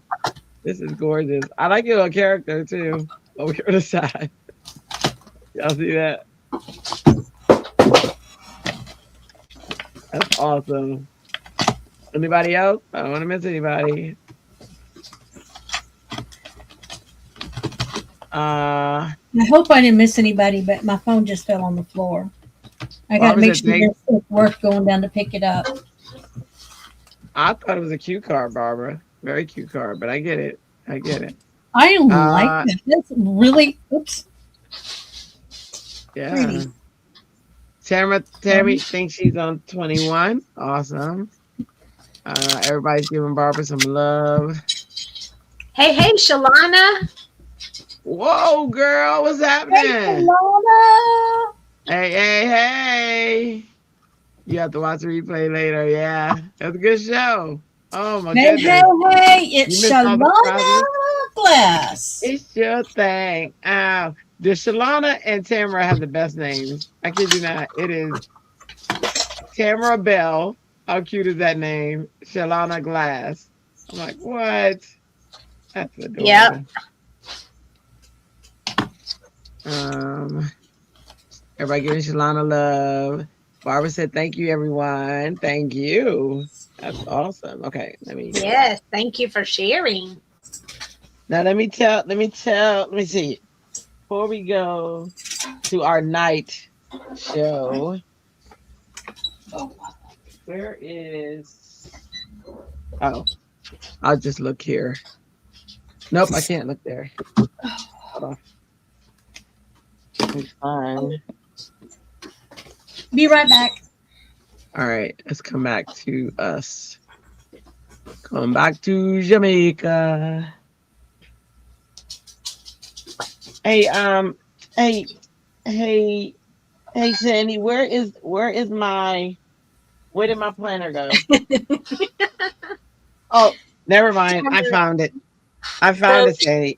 S2: This is gorgeous. I like your little character too. Over here to the side. Y'all see that? That's awesome. Anybody else? I don't want to miss anybody.
S4: I hope I didn't miss anybody, but my phone just fell on the floor. I got to make sure it's worth going down to pick it up.
S2: I thought it was a cute card, Barbara. Very cute card, but I get it. I get it.
S4: I like it. That's really, oops.
S2: Yeah.
S4: Pretty.
S2: Tammy thinks she's on 21. Awesome. Everybody's giving Barbara some love.
S3: Hey, Shalana.
S2: Whoa, girl, what's happening?
S4: Hey, Shalana.
S2: Hey. You have to watch the replay later. Yeah, that's a good show. Oh my goodness.
S4: Hey, it's Shalana Glass.
S2: It's your thing. Does Shalana and Tamara have the best names? I kid you not. It is Tamara Bell. How cute is that name? Shalana Glass. I'm like, what? That's adorable.
S3: Yep.
S2: Everybody giving Shalana love. Barbara said, thank you, everyone. Thank you. That's awesome. Okay,
S3: Yes, thank you for sharing.
S2: Now let me see. Before we go to our night show, where is, I'll just look here. Nope, I can't look there. Hold on. Fine.
S4: Be right back.
S2: All right, let's come back to us. Come back to Jamaica. Hey, Sandy, where did my planner go? Oh, never mind. I found it, Sandy.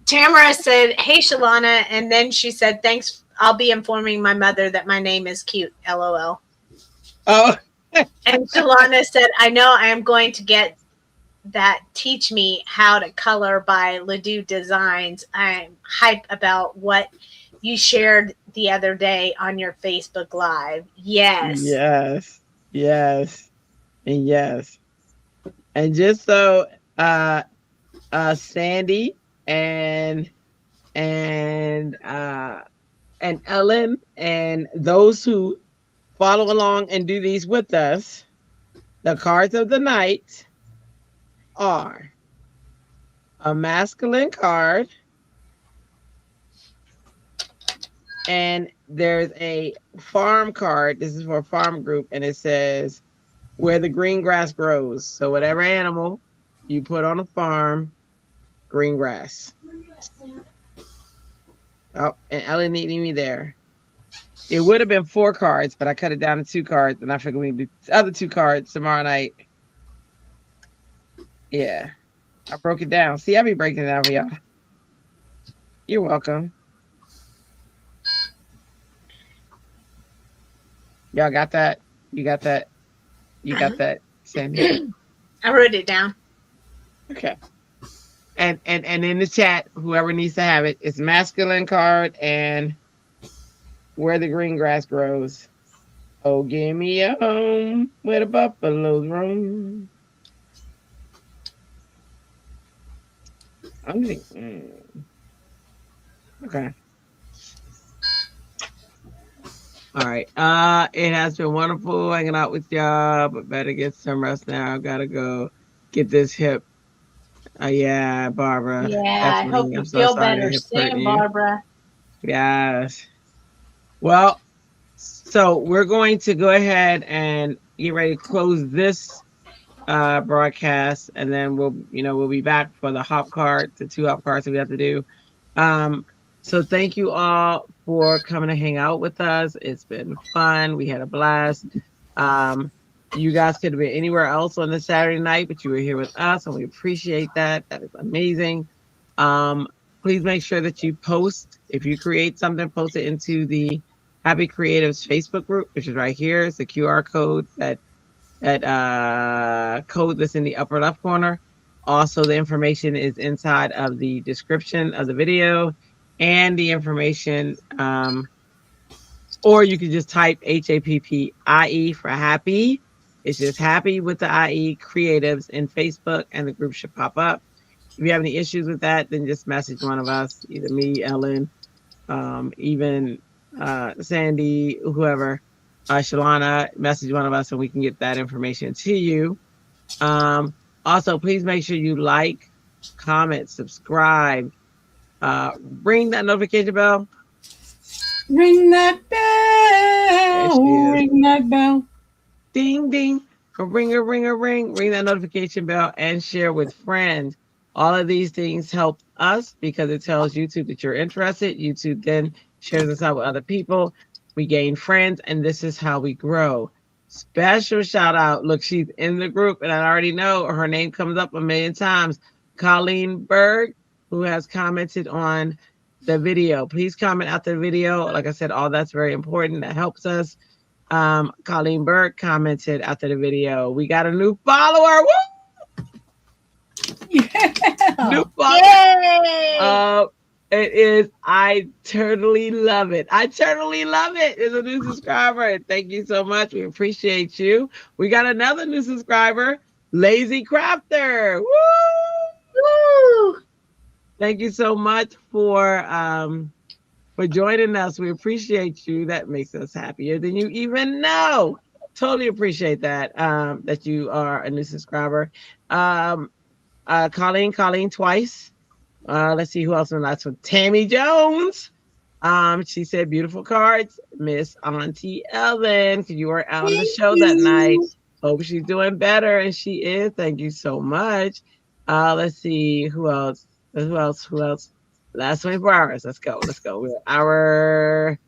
S3: Tamara said, hey, Shalana. And then she said, thanks. I'll be informing my mother that my name is cute. LOL.
S2: Oh.
S3: And Shalana said, I know I am going to get that Teach Me How to Color by Doux Designs. I'm hype about what you shared the other day on your Facebook Live. Yes.
S2: And just so Sandy and Ellen and those who follow along and do these with us, the cards of the night are a masculine card and there's a farm card. This is for a farm group, and it says where the green grass grows. So whatever animal you put on a farm, green grass. Oh, and Ellen needing me there. It would have been 4 cards, but I cut it down to 2 cards, and I figured we do the other 2 cards tomorrow night. Yeah, I broke it down. See, I be breaking it down for y'all. You're welcome. Y'all got that? You got that? You got that, Sandy?
S3: I wrote it down.
S2: Okay. And in the chat, whoever needs to have it, it's masculine card and where the green grass grows. Oh, give me a home where the buffaloes roam. I'm thinking, okay. All right. It has been wonderful hanging out with y'all, but better get some rest now. I've got to go get this hip. Yeah, Barbara.
S3: Yeah, I hope you feel better soon, Barbara.
S2: Yes. Well, so we're going to go ahead and get ready to close this broadcast, and then we'll be back for the hop card, the 2 hop cards that we have to do. So thank you all for coming to hang out with us. It's been fun. We had a blast. You guys could have been anywhere else on the Saturday night, but you were here with us, and we appreciate that. That is amazing. Please make sure that you post. If you create something, post it into the Happy Creatives Facebook group, which is right here. It's the QR code, that code that's in the upper left corner. Also, the information is inside of the description of the video, and the information, or you can just type HAPPIE for Happy. It's just Happy with the IE Creatives in Facebook, and the group should pop up. If you have any issues with that, then just message one of us, either me, Ellen, even Sandy, whoever, Shalana, message one of us and we can get that information to you. Also, please make sure you like, comment, subscribe, ring that notification bell.
S4: Ring that bell. Ring that bell.
S2: Ding, ding. Ring that notification bell and share with friends. All of these things help us because it tells YouTube that you're interested. YouTube then shares us out with other people. We gain friends, and this is how we grow. Special shout out. Look, she's in the group, and I already know her name comes up a million times. Colleen Berg, who has commented on the video. Please comment out the video. Like I said, all that's very important. That helps us. Colleen Berg commented after the video. We got a new follower. Woo!
S4: Yeah.
S2: New follower.
S3: Yay!
S2: It is. I totally love it. It's a new subscriber. Thank you so much. We appreciate you. We got another new subscriber, Lazy Crafter. Woo!
S3: Woo!
S2: Thank you so much for joining us. We appreciate you. That makes us happier than you even know. Totally appreciate that. That you are a new subscriber. Colleen twice. Let's see who else on the last one. Tammy Jones. She said beautiful cards. Miss Auntie Ellen, because you were out on the show that night. Hope she's doing better, and she is. Thank you so much. Let's see who else. Who else? Last 24 hours. Let's go. Our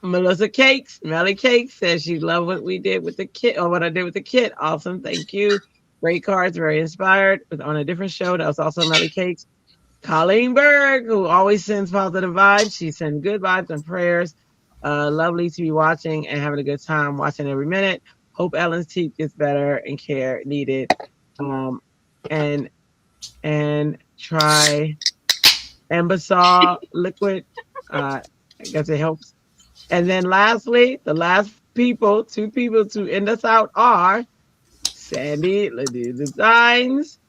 S2: Melissa Cakes. Melly Cakes says she loved what we did with the kit, or what I did with the kit. Awesome. Thank you. Great cards. Very inspired. Was on a different show. That was also Melly Cakes. Colleen Berg, who always sends positive vibes. She sends good vibes and prayers. Lovely to be watching and having a good time watching every minute. Hope Ellen's teeth gets better and care needed. And try Ambassador liquid. I guess it helps. And then lastly, the last two people to end us out are Sandy Doux Designs.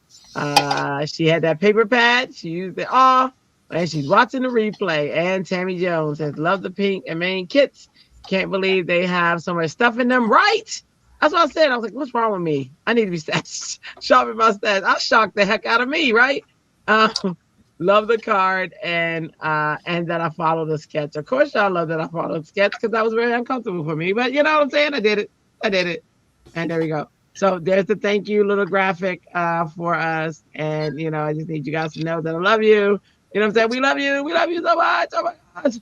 S2: She had that paper pad. She used it all, and she's watching the replay. And Tammy Jones says, love the pink and main kits. Can't believe they have so much stuff in them, right? That's what I said. I was like, what's wrong with me? I need to be sharpen my stats. I shocked the heck out of me, right? love the card, and that I followed the sketch. Of course, y'all love that I followed the sketch because that was very uncomfortable for me. But you know what I'm saying? I did it. And there we go. So there's the thank you little graphic for us. And you know, I just need you guys to know that I love you. You know what I'm saying? We love you. We love you so much. Oh my gosh.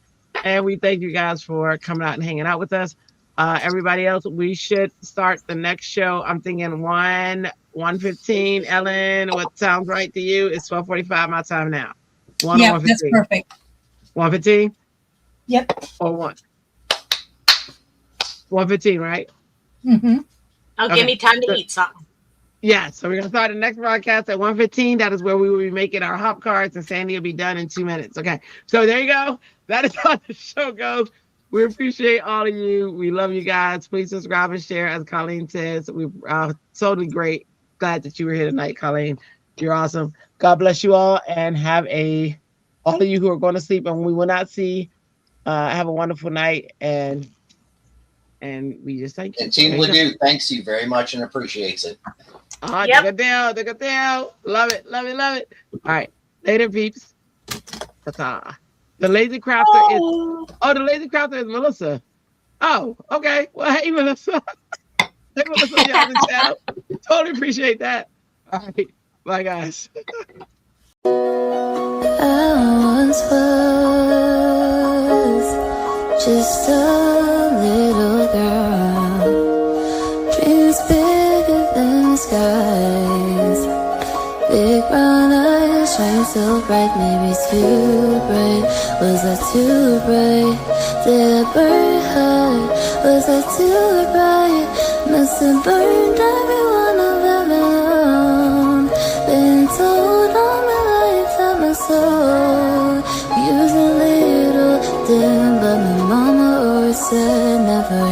S2: And we thank you guys for coming out and hanging out with us. Everybody else, we should start the next show. I'm thinking 1:15. Ellen, what sounds right to you? It's 12:45 my time now.
S4: Yeah, that's perfect.
S2: 1:15?
S4: Yep.
S2: Or 1:15, right?
S4: Mm-hmm.
S3: Oh, give me time to eat something.
S2: Yeah, so we're going to start the next broadcast at 1:15. That is where we will be making our hop cards, and Sandy will be done in 2 minutes. Okay, so there you go. That is how the show goes. We appreciate all of you. We love you guys. Please subscribe and share, as Colleen says. We're totally great. Glad that you were here tonight, Colleen. You're awesome. God bless you all, and all of you who are going to sleep and we will not see, have a wonderful night, and we just thank you.
S5: And Team Ledoux thanks you very much and appreciates it.
S2: Good deal. Love it. All right. Later, peeps. Ta-ta. The Lazy Crafter is... Oh, the Lazy Crafter is Melissa. Oh, okay. Well, hey, Melissa. Hey, Melissa, y'all can tell. Totally appreciate that. All right. Bye, guys.
S1: I once was just a little girl, dreams bigger than the skies, big brown eyes shine so bright, maybe too bright. Was I too bright? Did I burn hard? Was I too bright? Must have burned everyone I've ever known. Been told all my life that my soul used a little dim, but my mama always said never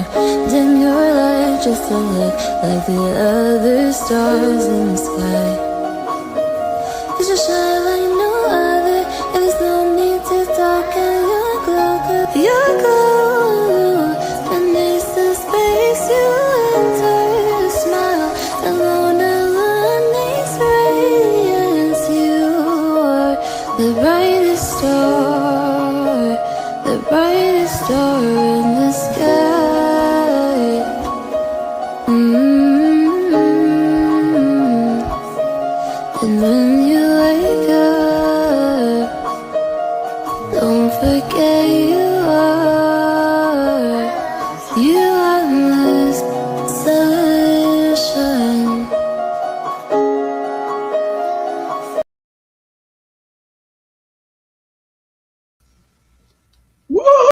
S1: dim your light just to look like the other stars in the sky. 'Cause you shine